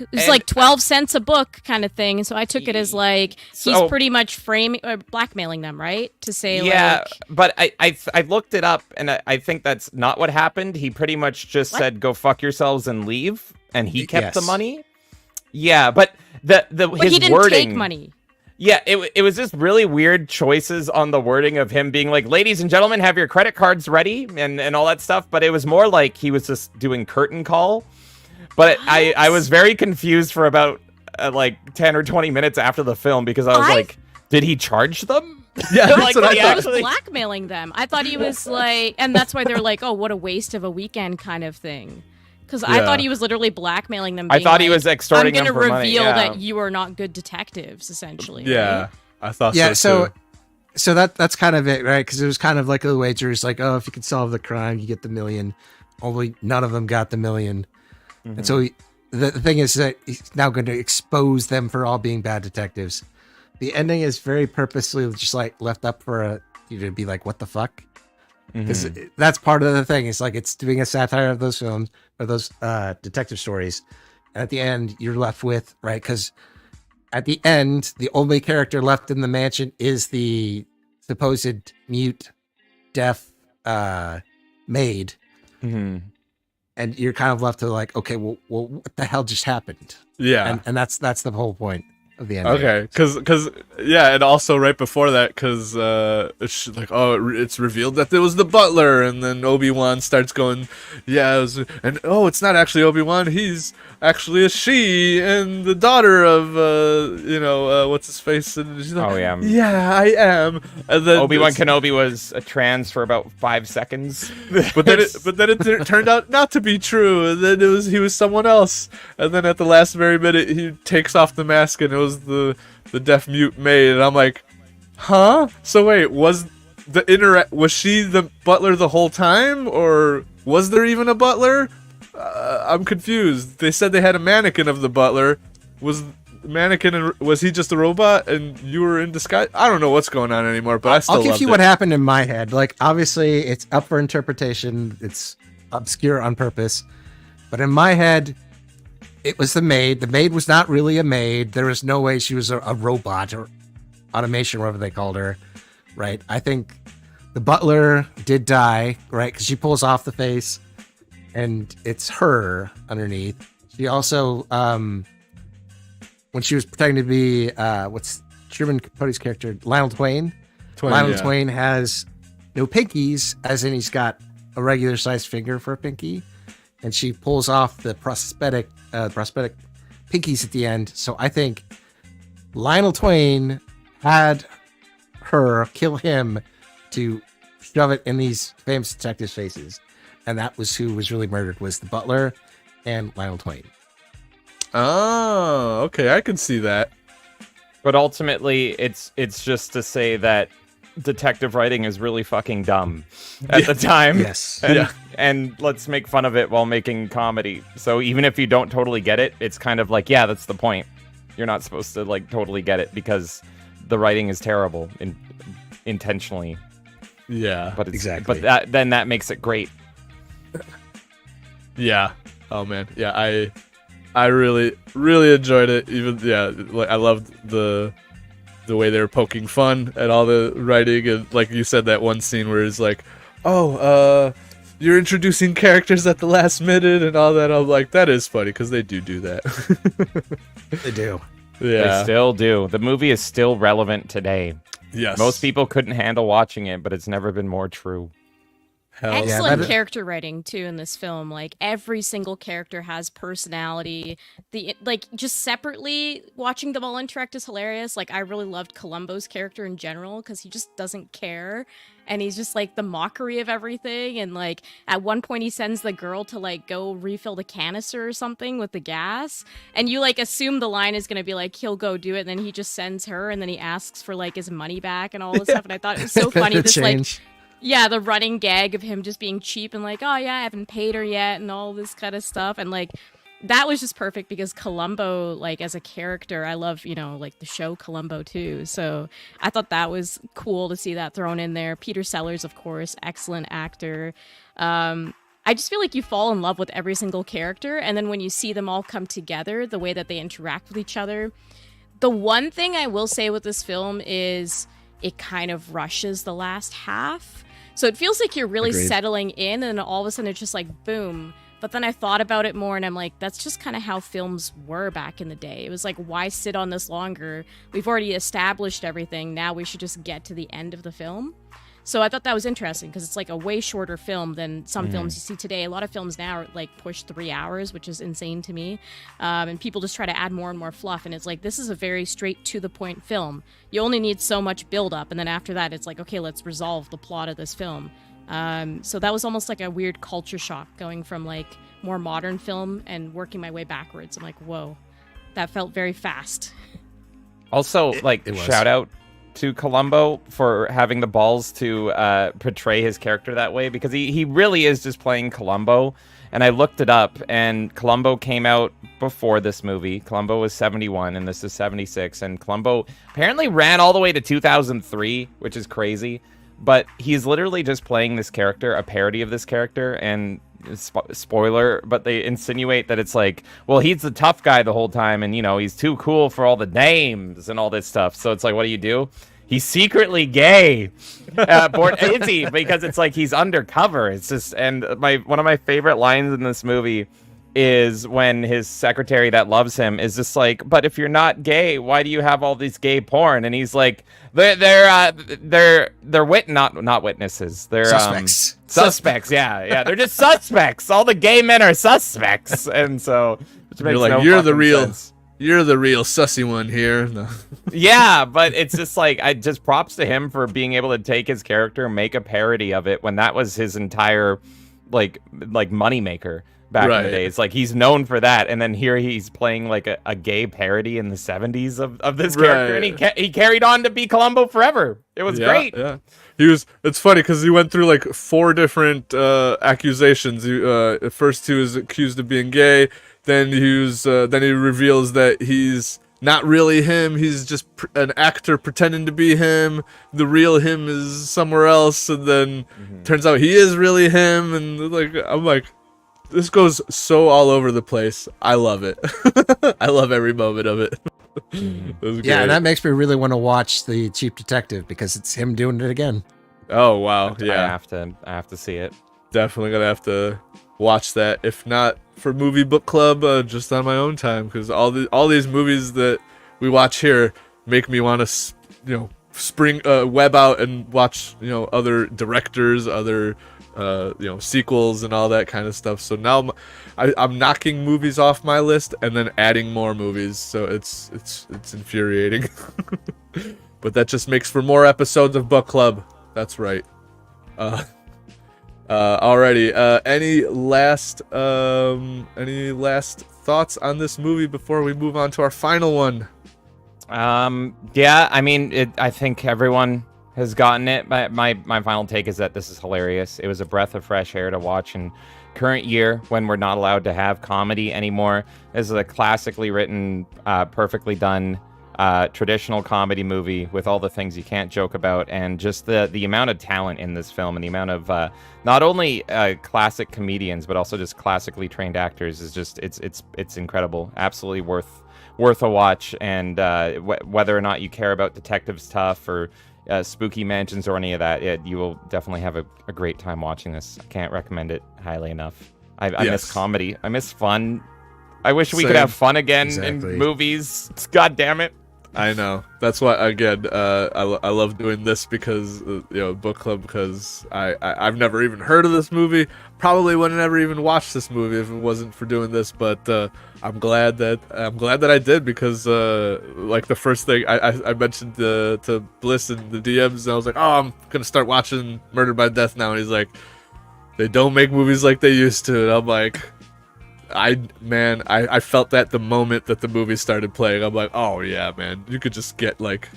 It was like 12 cents a book kind of thing. So I took it as like he's pretty much framing or blackmailing them, right? To say but I looked it up and I think that's not what happened. He pretty much just said, go fuck yourselves and leave. And he kept the money. Yeah, but but his he didn't wording, take money. Yeah, it was just really weird choices on the wording of him being like, ladies and gentlemen, have your credit cards ready and all that stuff. But it was more like he was just doing curtain call. But I was very confused for about like 10 or 20 minutes after the film because I was like, did he charge them? Yeah, Like, that's what I he thought. was blackmailing them. I thought he was like, and that's why they're like, oh, what a waste of a weekend kind of thing. Because I thought he was literally blackmailing them. I thought he was extorting them for money. I'm going to reveal that you are not good detectives, essentially. Yeah, right? I thought so too. So that's kind of it, right? Because it was kind of like a wager. It's like, oh, if you can solve the crime, you get the $1 million. Only none of them got the $1 million. And so the thing is that he's now going to expose them for all being bad detectives. The ending is very purposely just like left up for you to be like, what the fuck? Because that's part of the thing. It's like it's doing a satire of those films or those detective stories. And at the end, you're left with, right? Because at the end, the only character left in the mansion is the supposed mute, deaf maid. And you're kind of left to like, okay, well, what the hell just happened? Yeah. And that's the whole point of the ending. Okay, because yeah, and also right before that, because it's like, oh, it's revealed that it was the butler, and then Obi-Wan starts going, yeah, and oh, it's not actually Obi-Wan, he's actually a she, and the daughter of what's his face, and she's like, yeah, I am, and then Obi-Wan Kenobi was a trans for about 5 seconds, but then it turned out not to be true, and then he was someone else, and then at the last very minute he takes off the mask and it was the deaf mute maid, and I'm like, huh? So wait, was she the butler the whole time, or was there even a butler? I'm confused. They said they had a mannequin of the butler. Was the mannequin and was he just a robot and you were in disguise? I don't know what's going on anymore, but I still I'll give loved you it. what happened in my head. Like, obviously, it's up for interpretation. It's obscure on purpose. But in my head, it was the maid. The maid was not really a maid. There was no way she was a robot or automation, whatever they called her, right? I think the butler did die, right? Because she pulls off the face, and it's her underneath. She also, when she was pretending to be, what's Truman Capote's character, Lionel Twain? Twain has no pinkies, as in he's got a regular sized finger for a pinky, and she pulls off the prosthetic pinkies at the end. So I think Lionel Twain had her kill him to shove it in these famous detectives' faces, and that was who was really murdered, was the butler and Lionel Twain. Oh, okay, I can see that. But ultimately, it's just to say that detective writing is really fucking dumb at the time. Yes. And let's make fun of it while making comedy. So even if you don't totally get it, it's kind of like, yeah, that's the point. You're not supposed to like totally get it because the writing is terrible intentionally. Yeah, but exactly. But then that makes it great. Yeah. Oh man. Yeah, I really enjoyed it. Even like I loved the way they were poking fun at all the writing, and like you said, that one scene where it's like, oh, you're introducing characters at the last minute and all that. I'm like, that is funny because they do that. They do. Yeah, they still do. The movie is still relevant today. Yes, most people couldn't handle watching it, but it's never been more true. Excellent character writing too in this film. Like every single character has personality. Just separately watching them all interact is hilarious. Like I really loved Columbo's character in general because he just doesn't care, and he's just like the mockery of everything. And like at one point he sends the girl to like go refill the canister or something with the gas, and you like assume the line is gonna be like he'll go do it, and then he just sends her, and then he asks for like his money back and all this stuff. And I thought it was so funny. This like Yeah, the running gag of him just being cheap and like, oh yeah, I haven't paid her yet and all this kind of stuff. And like, that was just perfect because Columbo, like as a character, I love, like the show Columbo too. So I thought that was cool to see that thrown in there. Peter Sellers, of course, excellent actor. I just feel like you fall in love with every single character. And then when you see them all come together, the way that they interact with each other. The one thing I will say with this film is it kind of rushes the last half. So it feels like you're really settling in, and then all of a sudden it's just like, boom. But then I thought about it more, and I'm like, that's just kind of how films were back in the day. It was like, why sit on this longer? We've already established everything. Now we should just get to the end of the film. So I thought that was interesting because it's like a way shorter film than some films you see today. A lot of films now are like push 3 hours, which is insane to me. And people just try to add more and more fluff. And it's like, this is a very straight to the point film. You only need so much build up. And then after that, it's like, okay, let's resolve the plot of this film. So that was almost like a weird culture shock going from like more modern film and working my way backwards. I'm like, whoa, that felt very fast. Also, shout out to Columbo for having the balls to portray his character that way, because he really is just playing Columbo. And I looked it up, and Columbo came out before this movie. Columbo was 71, and this is 76. And Columbo apparently ran all the way to 2003, which is crazy. But he's literally just playing this character, a parody of this character, and spoiler, but they insinuate that it's like, well, he's the tough guy the whole time, and he's too cool for all the names and all this stuff. So it's like, what do? He's secretly gay. Is he? Because it's like he's undercover. It's just, and one of my favorite lines in this movie is when his secretary that loves him is just like, but if you're not gay, why do you have all these gay porn? And he's like, they're not witnesses. They're suspects. Suspects. Yeah. They're just suspects. All the gay men are suspects. And so you're like, you're the real sussy one here. No. Yeah, but it's just like, I just props to him for being able to take his character and make a parody of it when that was his entire like moneymaker back in the day. It's like he's known for that, and then here he's playing like a gay parody in the 70s of this character, and he carried on to be Columbo forever. It was great. Yeah, it's funny because he went through like 4 different accusations. At first he was accused of being gay, then he reveals that he's not really him, he's just an actor pretending to be him, the real him is somewhere else, and then turns out he is really him, and like, I'm like, this goes so all over the place. I love it. I love every moment of it. Yeah, and that makes me really want to watch The Cheap Detective because it's him doing it again. Oh wow, yeah. I have to see it. Definitely gonna have to watch that. If not for movie book club, just on my own time, because all these movies that we watch here make me want to, spring web out and watch other directors, other sequels and all that kind of stuff. So now I'm knocking movies off my list and then adding more movies. So it's infuriating. But that just makes for more episodes of Book Club. That's right. Alrighty. Any last thoughts on this movie before we move on to our final one? Yeah, I mean, I think everyone has gotten it. My final take is that this is hilarious. It was a breath of fresh air to watch in current year when we're not allowed to have comedy anymore. This is a classically written, perfectly done, traditional comedy movie with all the things you can't joke about, and just the amount of talent in this film and the amount of not only classic comedians but also just classically trained actors is just it's incredible. Absolutely worth a watch. And whether or not you care about detective stuff or spooky mansions or any of that, you will definitely have a great time watching this. I can't recommend it highly enough. I miss comedy. I miss fun. I wish we could have fun again in movies. God damn it. I know. That's why, again, I love doing this because, book club, because I've never even heard of this movie. Probably would have never even watched this movie if it wasn't for doing this, but I'm glad that I did, because like the first thing I mentioned to Bliss in the DMs, and I was like, oh, I'm gonna start watching Murdered by Death now, and he's like, they don't make movies like they used to, and I'm like, I felt that the moment that the movie started playing. I'm like, oh yeah, man, you could just get like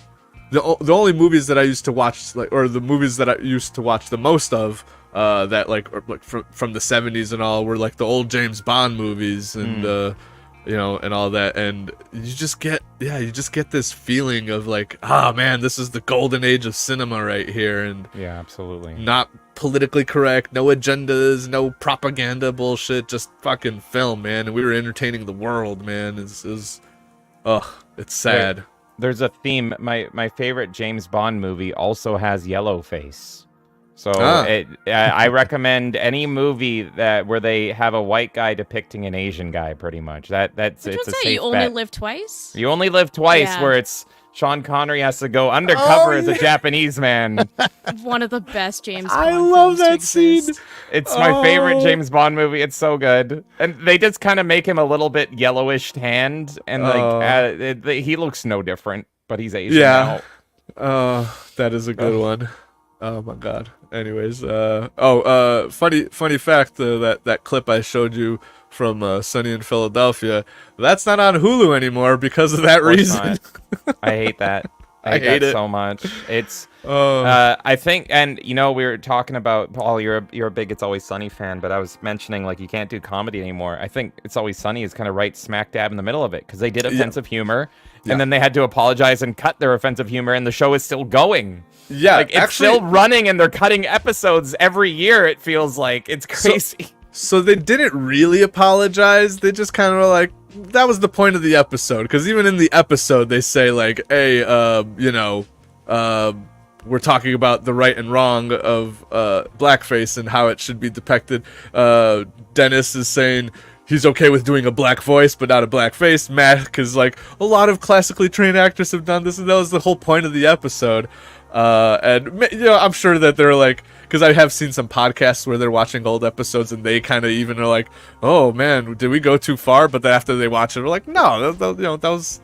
the only movies that I used to watch, like, or the movies that I used to watch the most of, that like from the 70s and all, were like the old James Bond movies and you know, and all that, and you just get this feeling of like, ah, man, this is the golden age of cinema right here, and Yeah, absolutely. not politically correct, no agendas, no propaganda bullshit, just fucking film, man. And we were entertaining the world, man. It's sad. There's a theme. My favorite James Bond movie also has yellow face. So I recommend any movie where they have a white guy depicting an Asian guy, pretty much. It's a safe You only bet. live twice? You only live twice, Yeah. where it's Sean Connery has to go undercover as a Japanese man. One of the best James Bond I love films to that scene. exist. It's my favorite James Bond movie. It's so good. And they just kind of make him a little bit yellowish tanned, and he looks no different, but he's Asian Yeah. now. That is a good one. Oh my god. Anyways, funny fact, that clip I showed you from Sunny in Philadelphia, that's not on Hulu anymore because of that Of course reason. not. I hate that. I hate that it so much. It's I think, and you know, we were talking about, Paul, you're a big It's Always Sunny fan, but I was mentioning like you can't do comedy anymore. I think It's Always Sunny is kind of right smack dab in the middle of it, because they did offensive humor, and then they had to apologize and cut their offensive humor, and the show is still going. Yeah, Like, it's still running, and they're cutting episodes every year. It feels like it's crazy. So they didn't really apologize. They just kind of like, that was the point of the episode. Because even in the episode, they say like, hey, you know, we're talking about the right and wrong of blackface and how it should be depicted. Dennis is saying he's okay with doing a black voice, but not a black face. Mac is like, a lot of classically trained actors have done this, and that was the whole point of the episode. And you know, I'm sure that they're like, because I have seen some podcasts where they're watching old episodes and they kind of even are like, oh man, did we go too far? But then after they watch it, they're like, no, you know, that's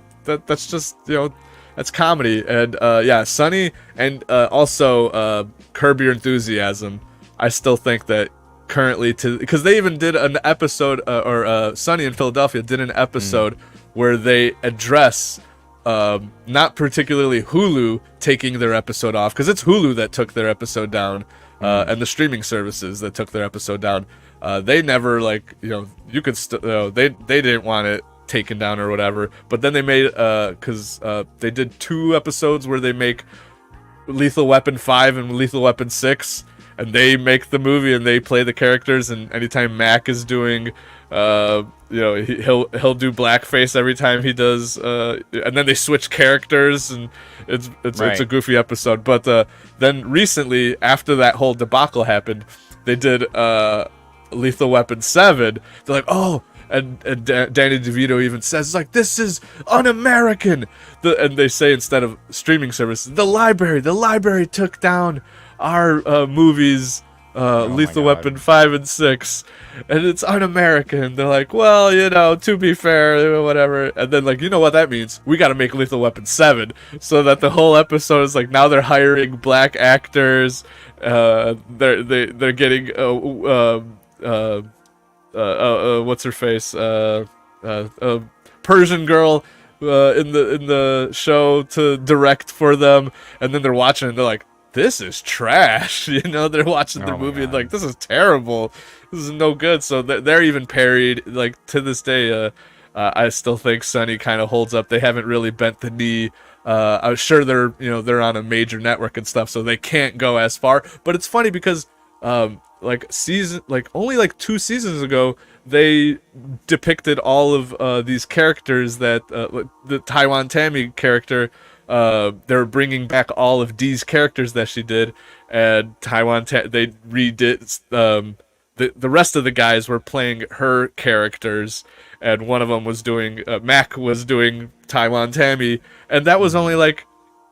just, you know, that's comedy. And yeah, Sunny, and also Curb Your Enthusiasm. I still think that currently, because they even did an episode, or Sunny in Philadelphia did an episode where they address not particularly Hulu taking their episode off, because it's Hulu that took their episode down, and the streaming services that took their episode down. They never, like, you know, you could they didn't want it taken down or whatever, but then they made because they did 2 episodes where they make Lethal Weapon 5 and Lethal Weapon 6, and they make the movie and they play the characters, and anytime Mac is doing you know, he'll do blackface every time he does, and then they switch characters, and it's a goofy episode. But then recently, after that whole debacle happened, they did Lethal Weapon 7. They're like, oh, and Danny DeVito even says, like, this is un-American. And they say, instead of streaming services, the library took down our movies, Lethal Weapon 5 and 6, and it's un-American. They're like, well, you know, to be fair, whatever. And then, like, you know what that means? We got to make Lethal Weapon 7, so that the whole episode is like, now they're hiring black actors. They're getting what's her face, Persian girl in the show to direct for them, and then they're watching and they're like, this is trash. You know, they're watching the movie and like, this is terrible, this is no good. So they're even parried, like, to this day. I still think Sunny kind of holds up. They haven't really bent the knee. I'm sure they're on a major network and stuff, so they can't go as far. But it's funny because only 2 seasons ago, they depicted all of these characters that the Taiwan Tammy character. They're bringing back all of Dee's characters that she did, and they redid the rest of the guys were playing her characters, and one of them was doing Mac was doing Taiwan Tammy, and that was only like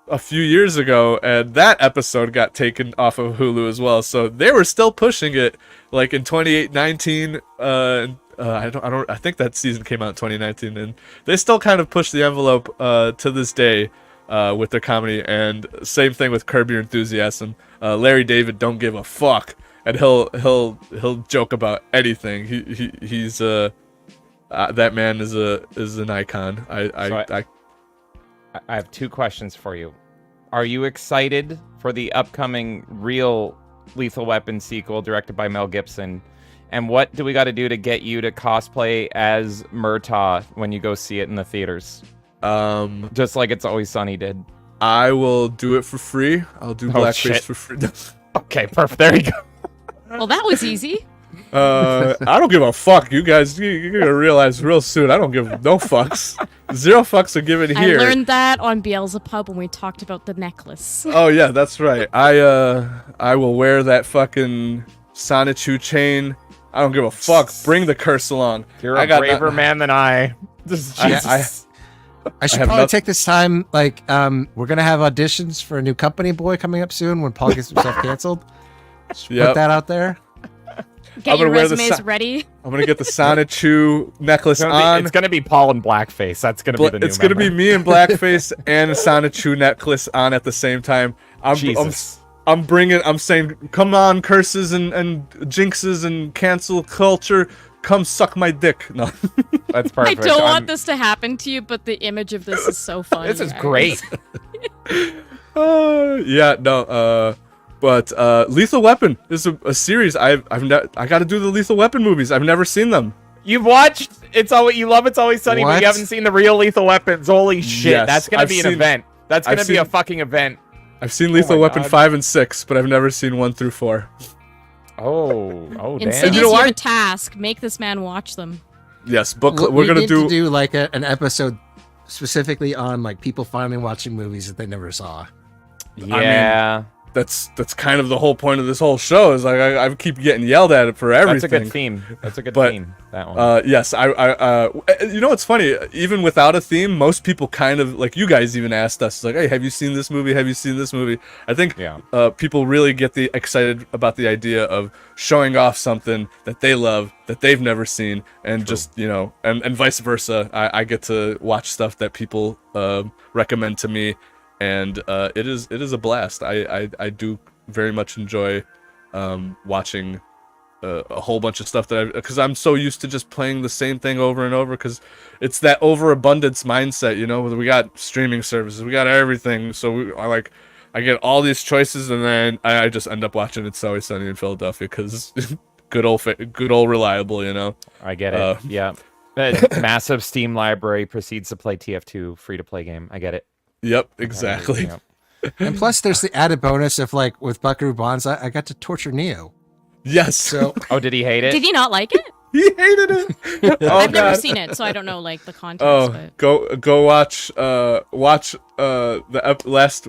a few years ago, and that episode got taken off of Hulu as well. So they were still pushing it, like in 2019. I think that season came out in 2019, and they still kind of push the envelope to this day with their comedy. And same thing with Curb Your Enthusiasm. Larry David don't give a fuck, and he'll joke about anything. He's that man is an icon. I I have 2 questions for you. are you excited for the upcoming real Lethal Weapon sequel directed by Mel Gibson? And what do we got to do to get you to cosplay as Murtaugh when you go see it in the theaters? Just like It's Always Sunny did. I will do it for free. I'll do blackface for free. Okay, perfect. There you go. Well, that was easy. I don't give a fuck. You guys, you're gonna realize real soon. I don't give no fucks. Zero fucks are given here. I learned that on Beelzebub when we talked about the necklace. Oh yeah, that's right. I will wear that fucking Sonichu chain. I don't give a fuck. Bring the curse along. You're a braver man than I. I should probably take this time. Like, we're gonna have auditions for a new Company Boy coming up soon when Paul gets himself canceled. Put that out there. Get your resumes ready. I'm gonna get the Sonichu necklace on. It's gonna be Paul in blackface. That's gonna be the new. It's gonna be me in blackface and a Sonichu necklace on at the same time. I'm saying, come on, curses and jinxes and cancel culture. Come suck my dick. No, that's perfect. I don't want this to happen to you, but the image of this is so funny. This is great. But Lethal Weapon is a series. I got to do the Lethal Weapon movies. I've never seen them. You've watched It's Always Sunny, but you haven't seen the real Lethal Weapons. Holy shit! Yes, that's gonna be an event. That's gonna be a fucking event. I've seen Lethal Weapon 5 and 6, but I've never seen 1 through 4. Oh, damn! Insidious, you have a task. Make this man watch them. Yes, we're gonna do like an episode specifically on like people finally watching movies that they never saw. Yeah. I mean, that's kind of the whole point of this whole show. Is like I keep getting yelled at it for everything. That's a good theme. That's a good theme. That one. Yes, you know what's funny? Even without a theme, most people kind of like you guys even asked us like, "Hey, have you seen this movie? Have you seen this movie?" I think people really get excited about the idea of showing off something that they love that they've never seen, and just and vice versa. I get to watch stuff that people recommend to me. And it is a blast. I do very much enjoy watching a whole bunch of stuff because I'm so used to just playing the same thing over and over because it's that overabundance mindset, we got streaming services, we got everything, so I get all these choices and then I just end up watching It's Always Sunny in Philadelphia because good old reliable, I get it. Yeah. Massive Steam library proceeds to play TF2 free to play game. I get it. Yep, exactly. Yep. And plus, there's the added bonus of like with Buckaroo Bonds, I got to torture Neo. Yes. So. Oh, did he hate it? Did he not like it? He hated it. I've never seen it, so I don't know like the context. Go watch the last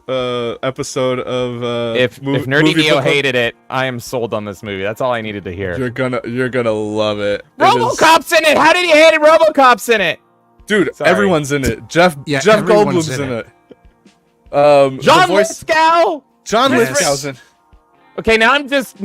episode of if Nerdy Neo hated it, I am sold on this movie. That's all I needed to hear. You're gonna love it. RoboCop's in it. How did he hate it? RoboCop's in it. Dude, everyone's in it. Jeff Goldblum's in it. John Lithgow. John Lithgow's in. Okay, now I'm just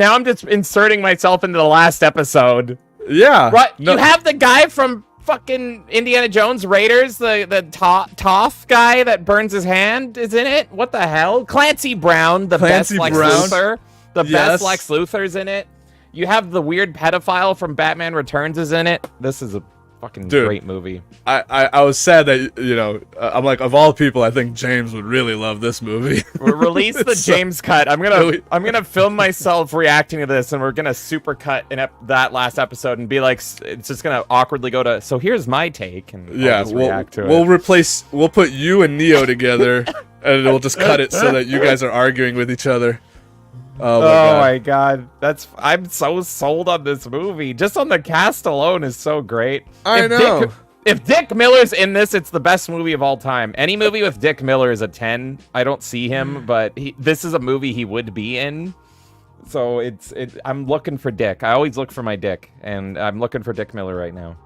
inserting myself into the last episode. Yeah. Right. No. You have the guy from fucking Indiana Jones Raiders, the Toph guy that burns his hand is in it. What the hell? Clancy Brown, best Lex Luthor. Best Lex Luthor's in it. You have the weird pedophile from Batman Returns is in it. This is a fucking great movie. I was sad that I'm like, of all people, I think James would really love this movie. Release the James cut. I'm gonna film myself reacting to this, and we're gonna super cut in that last episode and be like, it's just gonna awkwardly go to. So here's my take, and react to it. We'll put you and Neo together, and we'll just cut it so that you guys are arguing with each other. Oh my god, I'm so sold on this movie. Just on the cast alone is so great. I know. If Dick Miller's in this, it's the best movie of all time. Any movie with Dick Miller is a 10. I don't see him, but this is a movie he would be in. So I'm looking for Dick. I always look for my Dick, and I'm looking for Dick Miller right now.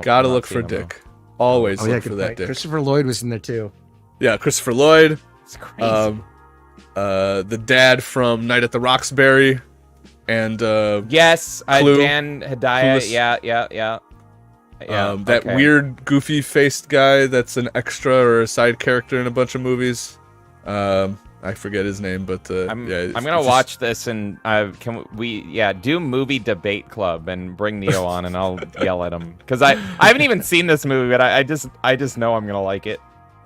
Gotta look for Dick. Always look for that Dick. Christopher Lloyd was in there too. Yeah, Christopher Lloyd. It's crazy. The dad from Night at the Roxbury, and yes, Clue. Dan Hedaya. Yeah. That weird, goofy-faced guy that's an extra or a side character in a bunch of movies. I forget his name, but I'm gonna watch this and can we do movie debate club and bring Neo on and I'll yell at him because I haven't even seen this movie, but I just know I'm gonna like it.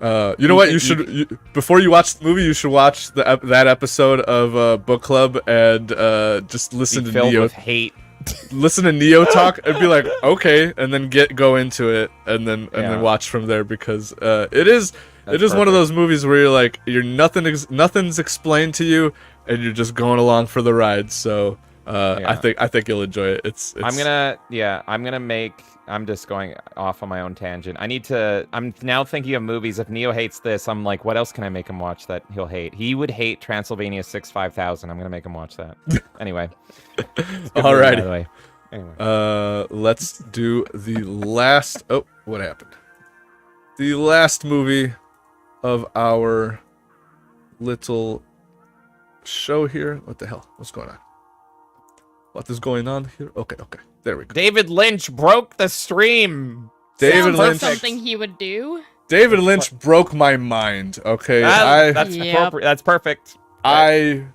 You know what? You should before you watch the movie, you should watch that episode of Book Club and just listen to filled Neo. with hate. Listen to Neo talk and be like, okay, and then go into it and then watch from there because it is one of those movies where you're nothing's explained to you and you're just going along for the ride. So I think you'll enjoy it. It's I'm just going off on my own tangent. I'm now thinking of movies. If Neo hates this, I'm like, what else can I make him watch that he'll hate? He would hate Transylvania 5000. I'm gonna make him watch that. Anyway. All right. By the way. Anyway. Let's do the last. Oh, what happened? The last movie of our little show here. What the hell? What's going on? What is going on here? Okay. There we go. David Lynch broke the stream. David Sounds like Lynch. something he would do. David Lynch broke my mind. Okay, That's appropriate. That's perfect. All right.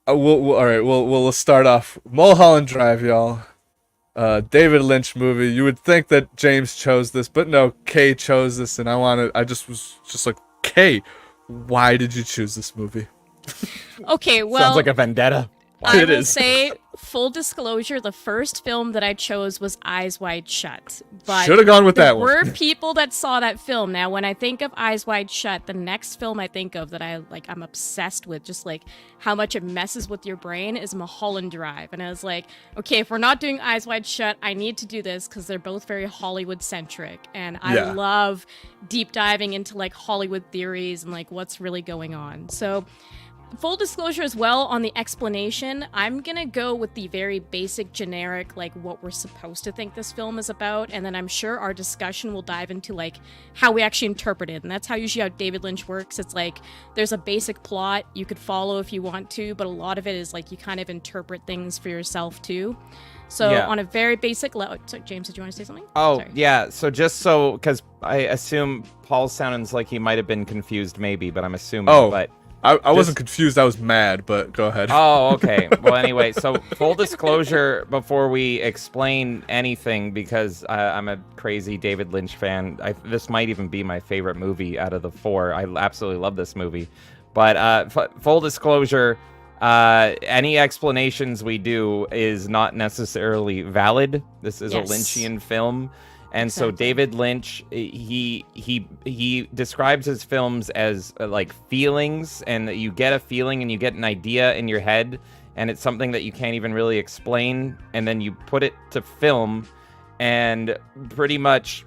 We'll start off Mulholland Drive, y'all. David Lynch movie. You would think that James chose this, but no, Kay chose this, and I just was like, Kay, why did you choose this movie? Okay, well, Sounds like a vendetta. I will say, full disclosure, the first film that I chose was Eyes Wide Shut. But should have gone with that one. There were people that saw that film. Now, when I think of Eyes Wide Shut, the next film I think of that I'm obsessed with, just like how much it messes with your brain, is Mulholland Drive. And I was like, okay, if we're not doing Eyes Wide Shut, I need to do this because they're both very Hollywood-centric. And I love deep diving into like Hollywood theories and like what's really going on. So full disclosure as well on the explanation, I'm gonna go with the very basic, generic, like what we're supposed to think this film is about, and then I'm sure our discussion will dive into like how we actually interpret it, and that's usually how David Lynch works. It's like there's a basic plot you could follow if you want to, but a lot of it is like you kind of interpret things for yourself too. So on a very basic level, so James, did you want to say something? Oh, Sorry. yeah. So because I assume Paul sounds like he might have been confused maybe, but I'm assuming. Oh. But I wasn't confused. I was mad, but go ahead. Oh, okay. Well, anyway, so full disclosure before we explain anything, because I'm a crazy David Lynch fan. This might even be my favorite movie out of the four. I absolutely love this movie. But full disclosure, any explanations we do is not necessarily valid. This is a Lynchian film. And so David Lynch, he describes his films as like feelings, and you get a feeling and you get an idea in your head, and it's something that you can't even really explain, and then you put it to film, and pretty much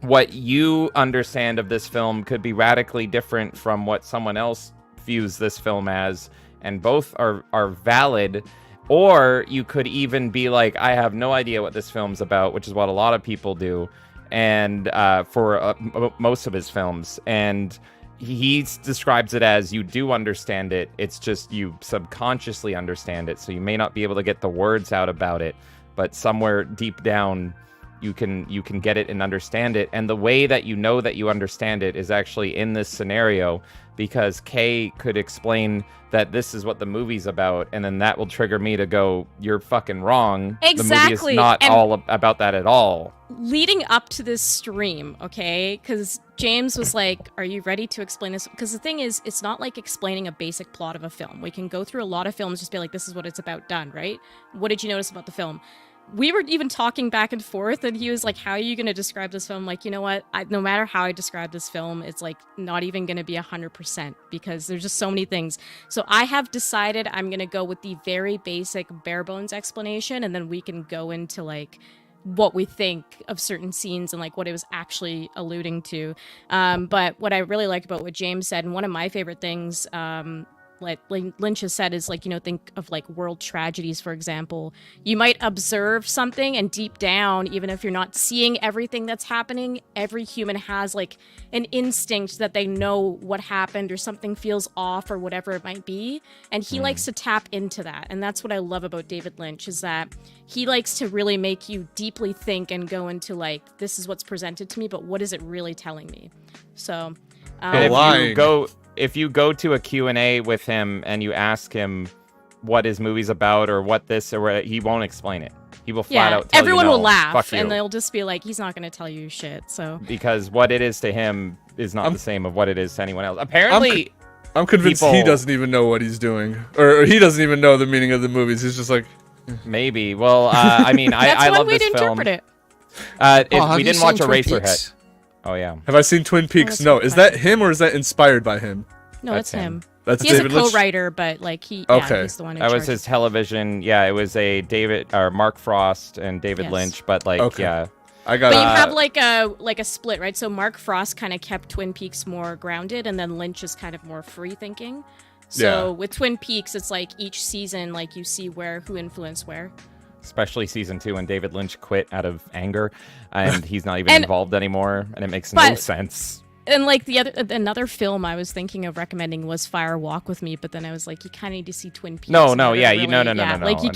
what you understand of this film could be radically different from what someone else views this film as, and both are valid. Or you could even be like, I have no idea what this film's about, which is what a lot of people do, and for most of his films. And he describes it as you do understand it, it's just you subconsciously understand it, so you may not be able to get the words out about it, but somewhere deep down you can get it and understand it. And the way that you know that you understand it is actually in this scenario, because Kay could explain that this is what the movie's about, and then that will trigger me to go, you're fucking wrong. Exactly. The movie is not all about that at all. Leading up to this stream, okay, because James was like, are you ready to explain this? Because the thing is, it's not like explaining a basic plot of a film. We can go through a lot of films, just be like, this is what it's about, done, right? What did you notice about the film? We were even talking back and forth, and he was like, how are you going to describe this film? Like, you know what? No matter how I describe this film, it's like not even going to be 100% because there's just so many things. So I have decided I'm going to go with the very basic bare bones explanation, and then we can go into like what we think of certain scenes and like what it was actually alluding to. But what I really like about what James said, and one of my favorite things, like Lynch has said, is like, you know, think of like world tragedies, for example. You might observe something, and deep down, even if you're not seeing everything that's happening, every human has like an instinct that they know what happened or something feels off or whatever it might be. And he likes to tap into that. And that's what I love about David Lynch, is that he likes to really make you deeply think and go into like, this is what's presented to me, but what is it really telling me? So if you go to a Q&A with him and you ask him what his movie's about or what this or what, he won't explain it. he will flat out tell everyone you, no, will laugh, fuck you. and they'll just be like, he's not going to tell you shit. So because what it is to him is not the same of what it is to anyone else. Apparently, I'm convinced he doesn't even know what he's doing, or he doesn't even know the meaning of the movies. He's just like, maybe. Well, I mean, I love this film. That's one way to interpret it. We didn't watch Eraserhead. Oh yeah. Have I seen Twin Peaks? No. Is that him or is that inspired by him? No, that's him. That's He's David a Lynch? co-writer, but like he's the one. That was his television. Yeah, it was a Mark Frost and David Lynch, but like yeah. I got. But you have like a split, right? So Mark Frost kind of kept Twin Peaks more grounded, and then Lynch is kind of more free thinking. So with Twin Peaks, it's like each season, like you see who influenced where. Especially season 2 when David Lynch quit out of anger, and he's not even involved anymore, and it makes no sense. And like another film I was thinking of recommending was Fire Walk with Me, but then I was like, you kind of need to see Twin Peaks. No, no. Like you can't,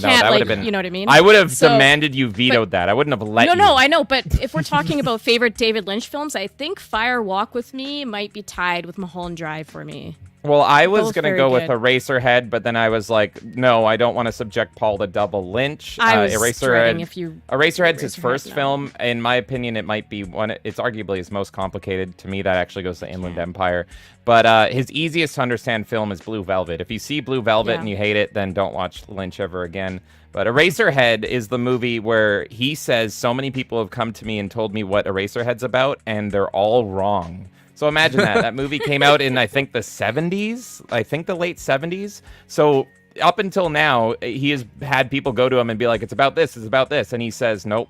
that like, been, you know what I mean? I would have demanded you vetoed that. I wouldn't have let you. No, I know, but if we're talking about favorite David Lynch films, I think Fire Walk with Me might be tied with Mulholland Drive for me. Well, I was going to go with good. Eraserhead, but then I was like, no, I don't want to subject Paul to double Lynch. Eraserhead's his first film. In my opinion, it might be it's arguably his most complicated. To me, that actually goes to Inland Empire. But his easiest to understand film is Blue Velvet. If you see Blue Velvet and you hate it, then don't watch Lynch ever again. But Eraserhead is the movie where he says so many people have come to me and told me what Eraserhead's about, and they're all wrong. So imagine that. That movie came out in, I think, the 70s. I think the late 70s. So up until now, he has had people go to him and be like, it's about this, it's about this. And he says, nope,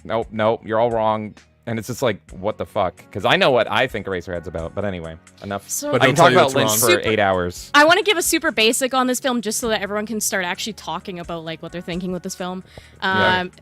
you're all wrong. And it's just like, what the fuck? Because I know what I think Eraserhead's about. But anyway, enough. So I can talk about Lynch for 8 hours. I want to give a super basic on this film just so that everyone can start actually talking about like what they're thinking with this film.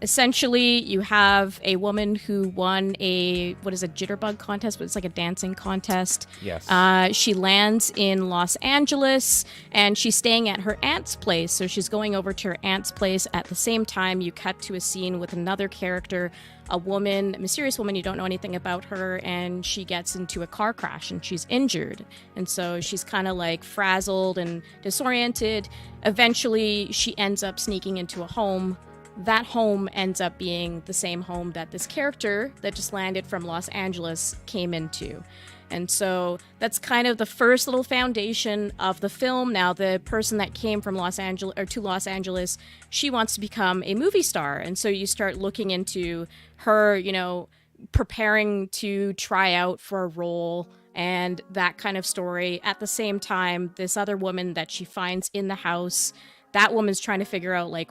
Essentially, you have a woman who won a jitterbug contest, but it's like a dancing contest. Yes. She lands in Los Angeles and she's staying at her aunt's place. So she's going over to her aunt's place. At the same time, you cut to a scene with another character, a mysterious woman, you don't know anything about her, and she gets into a car crash and she's injured. And so she's kind of like frazzled and disoriented. Eventually, she ends up sneaking into a home. That home ends up being the same home that this character that just landed from Los Angeles came into. And so that's kind of the first little foundation of the film. Now, the person that came from Los Angeles, she wants to become a movie star. And so you start looking into her, preparing to try out for a role and that kind of story. At the same time, this other woman that she finds in the house, that woman's trying to figure out like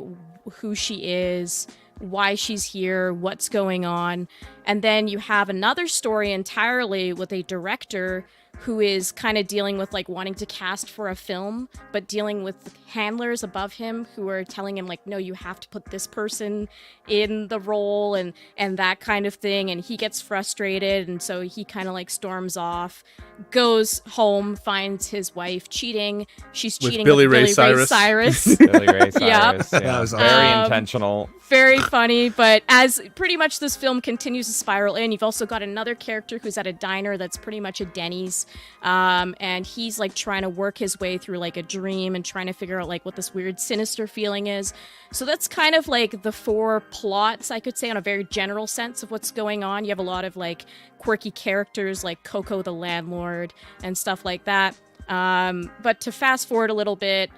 who she is, why she's here, what's going on. And then you have another story entirely with a director who is kind of dealing with like wanting to cast for a film, but dealing with handlers above him who are telling him like, no, you have to put this person in the role and that kind of thing. And he gets frustrated. And so he kind of like storms off, goes home, finds his wife cheating. She's cheating with Billy Ray Cyrus. Billy Ray Cyrus. Yep. Yeah. That was very intentional. Very funny, but as pretty much this film continues to spiral in, you've also got another character who's at a diner that's pretty much a Denny's, and he's like trying to work his way through like a dream and trying to figure out like what this weird sinister feeling is. So that's kind of like the 4 plots, I could say, on a very general sense of what's going on. You have a lot of like quirky characters like Coco the landlord and stuff like that. But to fast forward a little bit,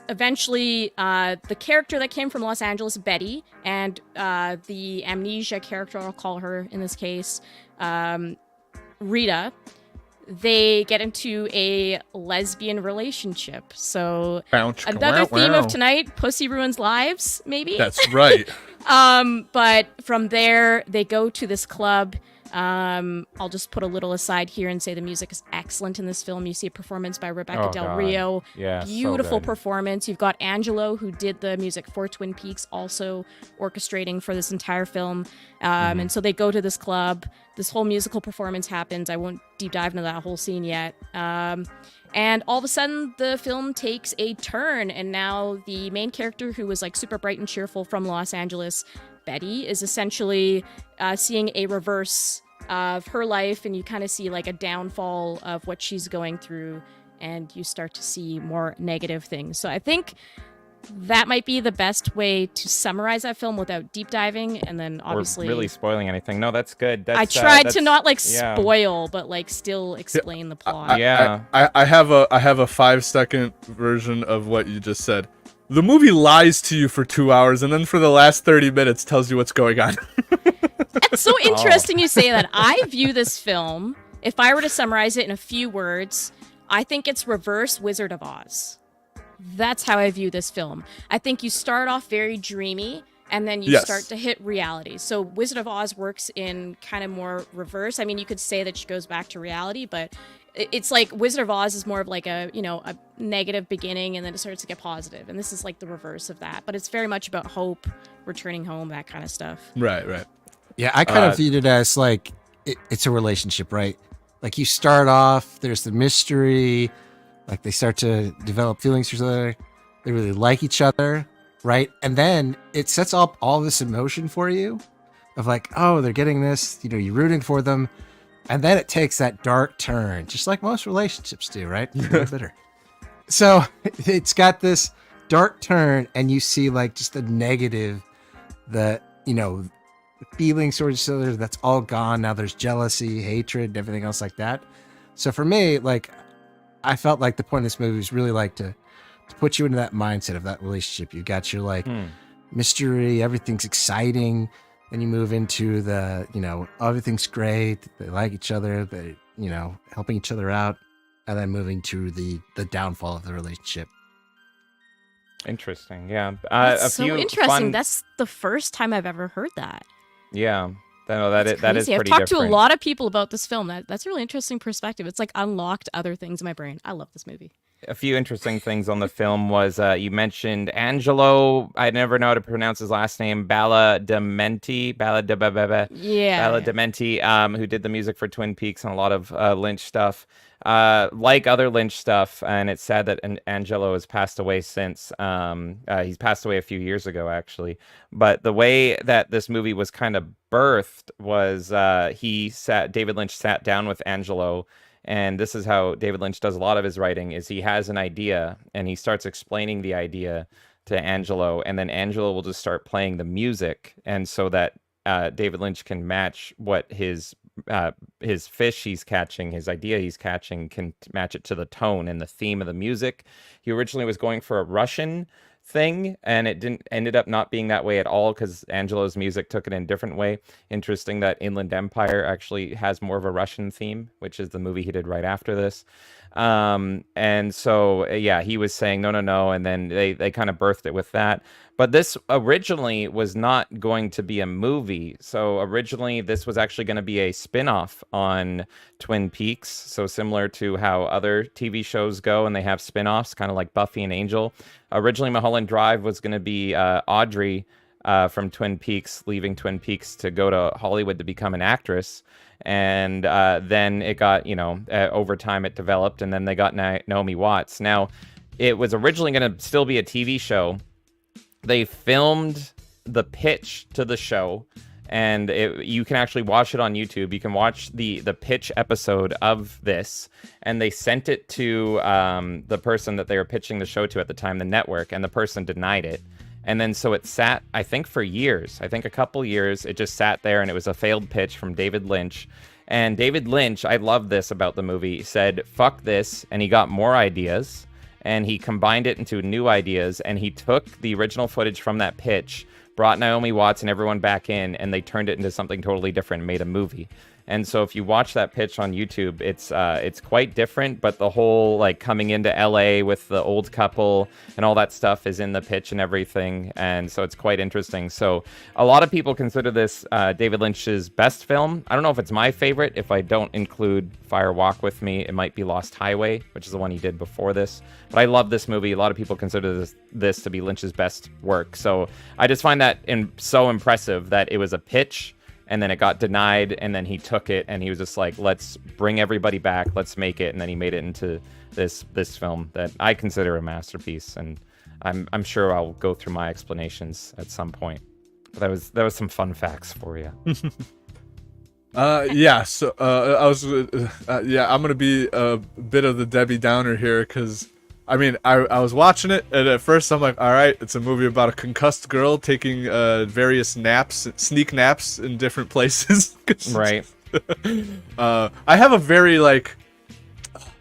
eventually the character that came from Los Angeles, Betty, and the amnesia character, I'll call her in this case, Rita, they get into a lesbian relationship. So another theme of tonight, pussy ruins lives, maybe? That's right. But from there, they go to this club. I'll just put a little aside here and say the music is excellent in this film. You see a performance by Rebecca Del Rio. Yeah, beautiful so performance. You've got Angelo, who did the music for Twin Peaks, also orchestrating for this entire film. And so they go to this club. This whole musical performance happens. I won't deep dive into that whole scene yet. And all of a sudden, the film takes a turn, and now the main character, who was like super bright and cheerful from Los Angeles, Betty, is essentially seeing a reverse of her life, and you kind of see like a downfall of what she's going through, and you start to see more negative things. So I think that might be the best way to summarize that film without deep diving, and then obviously or really spoiling anything. No, that's good. I tried to not like spoil, but like still explain the plot. I have a 5-second version of what you just said. The movie lies to you for 2 hours, and then for the last 30 minutes tells you what's going on. It's so interesting you say that. I view this film, if I were to summarize it in a few words, I think it's reverse Wizard of Oz. That's how I view this film. I think you start off very dreamy, and then you start to hit reality. So Wizard of Oz works in kind of more reverse. I mean, you could say that she goes back to reality, but it's like Wizard of Oz is more of like a negative beginning, and then it starts to get positive. And this is like the reverse of that. But it's very much about hope, returning home, that kind of stuff. Right. Yeah, I kind of viewed it as like it's a relationship, right? Like you start off, there's the mystery, like they start to develop feelings for each other. They really like each other, right? And then it sets up all this emotion for you of like, oh, they're getting this, you're rooting for them. And then it takes that dark turn, just like most relationships do, right? Bitter. So it's got this dark turn, and you see like just the negative, the feelings towards each other, that's all gone. Now there's jealousy, hatred, everything else like that. So for me, like, I felt like the point of this movie was really like to put you into that mindset of that relationship. You got your like mystery, everything's exciting. Then you move into the, everything's great. They like each other. They, helping each other out, and then moving to the downfall of the relationship. Interesting. Yeah. That's so interesting. That's the first time I've ever heard that. Yeah. No, that is pretty I've talked different. to a lot of people about this film. That's a really interesting perspective. It's like unlocked other things in my brain. I love this movie. A few interesting things on the film was you mentioned Angelo. I never know how to pronounce his last name. Badalamenti, who did the music for Twin Peaks and a lot of Lynch stuff. Like other Lynch stuff, and it's sad that Angelo has passed away since. He's passed away a few years ago, actually. But the way that this movie was kind of birthed was David Lynch sat down with Angelo, and this is how David Lynch does a lot of his writing, is he has an idea, and he starts explaining the idea to Angelo, and then Angelo will just start playing the music, and so that David Lynch can match what his fish he's catching, his idea he's catching, can match it to the tone and the theme of the music. He originally was going for a Russian thing, and it ended up not being that way at all because Angelo's music took it in a different way. Interesting that Inland Empire actually has more of a Russian theme, which is the movie he did right after this. And so he was saying no, and then they kind of birthed it with that. But this originally was not going to be a movie. So originally this was actually going to be a spin-off on Twin Peaks. So similar to how other TV shows go and they have spin-offs, kind of like Buffy and Angel. Originally Mulholland Drive was going to be Audrey from Twin Peaks, leaving Twin Peaks to go to Hollywood to become an actress. And then it got, over time it developed, and then they got Naomi Watts. Now, it was originally going to still be a TV show. They filmed the pitch to the show, and you can actually watch it on YouTube. You can watch the pitch episode of this, and they sent it to the person that they were pitching the show to at the time, the network, and the person denied it. And then so it sat, I think, for years. I think a couple years. It just sat there, and it was a failed pitch from David Lynch. And David Lynch, I love this about the movie, said, fuck this, and he got more ideas, and he combined it into new ideas, and he took the original footage from that pitch, brought Naomi Watts and everyone back in, and they turned it into something totally different and made a movie. And so if you watch that pitch on YouTube, it's quite different, but the whole like coming into LA with the old couple and all that stuff is in the pitch and everything. And so it's quite interesting. So a lot of people consider this David Lynch's best film. I don't know if it's my favorite. If I don't include Fire Walk With Me, it might be Lost Highway, which is the one he did before this. But I love this movie. A lot of people consider this to be Lynch's best work. So I just find that so impressive that it was a pitch, and then it got denied, and then he took it, and he was just like, let's bring everybody back, let's make it, and then he made it into this film that I consider a masterpiece, and I'm sure I'll go through my explanations at some point. But that was some fun facts for you. I'm gonna be a bit of the Debbie Downer here, because I mean, I was watching it, and at first I'm like, all right, it's a movie about a concussed girl taking various naps, sneak naps in different places. Right. I have a very like,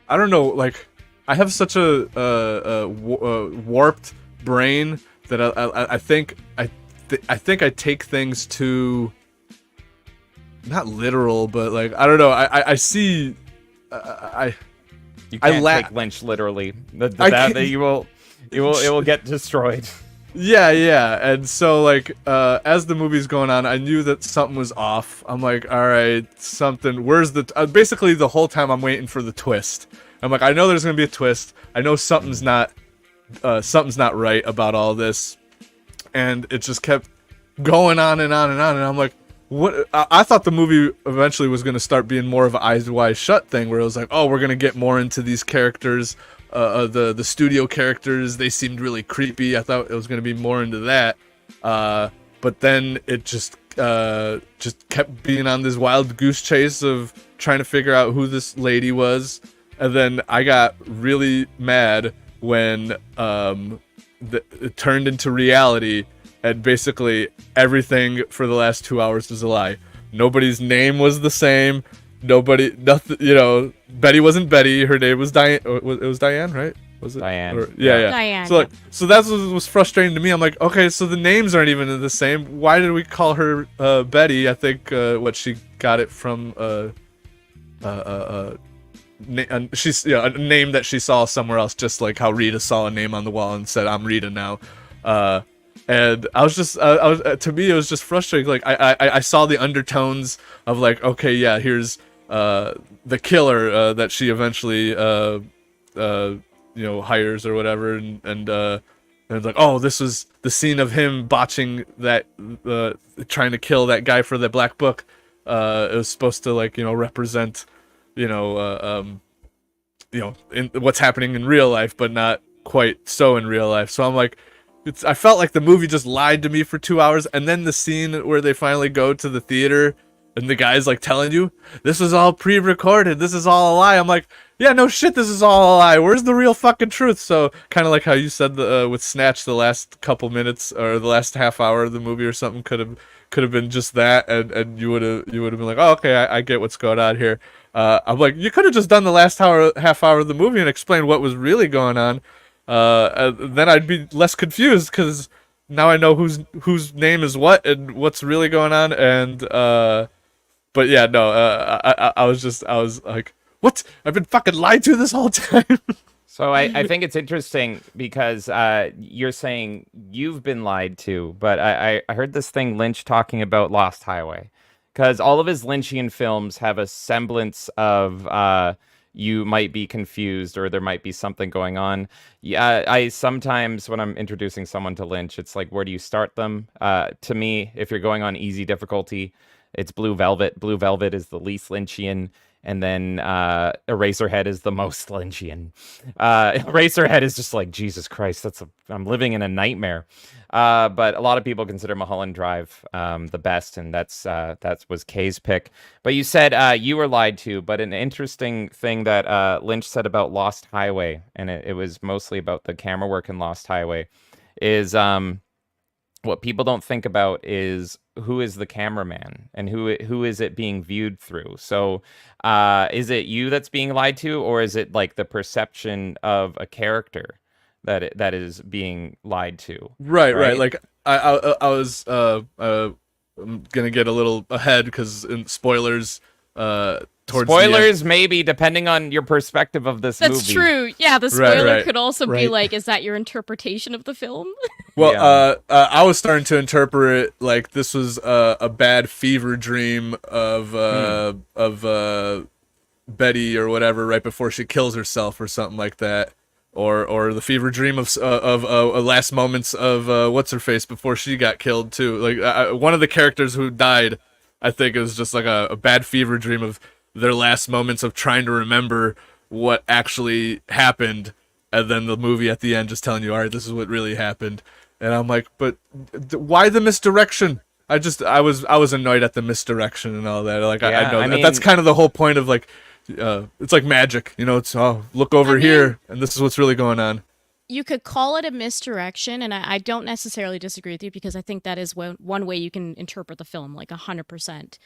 I don't know, like I have such a warped brain that I think I take things too, not literal, but like I don't know. I see. You can't take Lynch literally. It will get destroyed. Yeah, and so like as the movie's going on, I knew that something was off. I'm like, all right, something. Where's the? Basically, the whole time I'm waiting for the twist. I'm like, I know there's gonna be a twist. I know something's not right about all this, and it just kept going on and on and on. And I'm like, what? I thought the movie eventually was gonna start being more of an Eyes Wide Shut thing, where it was like, oh, we're gonna get more into these characters. The studio characters, they seemed really creepy. I thought it was going to be more into that, but then it just kept being on this wild goose chase of trying to figure out who this lady was. And then I got really mad when it turned into reality, and basically everything for the last 2 hours was a lie. Nobody's name was the same. Nothing, Betty wasn't Betty. Her name was Diane. It was Diane, right? Was it? Diane. Yeah. Diane. So that's what was frustrating to me. I'm like, okay, so the names aren't even the same. Why did we call her Betty? I think she got it from she's a name that she saw somewhere else, just like how Rita saw a name on the wall and said, "I'm Rita now." And I was just, to me, it was just frustrating. Like I saw the undertones of like, okay, yeah, here's the killer that she eventually hires or whatever, and it's like, oh, this was the scene of him botching that, trying to kill that guy for the black book. It was supposed to represent, in what's happening in real life, but not quite so in real life. So I'm like, I felt like the movie just lied to me for 2 hours, and then the scene where they finally go to the theater and the guy's like telling you this is all pre-recorded, this is all a lie. I'm like, yeah, no shit, this is all a lie. Where's the real fucking truth? So kind of like how you said with Snatch, the last couple minutes or the last half hour of the movie or something could have been just that, and you would have been like, oh, okay, I get what's going on here. I'm like, you could have just done the last half hour of the movie and explained what was really going on. Then I'd be less confused, because now I know whose name is what and what's really going on. And but yeah, no, I was like, what? I've been fucking lied to this whole time. So I think it's interesting because you're saying you've been lied to, but I heard this thing Lynch talking about Lost Highway, because all of his Lynchian films have a semblance of you might be confused or there might be something going on. Yeah, I sometimes when I'm introducing someone to Lynch, it's like, where do you start them? To me, if you're going on easy difficulty, it's Blue Velvet. Blue Velvet is the least Lynchian, and then Eraserhead is the most Lynchian. Eraserhead is just like, Jesus Christ, I'm living in a nightmare. But a lot of people consider Mulholland Drive the best, and that was Kay's pick. But you said you were lied to, but an interesting thing that Lynch said about Lost Highway, and it was mostly about the camera work in Lost Highway, is what people don't think about is who is the cameraman and who is it being viewed through. So is it you that's being lied to, or is it like the perception of a character that is being lied to? Right. Like I was I'm gonna get a little ahead because in spoilers towards spoilers maybe depending on your perspective of this movie. That's true. Yeah, the spoiler Right. could also be like, is that your interpretation of the film? Well, I was starting to interpret it like this was a bad fever dream of Betty or whatever right before she kills herself or something like that, or the fever dream of last moments of what's her face before she got killed too. Like one of the characters who died, I think it was just like a bad fever dream of their last moments of trying to remember what actually happened, and then the movie at the end just telling you, all right, this is what really happened. And I'm like, but why the misdirection? I was annoyed at the misdirection and all that. Like, I know I mean, that's kind of the whole point of like, It's like magic, you know. It's look over here, and this is what's really going on. You could call it a misdirection, and I don't necessarily disagree with you because I think that is one way you can interpret the film, like 100%.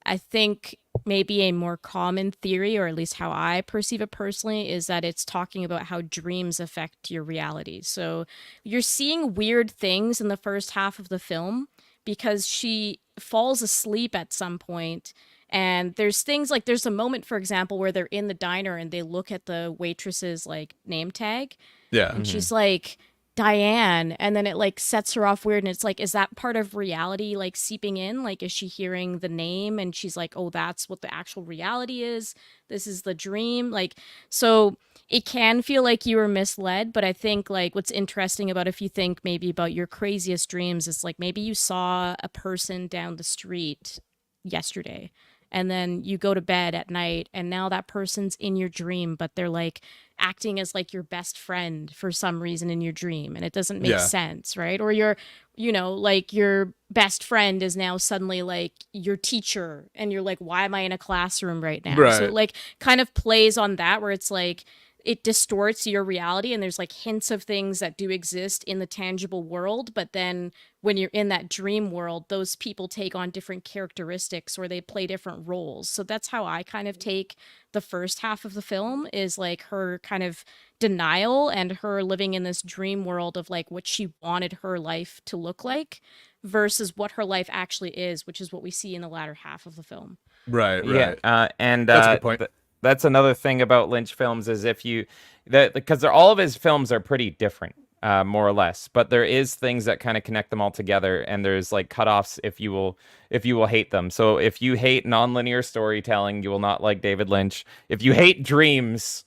I think maybe a more common theory, or at least how I perceive it personally, is that it's talking about how dreams affect your reality. So you're seeing weird things in the first half of the film because she falls asleep at some point. And there's things like there's a moment, for example, where they're in the diner and they look at the waitress's like name tag. Yeah. And she's like, Diane, and then it like sets her off weird, and it's like, is that part of reality like seeping in? Like, is she hearing the name and she's like, oh, that's what the actual reality is, this is the dream? Like, so it can feel like you were misled, but I think like what's interesting about, if you think maybe about your craziest dreams, is like maybe you saw a person down the street yesterday, and then you go to bed at night and now that person's in your dream, but they're like acting as like your best friend for some reason in your dream, and it doesn't make sense, right? Or like your best friend is now suddenly like your teacher, and you're like, why am I in a classroom right now? Right. So it like kind of plays on that, where it's like it distorts your reality, and there's like hints of things that do exist in the tangible world, but then when you're in that dream world, those people take on different characteristics or they play different roles. So that's how I kind of take the first half of the film, is like her kind of denial and her living in this dream world of like what she wanted her life to look like versus what her life actually is, which is what we see in the latter half of the film. Right. Yeah, and that's a good point. That's another thing about Lynch films, is because all of his films are pretty different, more or less, but there is things that kind of connect them all together, and there's like cutoffs if you will hate them. So if you hate nonlinear storytelling, you will not like David Lynch. If you hate dreams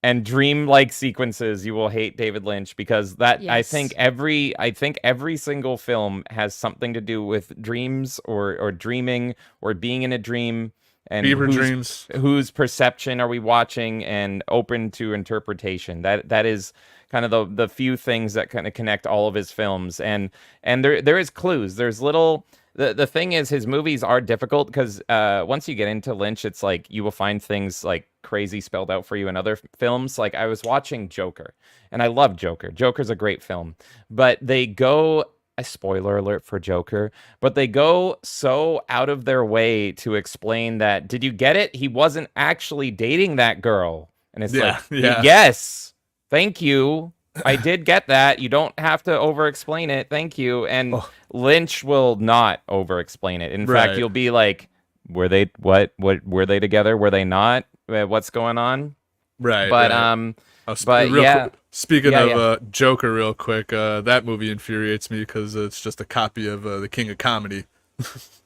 and dream-like sequences, you will hate David Lynch, because that I think every single film has something to do with dreams or dreaming or being in a dream. And dreams. Whose perception are we watching, and open to interpretation? That is kind of the few things that kind of connect all of his films. And there is clues. There's little. The thing is, his movies are difficult because once you get into Lynch, it's like you will find things like crazy spelled out for you in other films. Like I was watching Joker, and I love Joker. Joker's a great film, but they go. A spoiler alert for Joker, but they go so out of their way to explain that, did you get it? He wasn't actually dating that girl. And it's yes, thank you. I did get that. You don't have to over-explain it. Thank you. And Lynch will not over-explain it. In fact, you'll be like, were they, what were they together? Were they not? What's going on? Right. But speaking of Joker, real quick, that movie infuriates me because it's just a copy of the King of Comedy.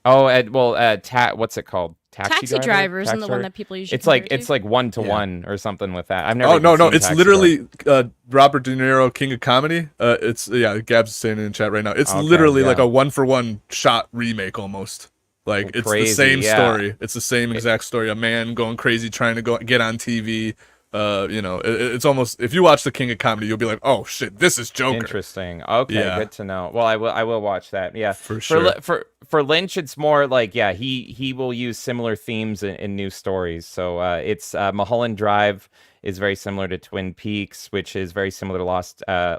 What's it called? Taxi Driver isn't the one that people usually. It's like 1-to-1 or something with that. I've never. Oh no, it's literally Robert De Niro, King of Comedy. Gab's saying it in chat right now. It's literally like a 1-for-1 shot remake almost. Like it's the same story. It's the same exact story. A man going crazy trying to get on TV. It's almost, if you watch the King of Comedy, you'll be like, oh shit, this is Joker. Interesting. Okay, good to know. Well, I will watch that. Yeah, for sure. For Lynch, it's more like he will use similar themes in new stories. So it's Mulholland Drive is very similar to Twin Peaks, which is very similar to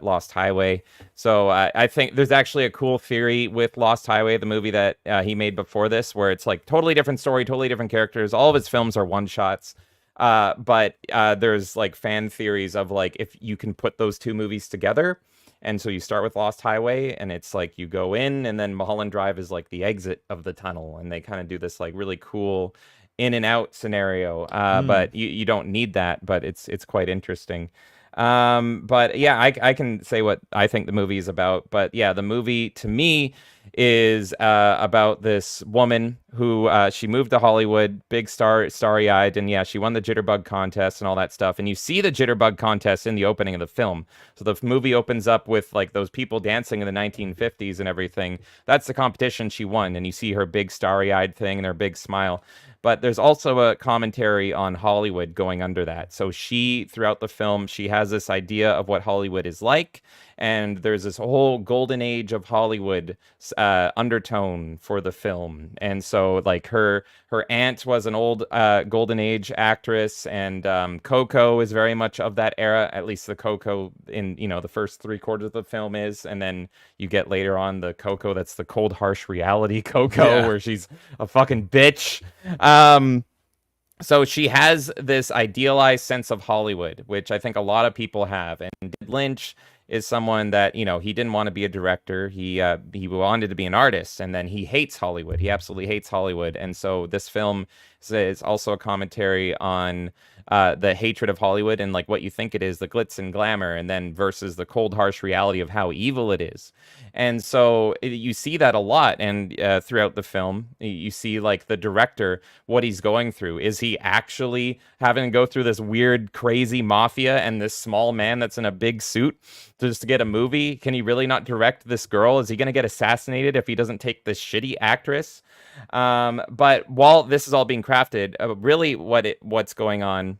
Lost Highway. So I think there's actually a cool theory with Lost Highway, the movie that he made before this, where it's like totally different story, totally different characters. All of his films are one shots. But there's like fan theories of like if you can put those two movies together, and so you start with Lost Highway, and it's like you go in, and then Mulholland Drive is like the exit of the tunnel, and they kind of do this like really cool in and out scenario. But you don't need that, but it's quite interesting. But yeah, I can say what I think the movie is about. But yeah, the movie to me is about this woman who she moved to Hollywood, big starry-eyed, and yeah, she won the Jitterbug contest and all that stuff. And you see the Jitterbug contest in the opening of the film. So the movie opens up with like those people dancing in the 1950s and everything. That's the competition she won, and you see her big starry-eyed thing and her big smile. But there's also a commentary on Hollywood going under that. So she, throughout the film, she has this idea of what Hollywood is like, and there's this whole golden age of Hollywood undertone for the film. And so like her aunt was an old golden age actress, and Coco is very much of that era, at least the Coco in, you know, the first 3/4 of the film is, and then you get later on the Coco that's the cold harsh reality Coco, where she's a fucking bitch. So she has this idealized sense of Hollywood, which I think a lot of people have. And Lynch is someone that, you know, he didn't want to be a director. He wanted to be an artist, and then he hates Hollywood. He absolutely hates Hollywood. And so this film is also a commentary on the hatred of Hollywood and like what you think it is, the glitz and glamour, and then versus the cold, harsh reality of how evil it is. And so you see that a lot, and throughout the film, you see like the director, what he's going through. Is he actually having to go through this weird, crazy mafia and this small man that's in a big suit just to get a movie? Can he really not direct this girl? Is he going to get assassinated if he doesn't take this shitty actress? But while this is all being crafted, really what's going on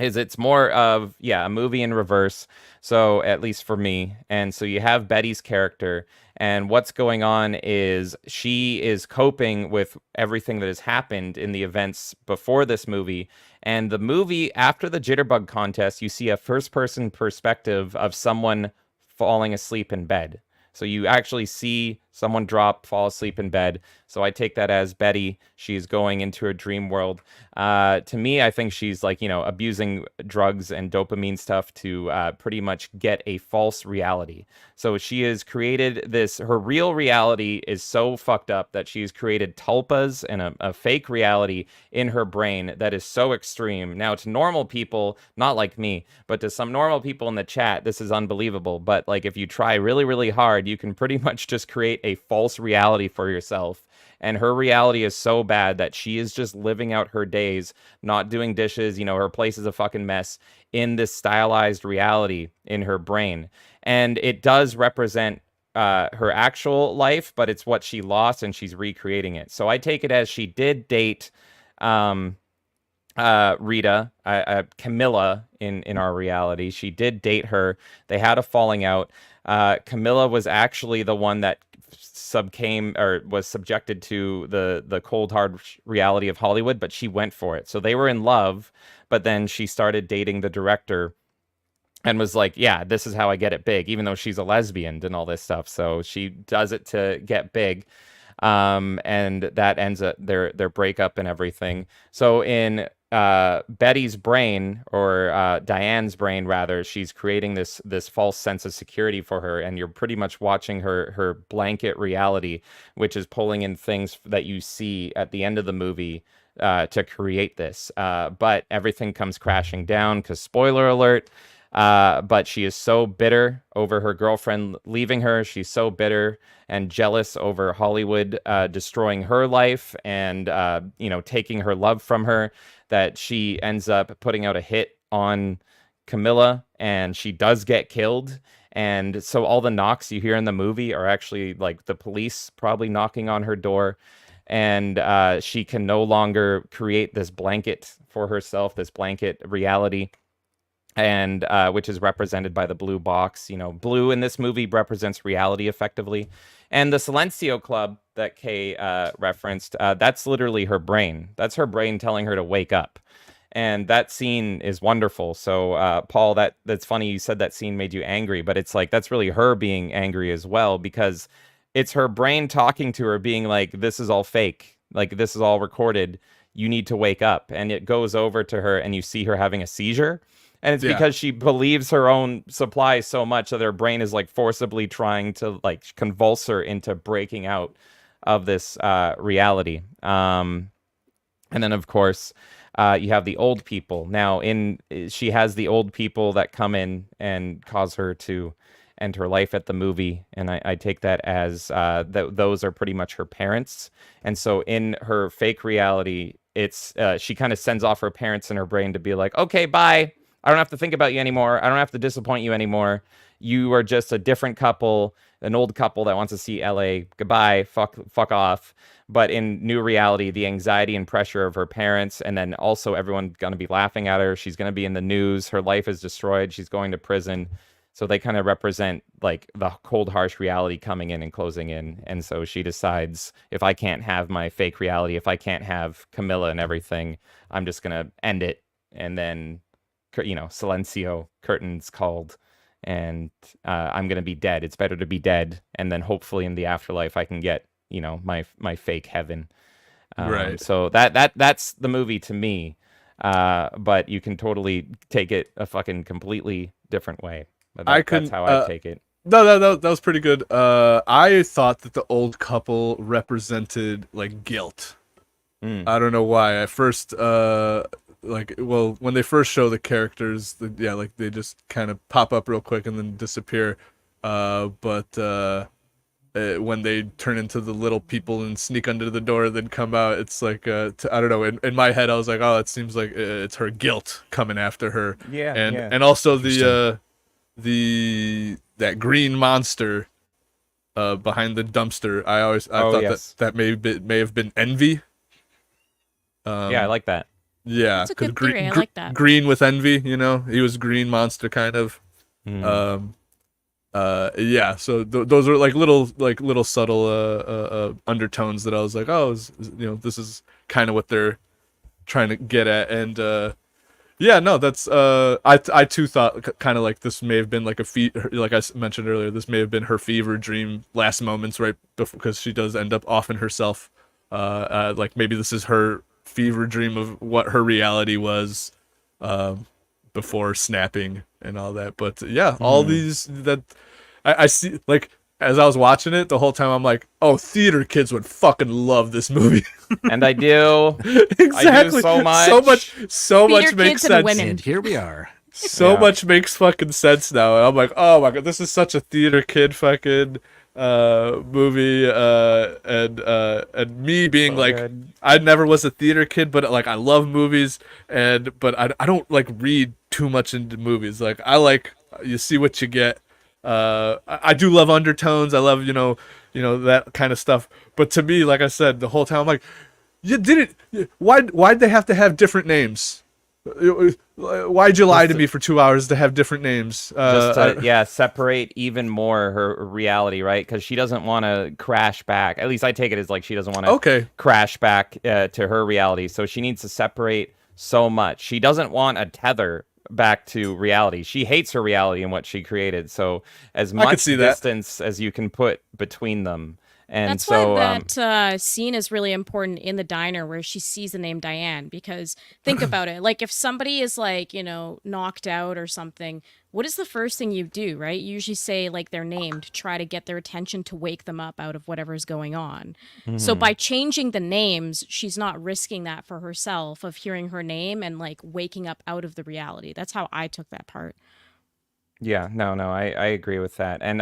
is it's more of, a movie in reverse. So at least for me. And so you have Betty's character, and what's going on is she is coping with everything that has happened in the events before this movie. And the movie, after the jitterbug contest, you see a first-person perspective of someone falling asleep in bed. So you actually see someone fall asleep in bed. So I take that as Betty. She's going into her dream world. To me, I think she's like, abusing drugs and dopamine stuff to pretty much get a false reality. So she has created this, her real reality is so fucked up that she's created tulpas and a fake reality in her brain that is so extreme. Now, to normal people, not like me, but to some normal people in the chat, this is unbelievable. But like, if you try really, really hard, you can pretty much just create a false reality for yourself. And her reality is so bad that she is just living out her days, not doing dishes. Her place is a fucking mess in this stylized reality in her brain. And it does represent her actual life, but it's what she lost and she's recreating it. So I take it as she did date Rita, Camilla in our reality. She did date her. They had a falling out. Camilla was actually the one that was subjected to the cold hard reality of Hollywood, but she went for it. So they were in love, but then she started dating the director and was like, yeah, this is how I get it big, even though she's a lesbian and all this stuff. So she does it to get big. And that ends up their breakup and everything. So in Betty's brain, or Diane's brain rather, she's creating this false sense of security for her, and you're pretty much watching her blanket reality, which is pulling in things that you see at the end of the movie to create this. But everything comes crashing down because, spoiler alert, but she is so bitter over her girlfriend leaving her. She's so bitter and jealous over Hollywood destroying her life and taking her love from her, that she ends up putting out a hit on Camilla, and she does get killed. And so all the knocks you hear in the movie are actually like the police probably knocking on her door. And she can no longer create this blanket for herself, this blanket reality, and which is represented by the blue box. Blue in this movie represents reality effectively. And the Silencio Club that Kay referenced, that's literally her brain. That's her brain telling her to wake up. And that scene is wonderful. So, Paul, that's funny you said that scene made you angry, but it's like, that's really her being angry as well, because it's her brain talking to her, being like, this is all fake. Like, this is all recorded. You need to wake up. And it goes over to her, and you see her having a seizure. And it's because she believes her own supply so much that her brain is like forcibly trying to like convulse her into breaking out of this reality. And then, of course, you have the old people. Now, she has the old people that come in and cause her to end her life at the movie. And I take that as those are pretty much her parents. And so in her fake reality, it's she kind of sends off her parents in her brain to be like, okay, bye. I don't have to think about you anymore. I don't have to disappoint you anymore. You are just a different couple, an old couple that wants to see LA. Goodbye. Fuck off. But in new reality, the anxiety and pressure of her parents, and then also everyone going to be laughing at her. She's going to be in the news. Her life is destroyed. She's going to prison. So they kind of represent like the cold, harsh reality coming in and closing in. And so she decides, if I can't have my fake reality, if I can't have Camilla and everything, I'm just going to end it. And then, silencio, curtains called, and I'm going to be dead. It's better to be dead. And then hopefully in the afterlife, I can get, my fake heaven. Right. So that's the movie to me. But you can totally take it a fucking completely different way. That's how I take it. No, that was pretty good. I thought that the old couple represented like guilt. I don't know why. At first, when they first show the characters, they just kind of pop up real quick and then disappear. But when they turn into the little people and sneak under the door, then come out, it's like I don't know. In my head, I was like, oh, it seems like it's her guilt coming after her. Yeah, and also that green monster behind the dumpster. I thought that may have been envy. Yeah, I like that. Yeah, that's a good theory. I like that. Green with envy, he was green monster kind of. Yeah, so those are like little subtle undertones that I was like, oh, this is kind of what they're trying to get at. And yeah, no, that's I too thought kind of like this may have been like like I mentioned earlier, this may have been her fever dream, last moments right before, because she does end up offing herself. Like maybe this is her fever dream of what her reality was before snapping and all that. But yeah, all these that I see, like, as I was watching it the whole time, I'm like, oh, theater kids would fucking love this movie. And I do. Exactly. I do so much. So Theater much makes kids and sense. women. And here we are. So much makes fucking sense now. And I'm like, oh my god, this is such a theater kid fucking movie. And me being so like, good. I never was a theater kid, but like I love movies, but I don't like read too much into movies. Like you see what you get. I do love undertones. I love that kind of stuff. But to me, like I said, the whole time I'm like, why'd they have to have different names? Why'd you lie to me for 2 hours to have different names? Just to separate even more her reality, right? Because she doesn't want to crash back. At least I take it as like she doesn't want to crash back to her reality. So she needs to separate so much. She doesn't want a tether back to reality. She hates her reality and what she created. So as much distance as you can put between them. And that's so why that scene is really important in the diner where she sees the name Diane, because think about it. Like if somebody is like, knocked out or something, what is the first thing you do, right? You usually say like their name to try to get their attention to wake them up out of whatever's going on. Mm-hmm. So by changing the names, she's not risking that for herself of hearing her name and like waking up out of the reality. That's how I took that part. Yeah, no, I agree with that. And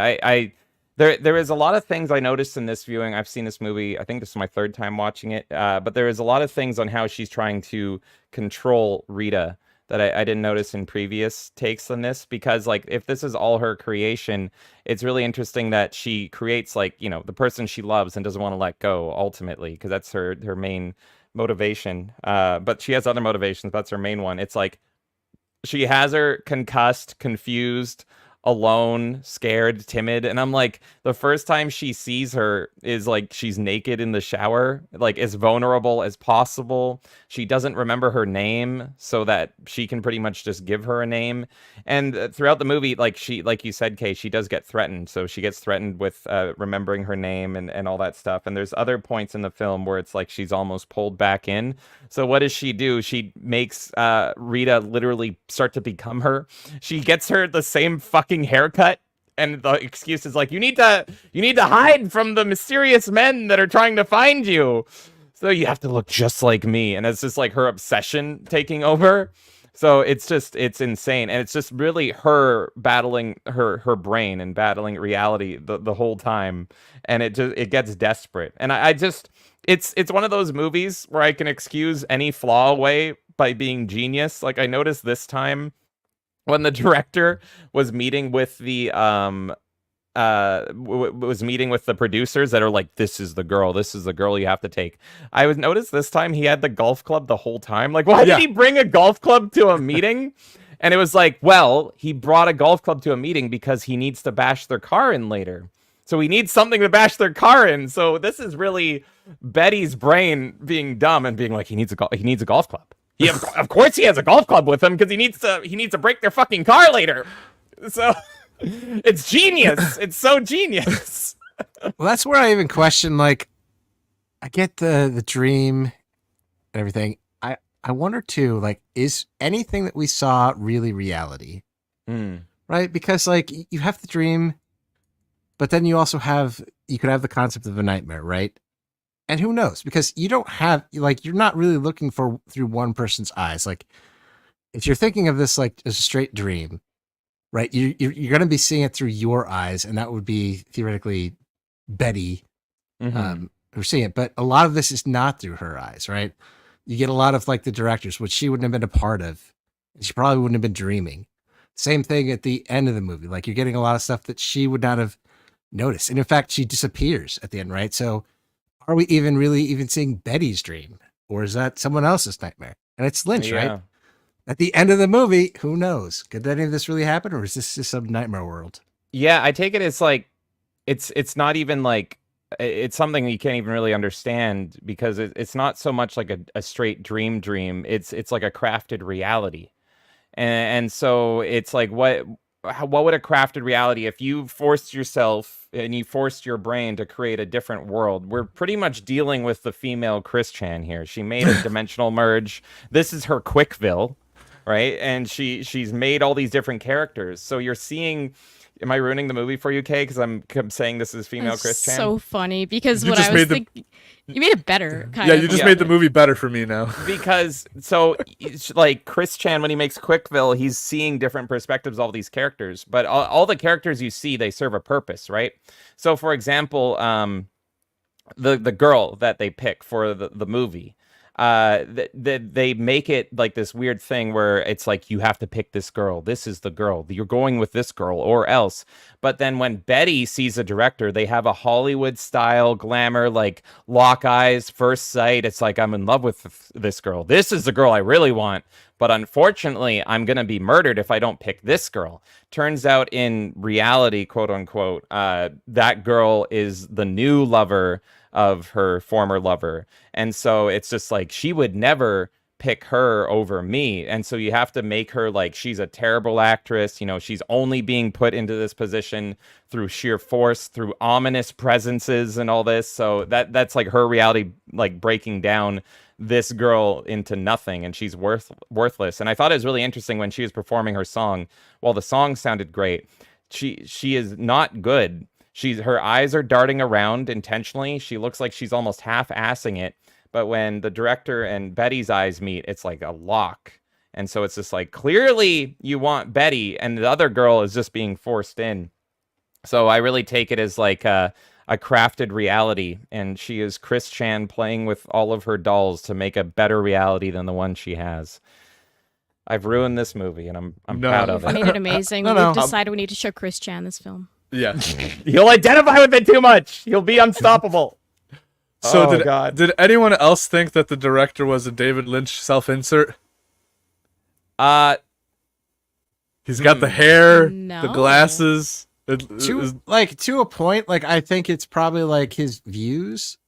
There is a lot of things I noticed in this viewing. I've seen this movie, I think this is my third time watching it, but there is a lot of things on how she's trying to control Rita that I didn't notice in previous takes on this, because like if this is all her creation, it's really interesting that she creates like, the person she loves and doesn't want to let go ultimately, because that's her main motivation. But she has other motivations, but that's her main one. It's like she has her concussed, confused, alone, scared, timid, and I'm like, the first time she sees her is like she's naked in the shower, like as vulnerable as possible. She doesn't remember her name, so that she can pretty much just give her a name. And throughout the movie, like you said, Kay, she does get threatened. So she gets threatened with remembering her name and all that stuff. And there's other points in the film where it's like she's almost pulled back in. So what does she do? She makes Rita literally start to become her. She gets her the same fucking haircut, and the excuse is like, you need to hide from the mysterious men that are trying to find you, so you have to look just like me. And it's just like her obsession taking over. So it's insane, and it's just really her battling her brain and battling reality the whole time, and it gets desperate. And it's one of those movies where I can excuse any flaw away by being genius. Like I noticed this time when the director was meeting with the producers that are like, this is the girl you have to take. I was noticed this time he had the golf club the whole time. Like, why did he bring a golf club to a meeting? And it was like, well, he brought a golf club to a meeting because he needs to bash their car in later. So he needs something to bash their car in. So this is really Betty's brain being dumb and being like, he needs a golf club. Of course he has a golf club with him because he needs to break their fucking car later. So it's genius. It's so genius. Well, that's where I even question, like, I get the dream and everything. I wonder too, like, is anything that we saw really reality? Right? Because like you have the dream, but then you also you could have the concept of a nightmare, right? And who knows? Because you don't have, like, you're not really looking through one person's eyes. Like, if you're thinking of this like as a straight dream, right? You're going to be seeing it through your eyes, and that would be theoretically Betty who's seeing it. But a lot of this is not through her eyes, right? You get a lot of like the directors, which she wouldn't have been a part of. She probably wouldn't have been dreaming. Same thing at the end of the movie. Like, you're getting a lot of stuff that she would not have noticed. And in fact, she disappears at the end, right? So are we even seeing Betty's dream? Or is that someone else's nightmare? And it's Lynch, right? At the end of the movie, who knows? Could any of this really happen? Or is this just some nightmare world? Yeah, I take it as like, it's not even like, it's something you can't even really understand because it's not so much like a straight dream. It's like a crafted reality. And so it's like, what would a crafted reality, if you forced yourself and you forced your brain to create a different world? We're pretty much dealing with the female Chris Chan here. She made a dimensional merge. This is her Quickville, right? And she's made all these different characters. So you're seeing... Am I ruining the movie for you, Kay? Because I'm saying this is female Chris Chan. So funny because what I was thinking, you made it better. Yeah, you just made the movie better for me now. Because so, like Chris Chan, when he makes Quickville, he's seeing different perspectives of all these characters. But all the characters you see, they serve a purpose, right? So, for example, the girl that they pick for the movie. They make it like this weird thing where it's like, you have to pick this girl. This is the girl. You're going with this girl or else. But then when Betty sees a director, they have a Hollywood style glamour, like lock eyes, first sight. It's like, I'm in love with this girl. This is the girl I really want. But unfortunately, I'm going to be murdered if I don't pick this girl. Turns out in reality, quote unquote, that girl is the new lover of her former lover. And so it's just like, she would never pick her over me. And so you have to make her like, she's a terrible actress. You know, she's only being put into this position through sheer force, through ominous presences and all this. So that's like her reality, like breaking down this girl into nothing, and she's worthless. And I thought it was really interesting when she was performing her song. While the song sounded great, she is not good. Her eyes are darting around intentionally. She looks like she's almost half-assing it. But when the director and Betty's eyes meet, it's like a lock. And so it's just like, clearly you want Betty, and the other girl is just being forced in. So I really take it as like a crafted reality. And she is Chris Chan playing with all of her dolls to make a better reality than the one she has. I've ruined this movie, and I'm proud of it. You made it amazing. We've decided we need to show Chris Chan this film. Yeah. You'll identify with it too much. You'll be unstoppable. So did anyone else think that the director was a David Lynch self-insert? He's got the hair, the glasses. To a point, like, I think it's probably like his views,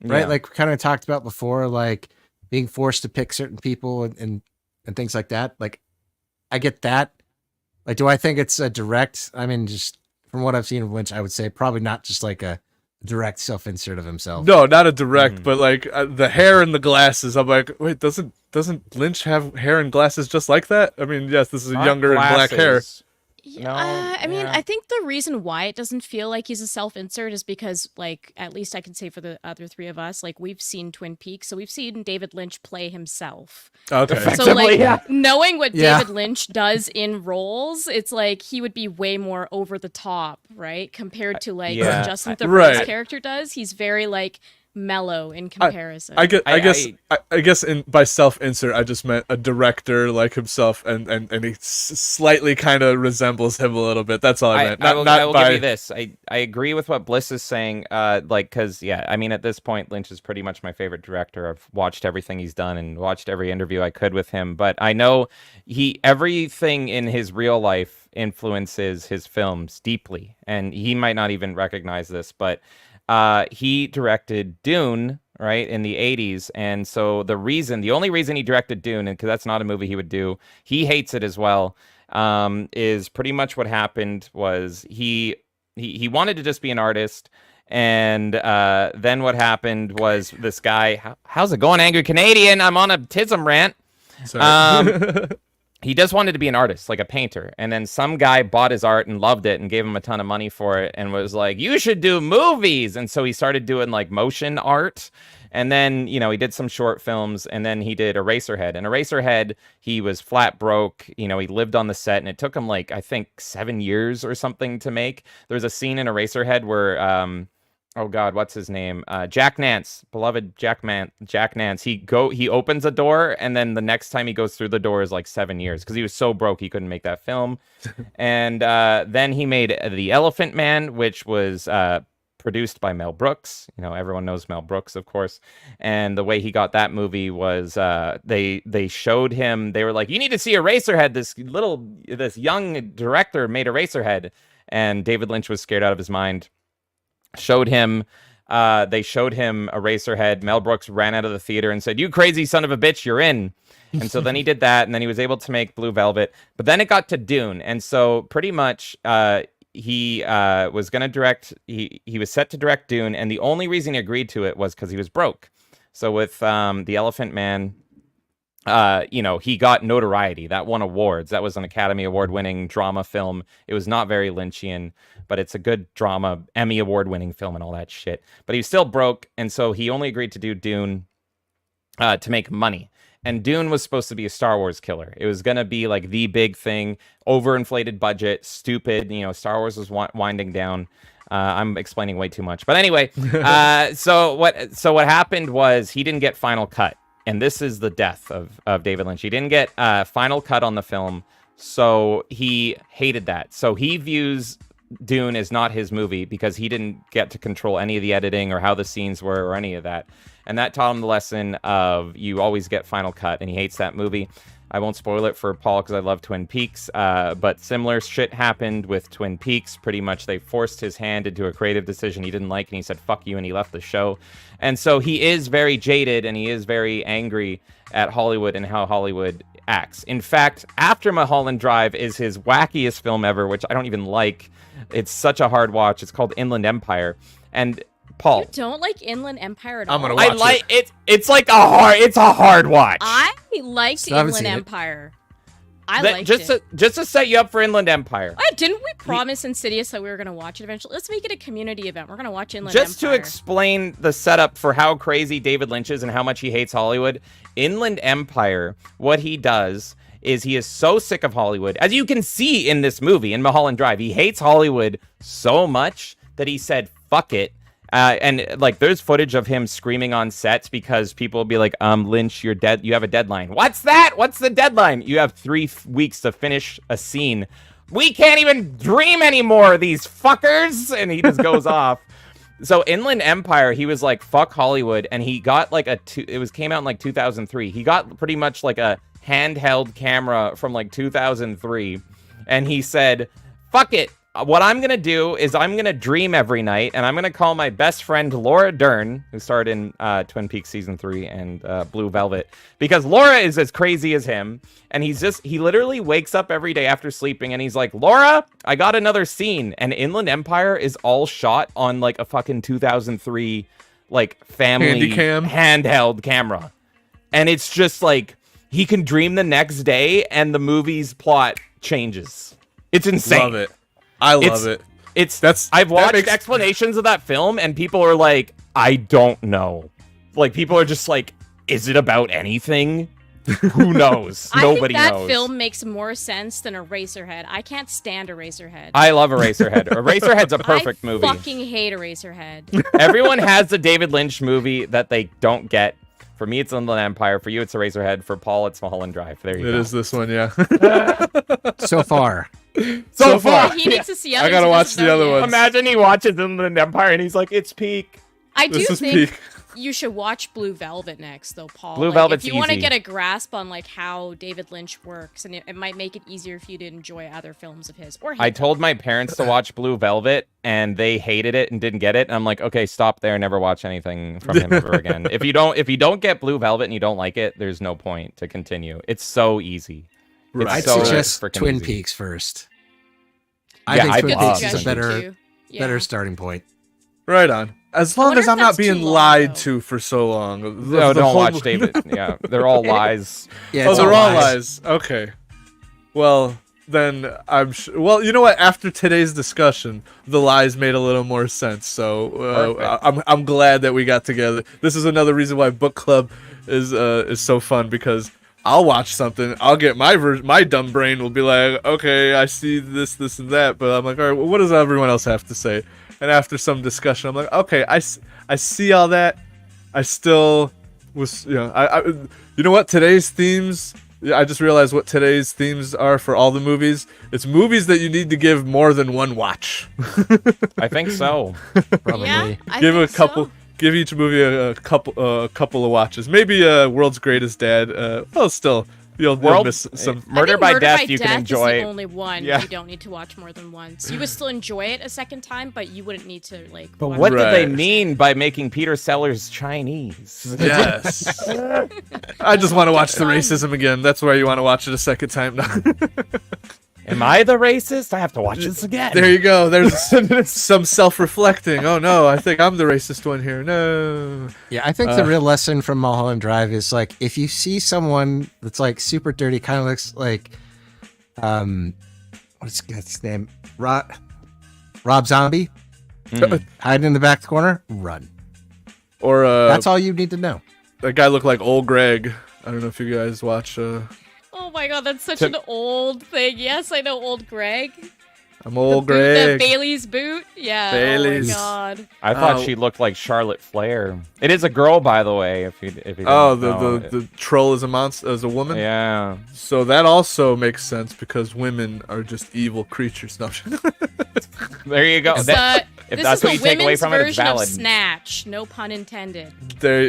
right? Yeah. Like we kind of talked about before, like being forced to pick certain people and things like that. Like, I get that. Like, do I think it's a direct? I mean, just from what I've seen of Lynch, I would say probably not just like a direct self-insert of himself. No, not a direct, but like the hair and the glasses. I'm like, wait, doesn't Lynch have hair and glasses just like that? I mean, yes, this is Not younger and black hair. Yeah, I mean, I think the reason why it doesn't feel like he's a self-insert is because, like, at least I can say for the other three of us, like, we've seen Twin Peaks, so we've seen David Lynch play himself. Okay. So, like, knowing what David Lynch does in roles, it's like he would be way more over the top, right? Compared to, like, what Justin Theroux's character does. He's very, like, mellow in comparison. I guess by self-insert I just meant a director like himself, and he slightly kind of resembles him a little bit. That's all I meant. I will give you this. I agree with what Bliss is saying. Because I mean, at this point, Lynch is pretty much my favorite director. I've watched everything he's done and watched every interview I could with him. But I know everything in his real life influences his films deeply, and he might not even recognize this, but he directed Dune, right, in the 80s. And so the only reason he directed Dune, and because that's not a movie he would do, he hates it as well, is pretty much what happened was he wanted to just be an artist. And then what happened was this guy, how's it going, Angry Canadian? I'm on a Tism rant. Sorry. He just wanted to be an artist, like a painter. And then some guy bought his art and loved it and gave him a ton of money for it and was like, you should do movies. And so he started doing like motion art. And then, he did some short films, and then he did Eraserhead. And Eraserhead, he was flat broke. He lived on the set, and it took him like, I think 7 years or something to make. There's a scene in Eraserhead where, oh God, what's his name? Jack Nance, beloved Jack Nance. He opens a door, and then the next time he goes through the door is like 7 years because he was so broke he couldn't make that film. And then he made The Elephant Man, which was produced by Mel Brooks. Everyone knows Mel Brooks, of course. And the way he got that movie was they showed him. They were like, "You need to see Eraserhead." This young director made Eraserhead, and David Lynch was scared out of his mind. They showed him Eraserhead. Mel Brooks ran out of the theater and said, "You crazy son of a bitch, you're in." And so then he did that, and then he was able to make Blue Velvet. But then it got to Dune, and so pretty much he was going to direct. He was set to direct Dune, and the only reason he agreed to it was because he was broke. So with The Elephant Man, he got notoriety. That won awards. That was an Academy Award-winning drama film. It was not very Lynchian, but it's a good drama, Emmy Award-winning film and all that shit. But he was still broke, and so he only agreed to do Dune to make money. And Dune was supposed to be a Star Wars killer. It was going to be like the big thing, overinflated budget, stupid. Star Wars was winding down. I'm explaining way too much. But anyway, so what happened was he didn't get final cut. And this is the death of David Lynch. He didn't get final cut on the film, so he hated that. So he views Dune as not his movie because he didn't get to control any of the editing or how the scenes were or any of that. And that taught him the lesson of you always get final cut, and he hates that movie. I won't spoil it for Paul because I love Twin Peaks, but similar shit happened with Twin Peaks. Pretty much they forced his hand into a creative decision he didn't like, and he said, fuck you, and he left the show. And so he is very jaded, and he is very angry at Hollywood and how Hollywood acts. In fact, After Mulholland Drive is his wackiest film ever, which I don't even like. It's such a hard watch. It's called Inland Empire. And Paul, you don't like Inland Empire at all? I'm gonna watch it. It's a hard watch. I liked Inland Empire. I liked it. Just to set you up for Inland Empire. Didn't we promise Insidious that we were going to watch it eventually? Let's make it a community event. We're going to watch Inland Empire. Just to explain the setup for how crazy David Lynch is and how much he hates Hollywood, Inland Empire, what he does is he is so sick of Hollywood. As you can see in this movie, in Mulholland Drive, he hates Hollywood so much that he said, fuck it. And like, there's footage of him screaming on sets because people will be like, Lynch, you're dead. You have a deadline. What's that? What's the deadline? You have 3 weeks to finish a scene. We can't even dream anymore, these fuckers. And he just goes off. So Inland Empire, he was like, fuck Hollywood. And he got like came out in like 2003. He got pretty much like a handheld camera from like 2003. And he said, fuck it. What I'm going to do is I'm going to dream every night, and I'm going to call my best friend Laura Dern, who starred in Twin Peaks Season 3 and Blue Velvet, because Laura is as crazy as him, and he literally wakes up every day after sleeping, and he's like, Laura, I got another scene, and Inland Empire is all shot on, like, a fucking 2003, like, family handheld camera. And it's just, like, he can dream the next day, and the movie's plot changes. It's insane. Love it. I love it. I've watched explanations of that film, and people are like, I don't know. Like, people are just like, is it about anything? Who knows? Nobody I think that knows. film makes more sense than Eraserhead. I can't stand Eraserhead. I love Eraserhead. Eraserhead's a perfect movie. I fucking hate Eraserhead. Everyone has the David Lynch movie that they don't get. For me, it's Inland Empire. For you, it's Eraserhead. For Paul, it's Mulholland Drive. There you go. It is this one, yeah. So far. So far. He needs to see I others. gotta he watch doesn't the know other yet. ones. Imagine he watches Inland Empire and he's like, it's peak. I do This is think peak. you should watch Blue Velvet next, though, Paul. Blue Like, Velvet's if you want to easy. get a grasp on like how David Lynch works, and it might make it easier for you to enjoy other films of his. Or hate I them. told my parents to watch Blue Velvet, and they hated it and didn't get it. And I'm like, okay, stop there. Never watch anything from him ever again. If you don't get Blue Velvet and you don't like it, there's no point to continue. It's so easy. It's I'd so suggest freaking Twin easy. Peaks first. Yeah, I I'd think Twin love Peaks is a Suggestion better too. Yeah. better starting point. Right on. As long wonder as if I'm not that's too being long, lied though. to for so long. No, don't whole- watch David. Yeah, they're all lies. Yeah, Oh, it's they're all lies. lies. Okay. Well, then well, you know what? After today's discussion, the lies made a little more sense. So Perfect. I'm glad that we got together. This is another reason why book club is so fun, because I'll watch something, I'll get my dumb brain will be like, okay, I see this, and that, but I'm like, all right, well, what does everyone else have to say? And after some discussion, I'm like, okay, I see all that. I still was, you know what? Today's themes, I just realized what today's themes are for all the movies. It's movies that you need to give more than one watch. I think so. Probably. Yeah, I Give think a couple. So. Give each movie a couple of watches. Maybe World's Greatest Dad. Well, still you'll miss some. Murder I think by Murder Death by you Death can enjoy. Is the only one Yeah. you don't need to watch more than once. You would still enjoy it a second time, but you wouldn't need to like. But watch what it. did they Right. mean by making Peter Sellers Chinese? Yes. I just want to watch the racism again. That's why you want to watch it a second time now. Am I the racist? I have to watch this again. There you go. There's some self-reflecting. Oh no, I think I'm the racist one here. No. Yeah, I think the real lesson from Mulholland Drive is like if you see someone that's like super dirty, kind of looks like, what's his name? Rob Zombie, hiding in the back corner, run. Or That's all you need to know. that guy looked like old Greg. I don't know if you guys watch. Oh my god, that's such an old thing. Yes, I know old Greg. I'm old the boot, the Greg. Bailey's boot. Yeah. Bailey's. Oh my god. I thought Oh. she looked like Charlotte Flair. It is a girl, by the way. If you Oh, didn't know. the troll is a monster, as a woman. Yeah. So that also makes sense because women are just evil creatures. No. There you go. This, If this that's is what the you take away women's from it, it's version of valid. Snatch. No pun intended.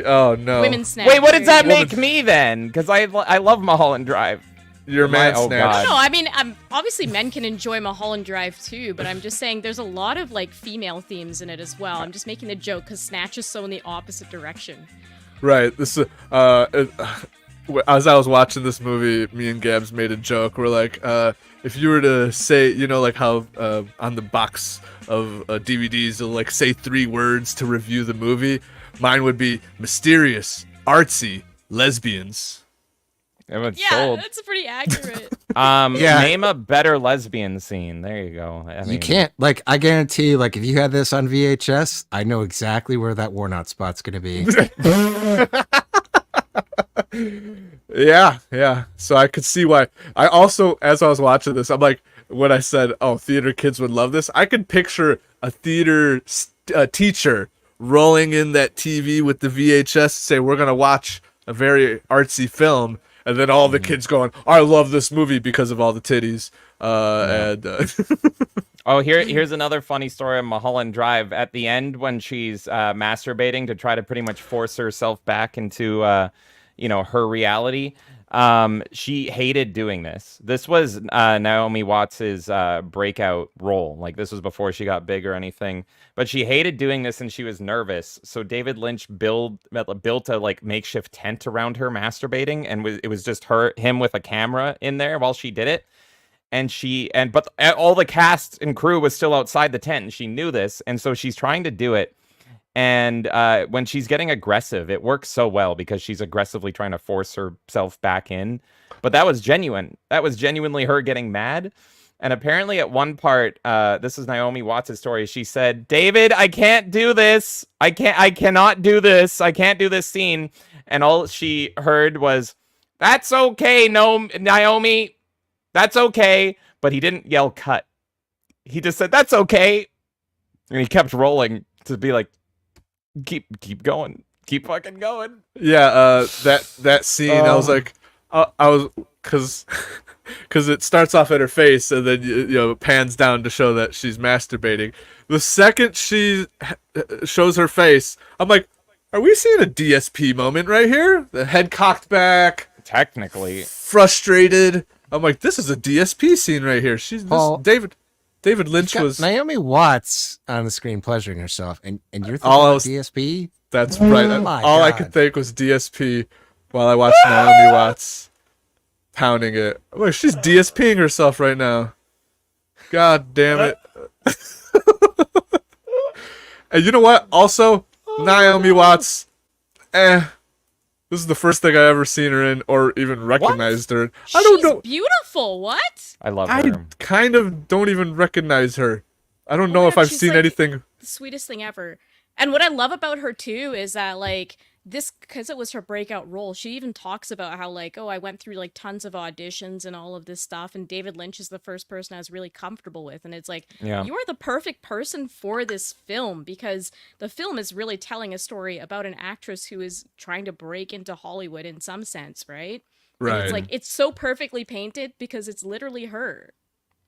Oh no. Women's Snatch. Wait, what does that There you make me then? Because I love Mulholland Drive. You're a man Oh, snatch. God. go. No, I mean, obviously men can enjoy Mulholland Drive too, but I'm just saying there's a lot of like female themes in it as well. I'm just making the joke because Snatch is so in the opposite direction. Right. This is as I was watching this movie, me and Gabs made a joke. We're like, if you were to say, you know, like how on the box of DVDs, you'll like say 3 words to review the movie. Mine would be mysterious, artsy, lesbians. It was Yeah, sold. that's pretty accurate. Yeah. Name a better lesbian scene. There you go. I mean, You can't, like, I guarantee, like, if you had this on VHS, I know exactly where that worn out spot's going to be. Yeah. So I could see why. I also, as I was watching this, I'm like, when I said, "Oh, theater kids would love this," I could picture a theater teacher rolling in that TV with the VHS, say, "We're gonna watch a very artsy film," and then all the kids going, "I love this movie because of all the titties." Oh, here's another funny story on Mulholland Drive. At the end, when she's masturbating to try to pretty much force herself back into, her reality, she hated doing this. This was Naomi Watts's breakout role. Like, this was before she got big or anything. But she hated doing this, and she was nervous. So David Lynch built a like makeshift tent around her masturbating, and it was just him with a camera in there while she did it. But all the cast and crew was still outside the tent, and she knew this, and so she's trying to do it. And when she's getting aggressive, it works so well because she's aggressively trying to force herself back in. But that was genuine. That was genuinely her getting mad. And apparently at one part, this is Naomi Watts' story. She said, "David, I can't do this. I cannot do this. I can't do this scene." And all she heard was, That's okay, no, Naomi. That's okay. But he didn't yell cut. He just said, that's okay. And he kept rolling to be like, keep going. Keep fucking going. Yeah, that scene, I was like, I was, because it starts off at her face and then pans down to show that she's masturbating. The second she shows her face, I'm like, are we seeing a DSP moment right here? The head cocked back, Technically. frustrated. I'm like, this is a DSP scene right here. Paul, David Lynch got was. Naomi Watts on the screen pleasuring herself, and you're thinking All I about was- DSP? That's right. my All I God. could think was DSP while I watched Naomi Watts pounding it. I'm like, she's DSPing herself right now. God damn it. And you know what? Also, Naomi Watts, this is the first thing I ever seen her in or even recognized her. I don't She's know. beautiful. What? I love I her. kind of don't even recognize her. I don't know my if God, I've she's seen like- anything. The sweetest thing ever. And what I love about her too is that like this, because it was her breakout role, she even talks about how like, oh, I went through like tons of auditions and all of this stuff, and David Lynch is the first person I was really comfortable with. And it's like, Yeah. you are the perfect person for this film, because the film is really telling a story about an actress who is trying to break into Hollywood in some sense, right? And Right. it's like, it's so perfectly painted because it's literally her.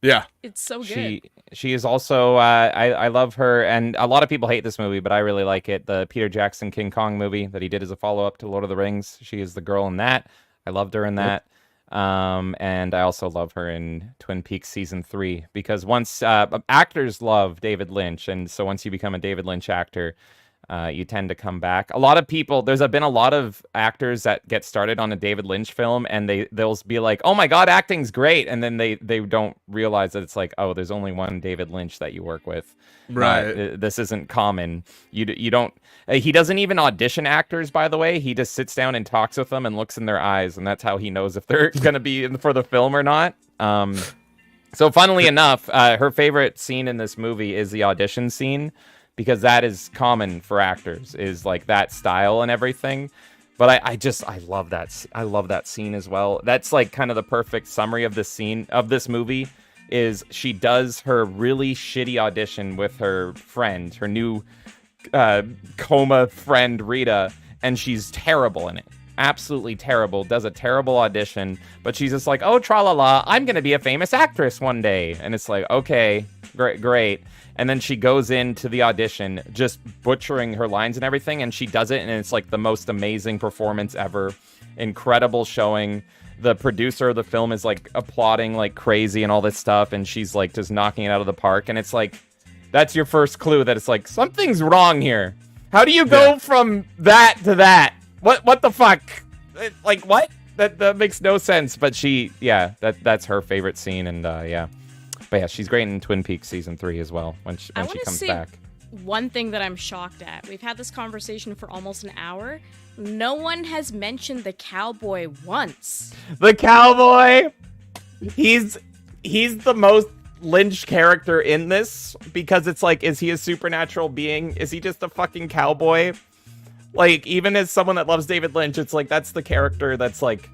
Yeah. It's so good. She is also I love her, and a lot of people hate this movie, but I really like it. The Peter Jackson King Kong movie that he did as a follow-up to Lord of the Rings. She is the girl in that. I loved her in that. And I also love her in Twin Peaks season 3, because once actors love David Lynch, and so once you become a David Lynch actor, you tend to come back. A lot of people, there's been a lot of actors that get started on a David Lynch film, and they'll be like, "Oh my God, acting's great," and then they don't realize that it's like, oh, there's only one David Lynch that you work with. Right. This isn't common. You don't. He doesn't even audition actors, by the way. He just sits down and talks with them and looks in their eyes, and that's how he knows if they're gonna be in for the film or not. So funnily enough, her favorite scene in this movie is the audition scene, because that is common for actors, is like that style and everything. But I love that. I love that scene as well. That's like kind of the perfect summary of this scene of this movie. Is she does her really shitty audition with her friend, her new coma friend Rita, and she's terrible in it. Absolutely terrible. Does a terrible audition, but she's just like, oh, tra-la-la, I'm gonna be a famous actress one day. And it's like, okay, great. And then she goes into the audition just butchering her lines and everything, and she does it, and it's like the most amazing performance ever. Incredible showing. The producer of the film is like applauding like crazy and all this stuff, and she's like just knocking it out of the park. And it's like, that's your first clue that it's like, something's wrong here. How do you go from that to that? What the fuck? Like, what? That makes no sense. But that's her favorite scene, and yeah. But yeah, she's great in Twin Peaks season 3 as well when she comes back. One thing that I'm shocked at. We've had this conversation for almost an hour. No one has mentioned the cowboy once. The cowboy, he's the most Lynch character in this, because it's like, is he a supernatural being? Is he just a fucking cowboy? Like, even as someone that loves David Lynch, it's like, that's the character that's like,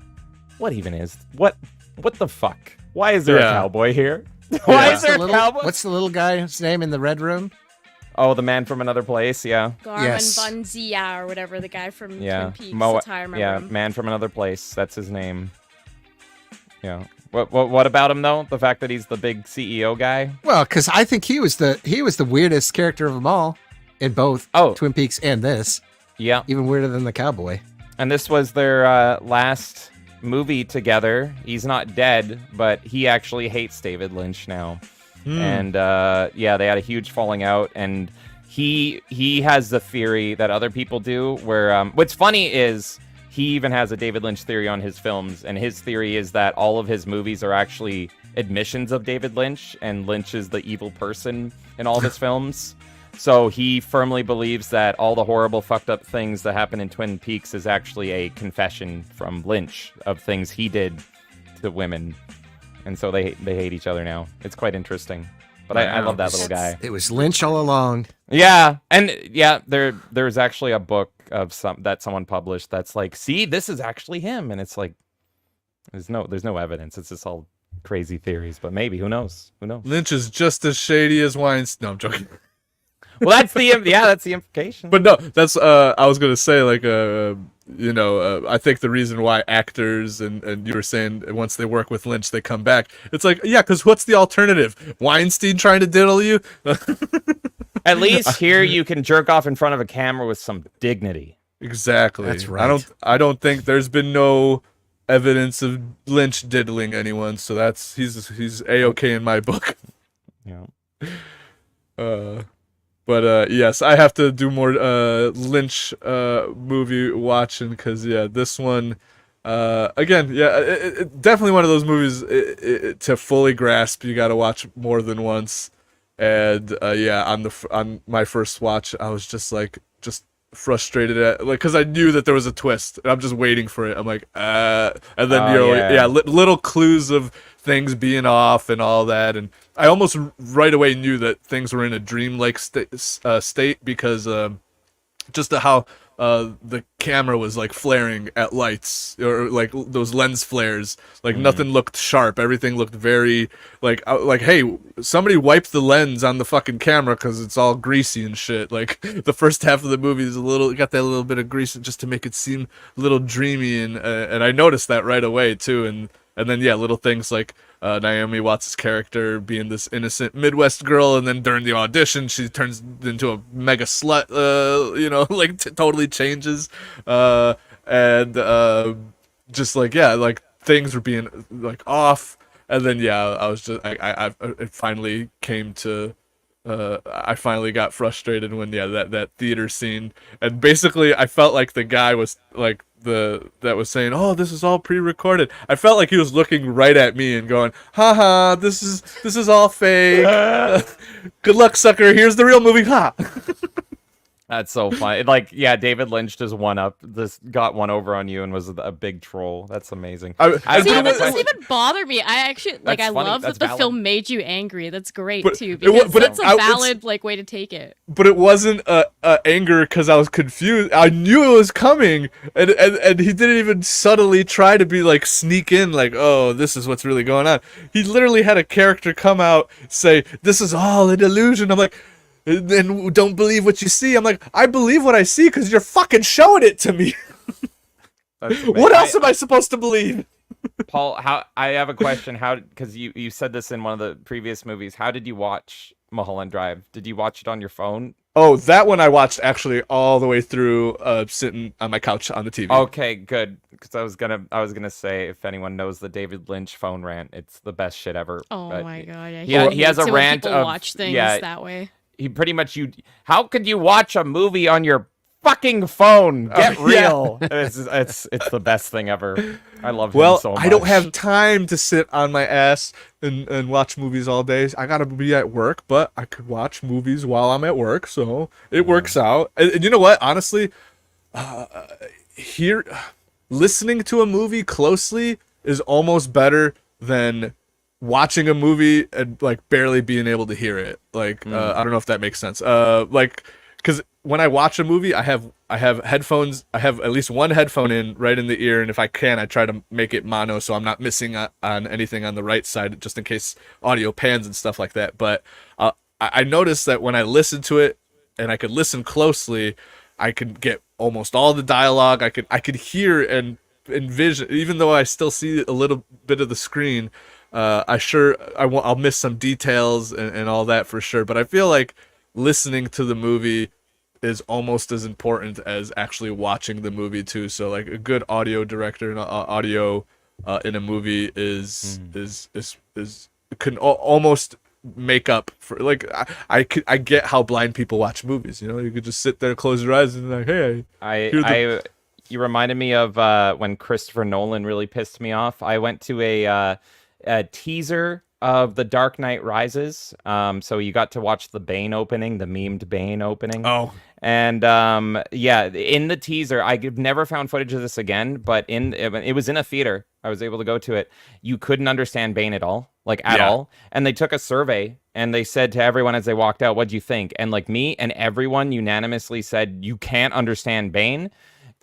what even is? What the fuck? Why is there a cowboy here? Why is there a cowboy? What's the little guy's name in the red room? Oh, the man from another place, yeah. Garmin Yes. Bunzia or whatever, the guy from Yeah. Twin Peaks. That's how I remember him. Man from another place. That's his name. Yeah. What about him though? The fact that he's the big CEO guy? Well, because I think he was the weirdest character of them all in both Twin Peaks and this. Yeah. Even weirder than the cowboy. And this was their last movie together. He's not dead, but he actually hates David Lynch now. And they had a huge falling out, and he has the theory that other people do, where what's funny is he even has a David Lynch theory on his films, and his theory is that all of his movies are actually admissions of David Lynch, and Lynch is the evil person in all of his films. So he firmly believes that all the horrible, fucked up things that happen in Twin Peaks is actually a confession from Lynch of things he did to women. And so they hate each other now. It's quite interesting. But I love that little guy. It was Lynch all along. Yeah. And yeah, there's actually a book of that someone published that's like, see, this is actually him. And it's like, There's no evidence. It's just all crazy theories. But maybe, who knows? Who knows? Lynch is just as shady as Weinstein. No, I'm joking. Well, that's the implication. But no, that's I was gonna say like I think the reason why actors and you were saying once they work with Lynch they come back. It's like yeah, because what's the alternative? Weinstein trying to diddle you? At least here you can jerk off in front of a camera with some dignity. Exactly. That's right. I don't think there's been no evidence of Lynch diddling anyone, so he's A-okay in my book. Yeah. But yes, I have to do more Lynch movie watching because yeah, this one again, yeah, it definitely one of those movies to fully grasp. You got to watch more than once, and yeah, on my first watch, I was just frustrated at because I knew that there was a twist, and I'm just waiting for it. I'm like, and then little clues of things being off and all that, and I almost right away knew that things were in a dreamlike state because just how the camera was like flaring at lights or like those lens flares, like nothing looked sharp. Everything looked very like hey, somebody wiped the lens on the fucking camera because it's all greasy and shit. Like the first half of the movie is got that little bit of grease just to make it seem a little dreamy, and I noticed that right away too, and then yeah, little things like Naomi Watts' character being this innocent Midwest girl, and then during the audition she turns into a mega slut, like totally changes, and just like yeah, like things were being like off, and then yeah, I was just it finally came to. I finally got frustrated when that theater scene, and basically I felt like the guy was like that was saying, "Oh, this is all pre-recorded." I felt like he was looking right at me and going, "Haha, this is all fake. Good luck, sucker. Here's the real movie." Ha. That's so funny. Like, yeah, David Lynch just got one over on you and was a big troll. That's amazing. See, that doesn't even bother me. I actually I funny. love That's that the valid. film made you angry. That's great But too, because that's a valid it's- way to take it. But it wasn't anger because I was confused. I knew it was coming, and he didn't even subtly try to be like sneak in, like, oh, this is what's really going on. He literally had a character come out say, "This is all an illusion." I'm like, and don't believe what you see. I'm like, I believe what I see because you're fucking showing it to me. What else am I supposed to believe? Paul, I have a question. Because you said this in one of the previous movies. How did you watch Mulholland Drive? Did you watch it on your phone? Oh, that one I watched actually all the way through, sitting on my couch on the TV. Okay, good. Because I was gonna say, if anyone knows the David Lynch phone rant, it's the best shit ever. Oh But my god, he has a when rant people of watch things that way. He pretty much how could you watch a movie on your fucking phone? Get real. It's the best thing ever. I love him so much. I don't have time to sit on my ass and watch movies all day. I gotta be at work, but I could watch movies while I'm at work, so it works out. And you know what? Honestly, listening to a movie closely is almost better than watching a movie and like barely being able to hear it. Like I don't know if that makes sense. Because when I watch a movie, I have headphones. I have at least one headphone in right in the ear, and if I can, I try to make it mono so I'm not missing on anything on the right side, just in case audio pans and stuff like that. But I noticed that when I listen to it and I could listen closely, I could get almost all the dialogue. I could hear and envision, even though I still see a little bit of the screen. I'll miss some details and all that for sure. But I feel like listening to the movie is almost as important as actually watching the movie too. So like a good audio director and audio in a movie is can almost make up for like I get how blind people watch movies. You know, you could just sit there, close your eyes, and like, hey, you reminded me of when Christopher Nolan really pissed me off. I went to a teaser of The Dark Knight Rises. So you got to watch the Bane opening, the memed Bane opening. Oh. And yeah, in the teaser, I've never found footage of this again, but it was in a theater. I was able to go to it. You couldn't understand Bane at all, at all. And they took a survey and they said to everyone as they walked out, "What'd you think?" And like me and everyone unanimously said, "You can't understand Bane."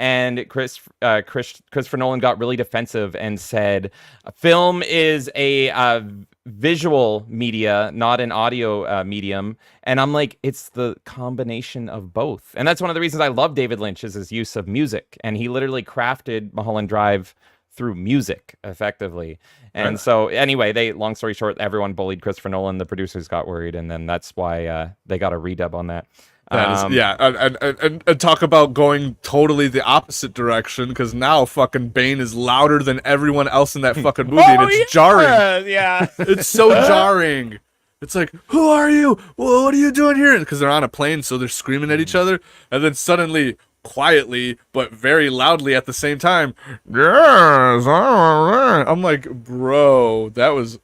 and Christopher Nolan got really defensive and said, film is a visual media, not an audio medium. And I'm like, it's the combination of both. And that's one of the reasons I love David Lynch, is his use of music. And he literally crafted Mulholland Drive through music, effectively. And so anyway, long story short, everyone bullied Christopher Nolan. The producers got worried, and then that's why they got a redub on that. And talk about going totally the opposite direction, because now fucking Bane is louder than everyone else in that fucking movie, and it's jarring. Yeah. It's so jarring. It's like, who are you? Well, what are you doing here? Because they're on a plane, so they're screaming at each other, and then suddenly, quietly, but very loudly at the same time, yes, I'm like, bro, that was...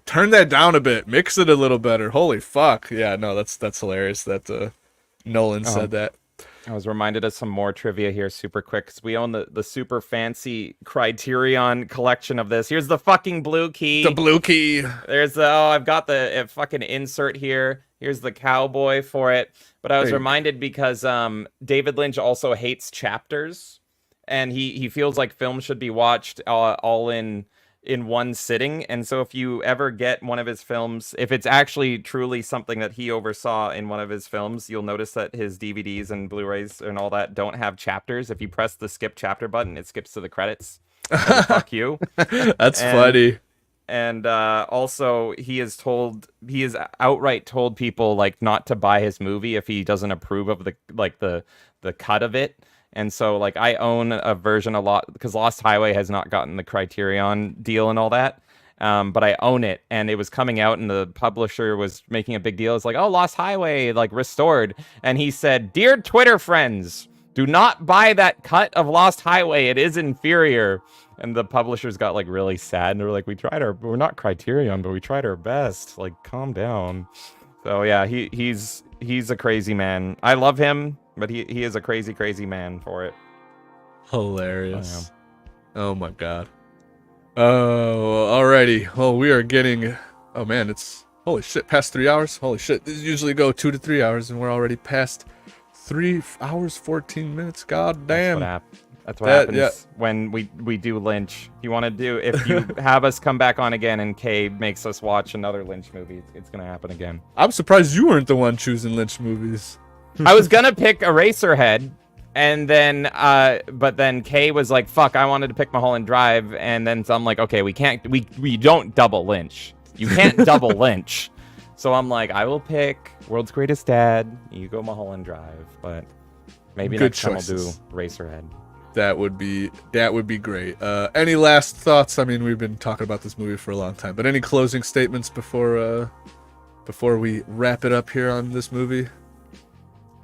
Turn that down a bit. Mix it a little better. Holy fuck. Yeah, no, that's hilarious that Nolan said that. I was reminded of some more trivia here super quick, because we own the super fancy Criterion collection of this. Here's the fucking blue key. The blue key. There's I've got the fucking insert here. Here's the cowboy for it. But I was reminded because David Lynch also hates chapters, and he feels like films should be watched all in one sitting. And so if you ever get one of his films, if it's actually truly something that he oversaw in one of his films, you'll notice that his DVDs and Blu-rays and all that don't have chapters. If you press the skip chapter button, it skips to the credits. So fuck you. That's funny. And also he has outright told people like not to buy his movie if he doesn't approve of the cut of it. And so, like, I own a version because Lost Highway has not gotten the Criterion deal and all that. But I own it, and it was coming out, and the publisher was making a big deal. It's like, oh, Lost Highway, like, restored. And he said, "Dear Twitter friends, do not buy that cut of Lost Highway. It is inferior." And the publishers got, like, really sad. And they were like, we're not Criterion, but we tried our best. Like, calm down. So, yeah, he's a crazy man. I love him. But he is a crazy, crazy man for it. Hilarious. Oh my god. Oh, alrighty. Oh, we are getting... Oh man, it's... Holy shit, past 3 hours? Holy shit, these usually go 2 to 3 hours, and we're already past 3 hours, 14 minutes. God damn. That's what happens when we do Lynch. If you have us come back on again and Kay makes us watch another Lynch movie, it's going to happen again. I'm surprised you weren't the one choosing Lynch movies. I was gonna pick Eraserhead, and then but then Kay was like, "Fuck, I wanted to pick Mulholland Drive," and then so I'm like, "Okay, we don't double Lynch. You can't double Lynch." So I'm like, "I will pick World's Greatest Dad. You go Mulholland Drive, but maybe Good next choices. time we'll do Eraserhead." That would be great. Any last thoughts? I mean, we've been talking about this movie for a long time, but any closing statements before we wrap it up here on this movie?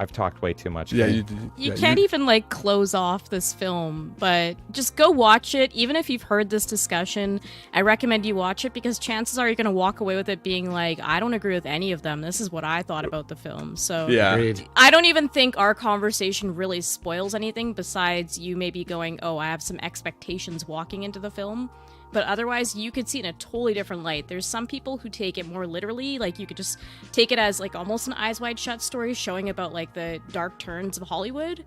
I've talked way too much. Yeah, you can't even like close off this film, but just go watch it. Even if you've heard this discussion, I recommend you watch it, because chances are you're going to walk away with it being like, I don't agree with any of them. This is what I thought about the film. So yeah. I don't even think our conversation really spoils anything besides you maybe going, oh, I have some expectations walking into the film. But otherwise, you could see it in a totally different light. There's some people who take it more literally. Like, you could just take it as, like, almost an Eyes Wide Shut story showing about, like, the dark turns of Hollywood.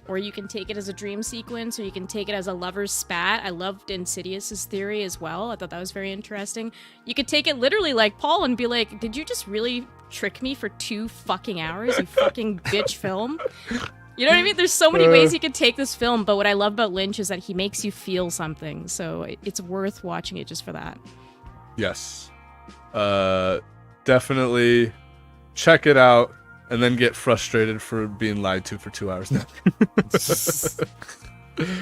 Or you can take it as a dream sequence, or you can take it as a lover's spat. I loved Insidious's theory as well. I thought that was very interesting. You could take it literally like Paul and be like, did you just really trick me for 2 fucking hours, you fucking bitch film? You know what I mean? There's so many ways you could take this film, but what I love about Lynch is that he makes you feel something, so it's worth watching it just for that. Yes. Definitely check it out and then get frustrated for being lied to for 2 hours now.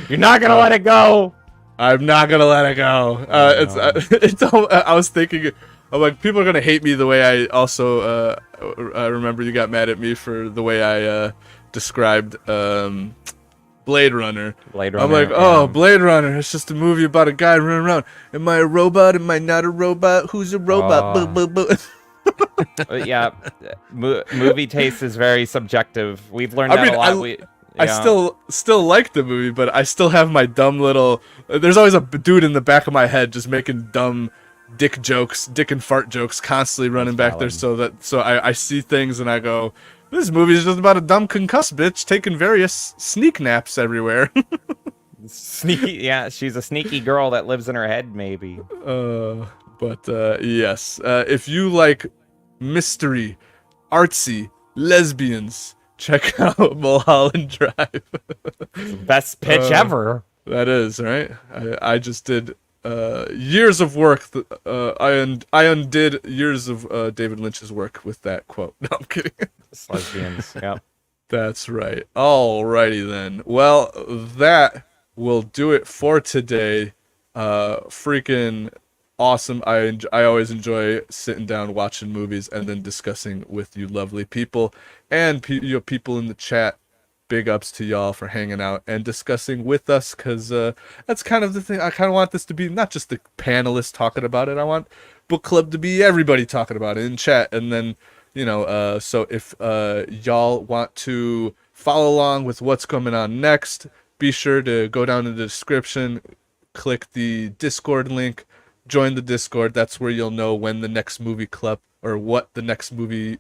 You're not going to let it go. I'm not going to let it go. I was thinking, I'm like, people are going to hate me the way I also, I remember you got mad at me for the way I described Blade Runner. I'm like, oh, Blade Runner, it's just a movie about a guy running around. Am I a robot? Am I not a robot? Who's a robot? Boo, boo, boo. Yeah, movie taste is very subjective. We've learned that a lot. I still like the movie, but I still have my dumb little... There's always a dude in the back of my head just making dumb dick jokes, dick and fart jokes constantly running back there. So I see things and I go, this movie is just about a dumb concussed bitch taking various sneak naps everywhere. Sneaky, yeah, she's a sneaky girl that lives in her head, maybe. Yes, if you like mystery, artsy, lesbians, check out Mulholland Drive. Best pitch ever. That is, right? I just did years of work. I undid years of David Lynch's work with that quote. No, I'm kidding. Lesbians, yep. That's right. Alrighty then. Well, that will do it for today. Freaking awesome. I always enjoy sitting down watching movies and then discussing with you lovely people and people in the chat. Big ups to y'all for hanging out and discussing with us, because that's kind of the thing. I kind of want this to be not just the panelists talking about it. I want book club to be everybody talking about it in chat. And then, so if y'all want to follow along with what's coming on next, be sure to go down in the description, click the Discord link, join the Discord. That's where you'll know when the next movie club or what the next movie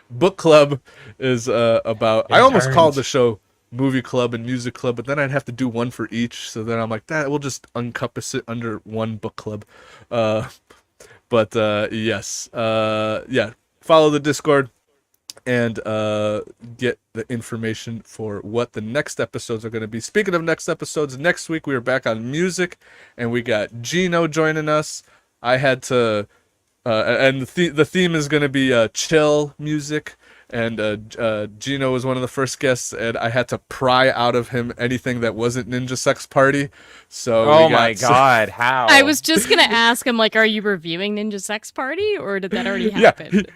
book club is about. I almost called the show movie club and music club, but then I'd have to do one for each. So then I'm like, that we'll just encompass it under one book club. Yes, yeah. Follow the Discord and get the information for what the next episodes are going to be. Speaking of next episodes, next week we are back on music, and we got Gino joining us. I had to. And the theme is going to be chill music, and Gino was one of the first guests, and I had to pry out of him anything that wasn't Ninja Sex Party. So oh my god, how? I was just gonna ask him, like, are you reviewing Ninja Sex Party, or did that already happen?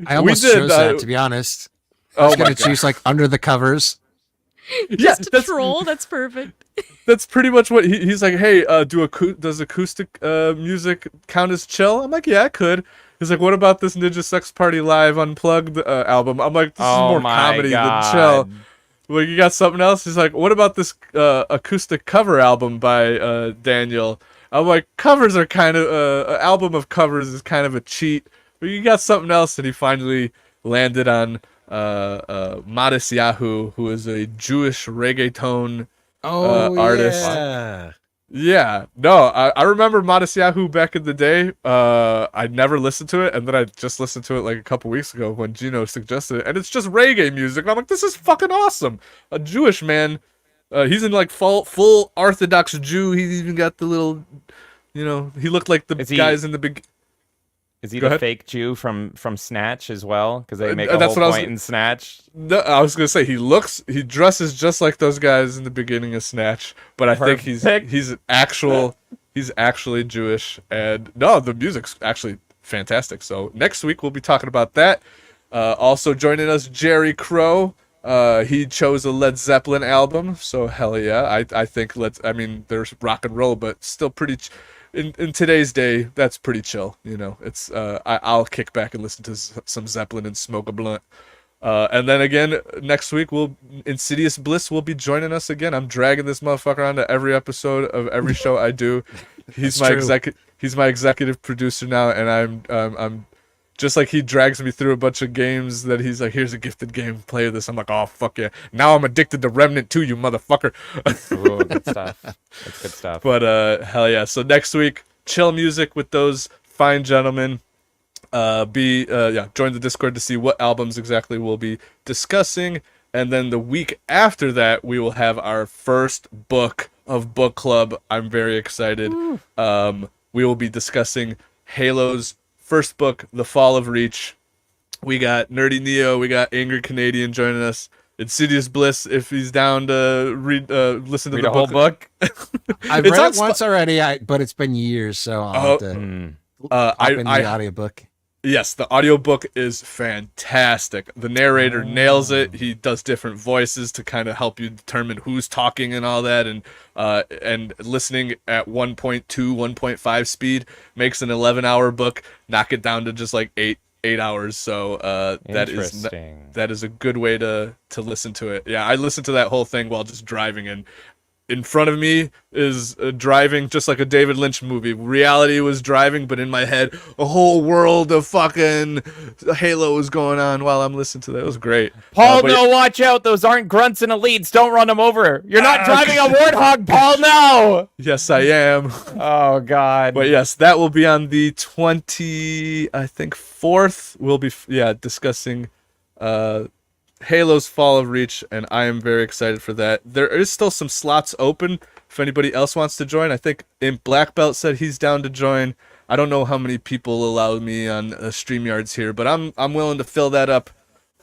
I almost chose that, to be honest. I was going to choose like Under the Covers. Just a troll. That's perfect. That's pretty much what he's like. Hey, does acoustic music count as chill? I'm like, yeah, it could. He's like, what about this Ninja Sex Party Live Unplugged album? I'm like, this is more comedy than chill. Well, you got something else? He's like, what about this acoustic cover album by Daniel? I'm like, covers are kind of an album of covers is kind of a cheat. But you got something else? And he finally landed on Modest Yahoo, who is a Jewish reggaeton artist. Yeah, no, I remember Modest Yahoo back in the day. I never listened to it, and then I just listened to it like a couple weeks ago when Gino suggested it, and it's just reggae music. And I'm like, this is fucking awesome. A Jewish man, he's in like full Orthodox Jew. He even got the little, he looked like the guys in the big. Is he the fake Jew from Snatch as well? Because they make a whole point in Snatch. No, I was gonna say he dresses just like those guys in the beginning of Snatch, but I think he's actually Jewish, and no, the music's actually fantastic. So next week we'll be talking about that. Also joining us, Jerry Crow. He chose a Led Zeppelin album, so hell yeah. I think there's rock and roll, but still pretty. In today's day, that's pretty chill. It's I'll kick back and listen to some Zeppelin and smoke a blunt. And then again next week, Insidious Bliss will be joining us again. I'm dragging this motherfucker onto every episode of every show I do. He's my executive producer now, and I'm just like he drags me through a bunch of games that he's like, here's a gifted game, play this. I'm like, oh fuck yeah! Now I'm addicted to Remnant 2, you motherfucker. Ooh, good stuff. That's good stuff. But hell yeah! So next week, chill music with those fine gentlemen. Join the Discord to see what albums exactly we'll be discussing, and then the week after that, we will have our first book of book club. I'm very excited. We will be discussing Halo's first book, The Fall of Reach. We got Nerdy Neo, we got Angry Canadian joining us. Insidious Bliss, if he's down to listen to the whole book. I've read it once already, but it's been years, so I'll have to hop in the audiobook. Yes, the audiobook is fantastic. The narrator nails it. He does different voices to kind of help you determine who's talking and all that, and listening at 1.2, 1.5 speed makes an 11-hour book knock it down to just like 8 hours. So that is a good way to listen to it. Yeah, I listened to that whole thing while just driving, and in front of me is driving just like a David Lynch movie. Reality was driving, but in my head, a whole world of fucking Halo was going on while I'm listening to that. It was great. Paul, no, watch out. Those aren't grunts and elites. Don't run them over. You're not driving a warthog, Paul, no. Yes, I am. Oh, God. But yes, that will be on the 4th. We'll be, discussing Halo's Fall of Reach, and I am very excited for that. There is still some slots open if anybody else wants to join. I think Black Belt said he's down to join. I don't know how many people allow me on StreamYards here, but I'm willing to fill that up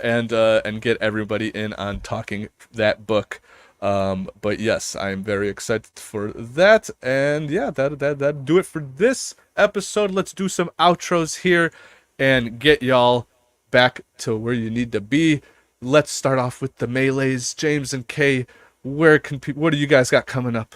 and get everybody in on talking that book. But yes, I am very excited for that. And yeah, that'd do it for this episode. Let's do some outros here and get y'all back to where you need to be. Let's start off with the melees. James and Kay, what do you guys got coming up?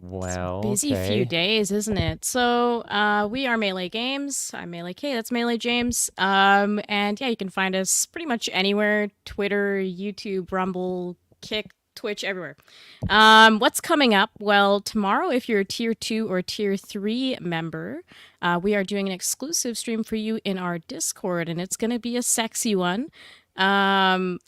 Well, busy few days, isn't it? So we are Melee Games. I'm Melee Kay. That's Melee James. And yeah, you can find us pretty much anywhere: Twitter, YouTube, Rumble, Kick, Twitch, everywhere. What's coming up? Well, tomorrow, if you're a Tier 2 or Tier 3 member, we are doing an exclusive stream for you in our Discord, and it's going to be a sexy one. On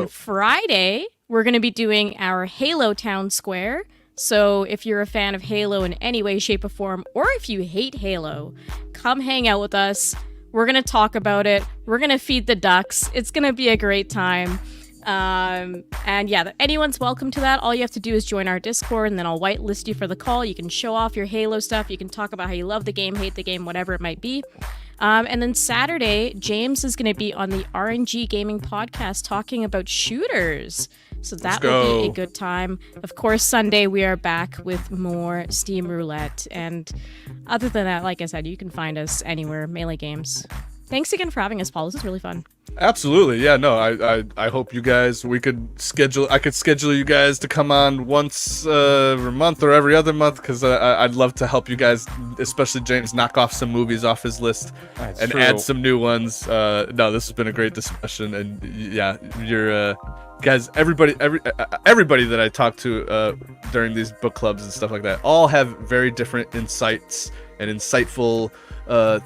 Friday, we're going to be doing our Halo Town Square. So if you're a fan of Halo in any way, shape, or form, or if you hate Halo, come hang out with us. We're going to talk about it. We're going to feed the ducks. It's going to be a great time. And yeah, anyone's welcome to that. All you have to do is join our Discord, and then I'll whitelist you for the call. You can show off your Halo stuff. You can talk about how you love the game, hate the game, whatever it might be. And then Saturday, James is going to be on the RNG Gaming Podcast talking about shooters. So that will be a good time. Of course, Sunday, we are back with more Steam Roulette. And other than that, like I said, you can find us anywhere, Melee Games. Thanks again for having us, Paul. This is really fun. Absolutely. Yeah, no, I hope you guys, I could schedule you guys to come on once every month or every other month, because I'd love to help you guys, especially James, knock off some movies off his list and add some new ones. No, this has been a great discussion, and yeah, you're guys, everybody that I talk to during these book clubs and stuff like that, all have very different insights and insightful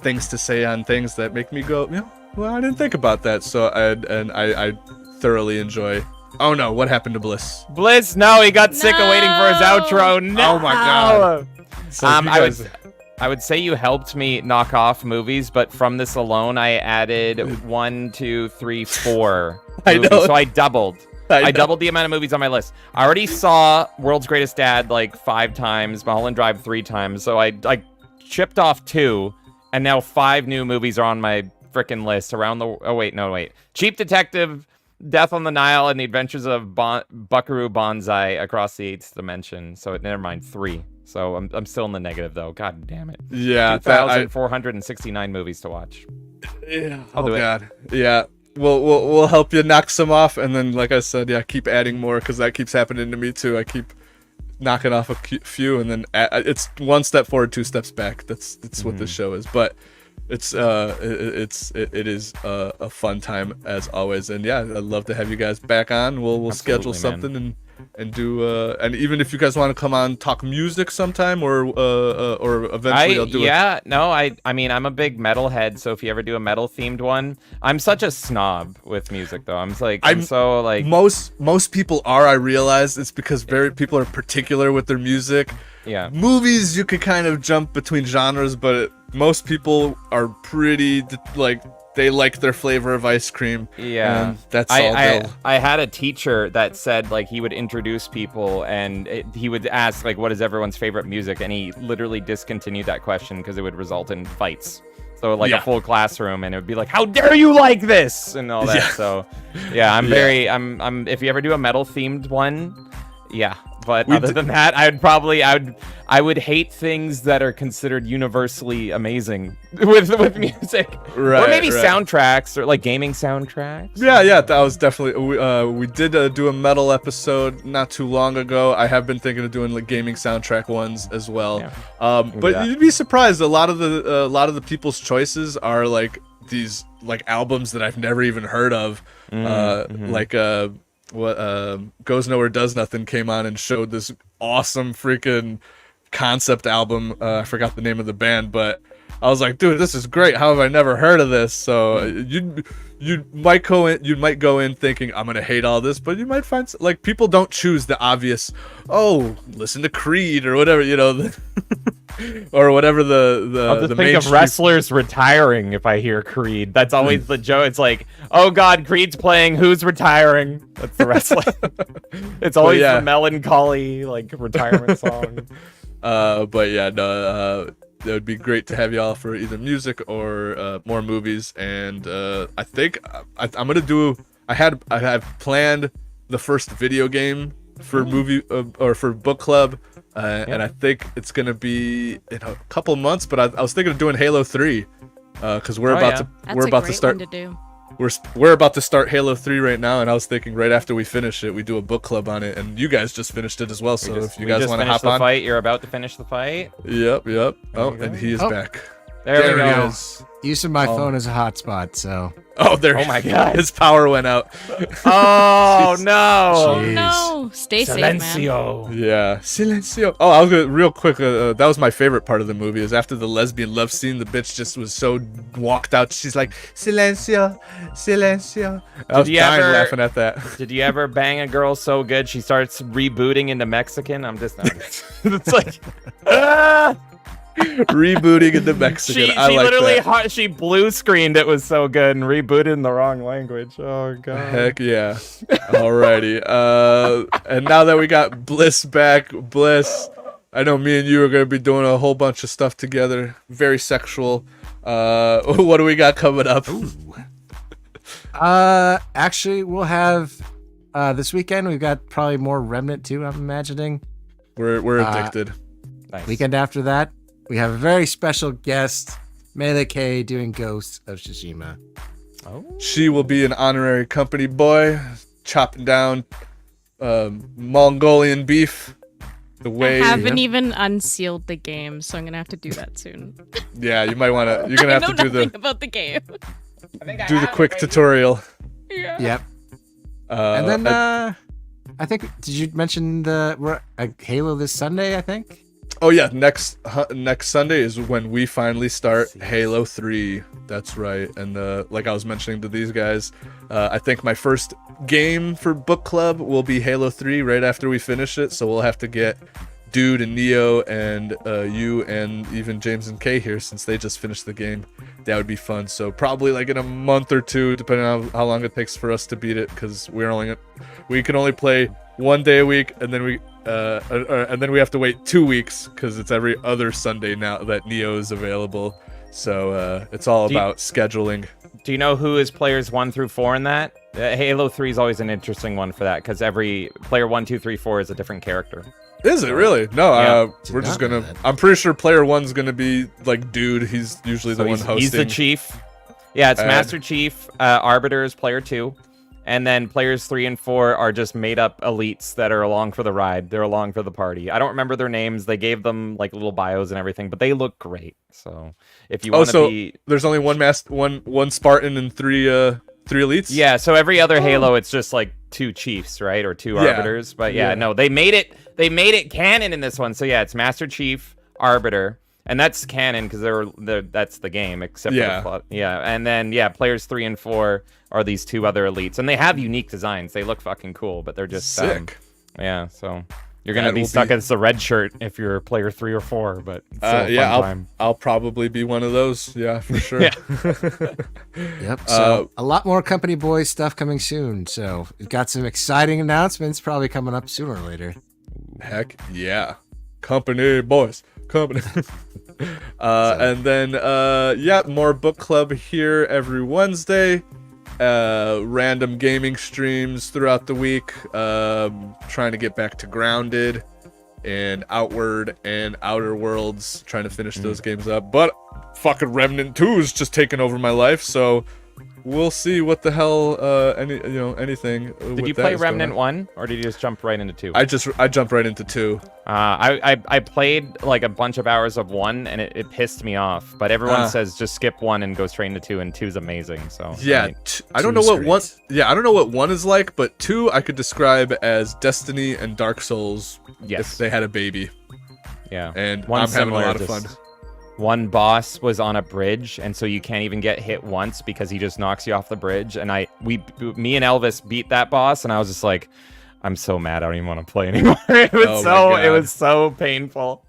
things to say on things that make me go, well, I didn't think about that. So I thoroughly enjoy. Oh no, what happened to Bliss? Bliss, no, he got sick of waiting for his outro. No. Oh my god. So I would say you helped me knock off movies, but from this alone, I added 1, 2, 3, 4 I movies. know. So I doubled. I doubled the amount of movies on my list. I already saw World's Greatest Dad like 5 times, Mulholland Drive 3 times. So I chipped off 2, and now 5 new movies are on my frickin' list around the. Oh wait. Cheap Detective, Death on the Nile, and the Adventures of Buckaroo Banzai Across the 8th Dimension. So never mind, 3. So I'm still in the negative though. God damn it. Yeah, 2,469 movies to watch. Yeah. I'll do it. God. Yeah. We'll help you knock some off, and then like I said, yeah, keep adding more, because that keeps happening to me too. I keep knocking off a few, and then it's 1 step forward, 2 steps back. That's what this show is. But it is a fun time as always, and yeah, I'd love to have you guys back on. We'll schedule something and do and even if you guys want to come on talk music sometime, or eventually I'll do it. Yeah, no, I mean I'm a big metal head, so if you ever do a metal themed one, I'm such a snob with music though. I'm so like most people are. I realize it's because people are particular with their music. Yeah. Movies, you could kind of jump between genres, but most people are pretty they like their flavor of ice cream. Yeah, and that's all. I had a teacher that said like he would introduce people, and he would ask like, what is everyone's favorite music, and he literally discontinued that question because it would result in fights. So like a full classroom, and it would be like, how dare you like this and all that. Yeah. So yeah, I'm if you ever do a metal themed one, yeah. But other than that, I would hate things that are considered universally amazing with music, right? Or maybe soundtracks, or like gaming soundtracks. Yeah, that was definitely. We did do a metal episode not too long ago. I have been thinking of doing like gaming soundtrack ones as well. Yeah. But you'd be surprised. A lot of the people's choices are like these like albums that I've never even heard of. Goes Nowhere Does Nothing came on and showed this awesome freaking concept album. I forgot the name of the band, but I was like, dude, this is great. How have I never heard of this? So you might go in thinking I'm gonna hate all this, but you might find like people don't choose the obvious. Oh, listen to Creed or whatever, you know, or whatever I'll just the think of mainstream. wrestlers retiring if I hear Creed. That's always the joke. It's like, oh God, Creed's playing. Who's retiring? That's the wrestling. It's always yeah. the melancholy like retirement song. But yeah, no. It would be great to have y'all for either music or more movies. And I think I'm gonna do. I have planned the first video game for movie or for book club, and I think it's gonna be in a couple months. But I was thinking of doing Halo 3 because we're about to start. One to do. We're about to start Halo 3 right now, and I was thinking right after we finish it, we do a book club on it, and you guys just finished it as well. So if you guys want to hop on, fight, you're about to finish the fight. Yep. Oh, and he is back. There we he go. is. Using my phone as a hotspot, so. Oh, there. Oh my God. His power went out. Oh no! Oh Jeez. no! Stay safe, man. Silencio. Yeah, Silencio. Oh, I was gonna real quick. That was my favorite part of the movie. Is after the lesbian love scene, the bitch just was so walked out. She's like Silencio, Silencio. I was dying laughing at that. Did you ever bang a girl so good she starts rebooting into Mexican? I'm just not. It's like. Rebooting into Mexican. She I like literally that. she blue screened. It was so good and rebooted in the wrong language. Oh God. Heck yeah. Alrighty. And now that we got Bliss back, Bliss, I know me and you are gonna be doing a whole bunch of stuff together. Very sexual. What do we got coming up? Actually, we'll have this weekend. We've got probably more Remnant 2, I'm imagining. We're addicted. Nice. Weekend after that, we have a very special guest, Melee K, doing Ghosts of Tsushima. Oh. She will be an honorary company boy, chopping down Mongolian beef. The way. I haven't even unsealed the game, so I'm gonna have to do that soon. Yeah, you might want to. You're gonna have to do nothing about the game. the quick tutorial. Yeah. Yep. And then I think did you mention we're Halo this Sunday? I think. Oh yeah, next Sunday is when we finally start Halo 3. That's right. And like I was mentioning to these guys, I think my first game for book club will be Halo 3 right after we finish it. So we'll have to get Dude and Neo and you and even James and Kay here since they just finished the game. That would be fun. So probably like in a month or two, depending on how long it takes for us to beat it, because we can only play 1 day a week, and then we have to wait 2 weeks because it's every other Sunday now that Neo is available. So it's all about scheduling. Do you know who is players 1 through 4 in that? Halo 3 is always an interesting one for that because every player 1, 2, 3, 4 is a different character. Is it really? No, Yeah. we're just gonna. I'm pretty sure player 1's gonna be like Dude. He's usually the one hosting. He's the chief. Yeah, it's Master Chief. Arbiter is player 2. And then players 3 and 4 are just made up elites that are along for the ride. They're along for the party. I don't remember their names. They gave them like little bios and everything, but they look great. So if you want to be, there's only one Spartan and three elites. Yeah. So every other Halo, it's just like 2 chiefs, right, or 2 arbiters. But no, they made it. They made it canon in this one. So yeah, it's Master Chief, Arbiter. And that's canon because that's the game, except for the plot. Yeah, and then players 3 and 4 are these 2 other elites, and they have unique designs. They look fucking cool, but they're just sick. So you're gonna be stuck as the red shirt if you're player 3 or 4, but it's still a fun time. I'll probably be one of those. Yeah, for sure. Yep. So a lot more Company Boys stuff coming soon. So we've got some exciting announcements probably coming up sooner or later. Heck yeah, Company Boys. Company. And then more book club here every Wednesday. Random gaming streams throughout the week. Trying to get back to Grounded and Outward and Outer Worlds, trying to finish those games up. But fucking Remnant 2 is just taking over my life, so we'll see what the hell anything. Did you play Remnant 1 or did you just jump right into 2? I jumped right into 2. I played like a bunch of hours of 1 and it pissed me off. But everyone says just skip 1 and go straight into 2, and 2 is amazing. So yeah, I don't know what 1. Yeah, I don't know what 1 is like, but 2 I could describe as Destiny and Dark Souls if they had a baby. Yeah, and I'm having a lot of fun. One boss was on a bridge, and so you can't even get hit once because he just knocks you off the bridge. And me and Elvis beat that boss, and I was just like, I'm so mad. I don't even want to play anymore. It was so painful.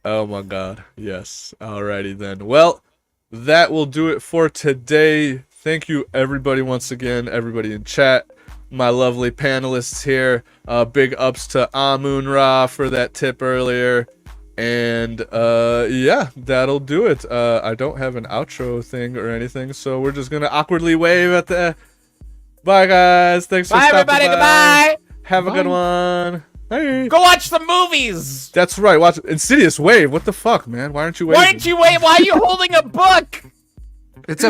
Oh my god. Yes. Alrighty then. Well, that will do it for today. Thank you everybody once again, everybody in chat, my lovely panelists here. Big ups to Amun-Ra for that tip earlier. And yeah, that'll do it. I don't have an outro thing or anything, so we're just gonna awkwardly wave at the bye guys. Thanks for stopping everybody. by. Goodbye. Have a good one. Hey. Go watch the movies. That's right. Watch Insidious. Wave. What the fuck, man? Why aren't you waving? Why didn't you wave? Why are you holding a book?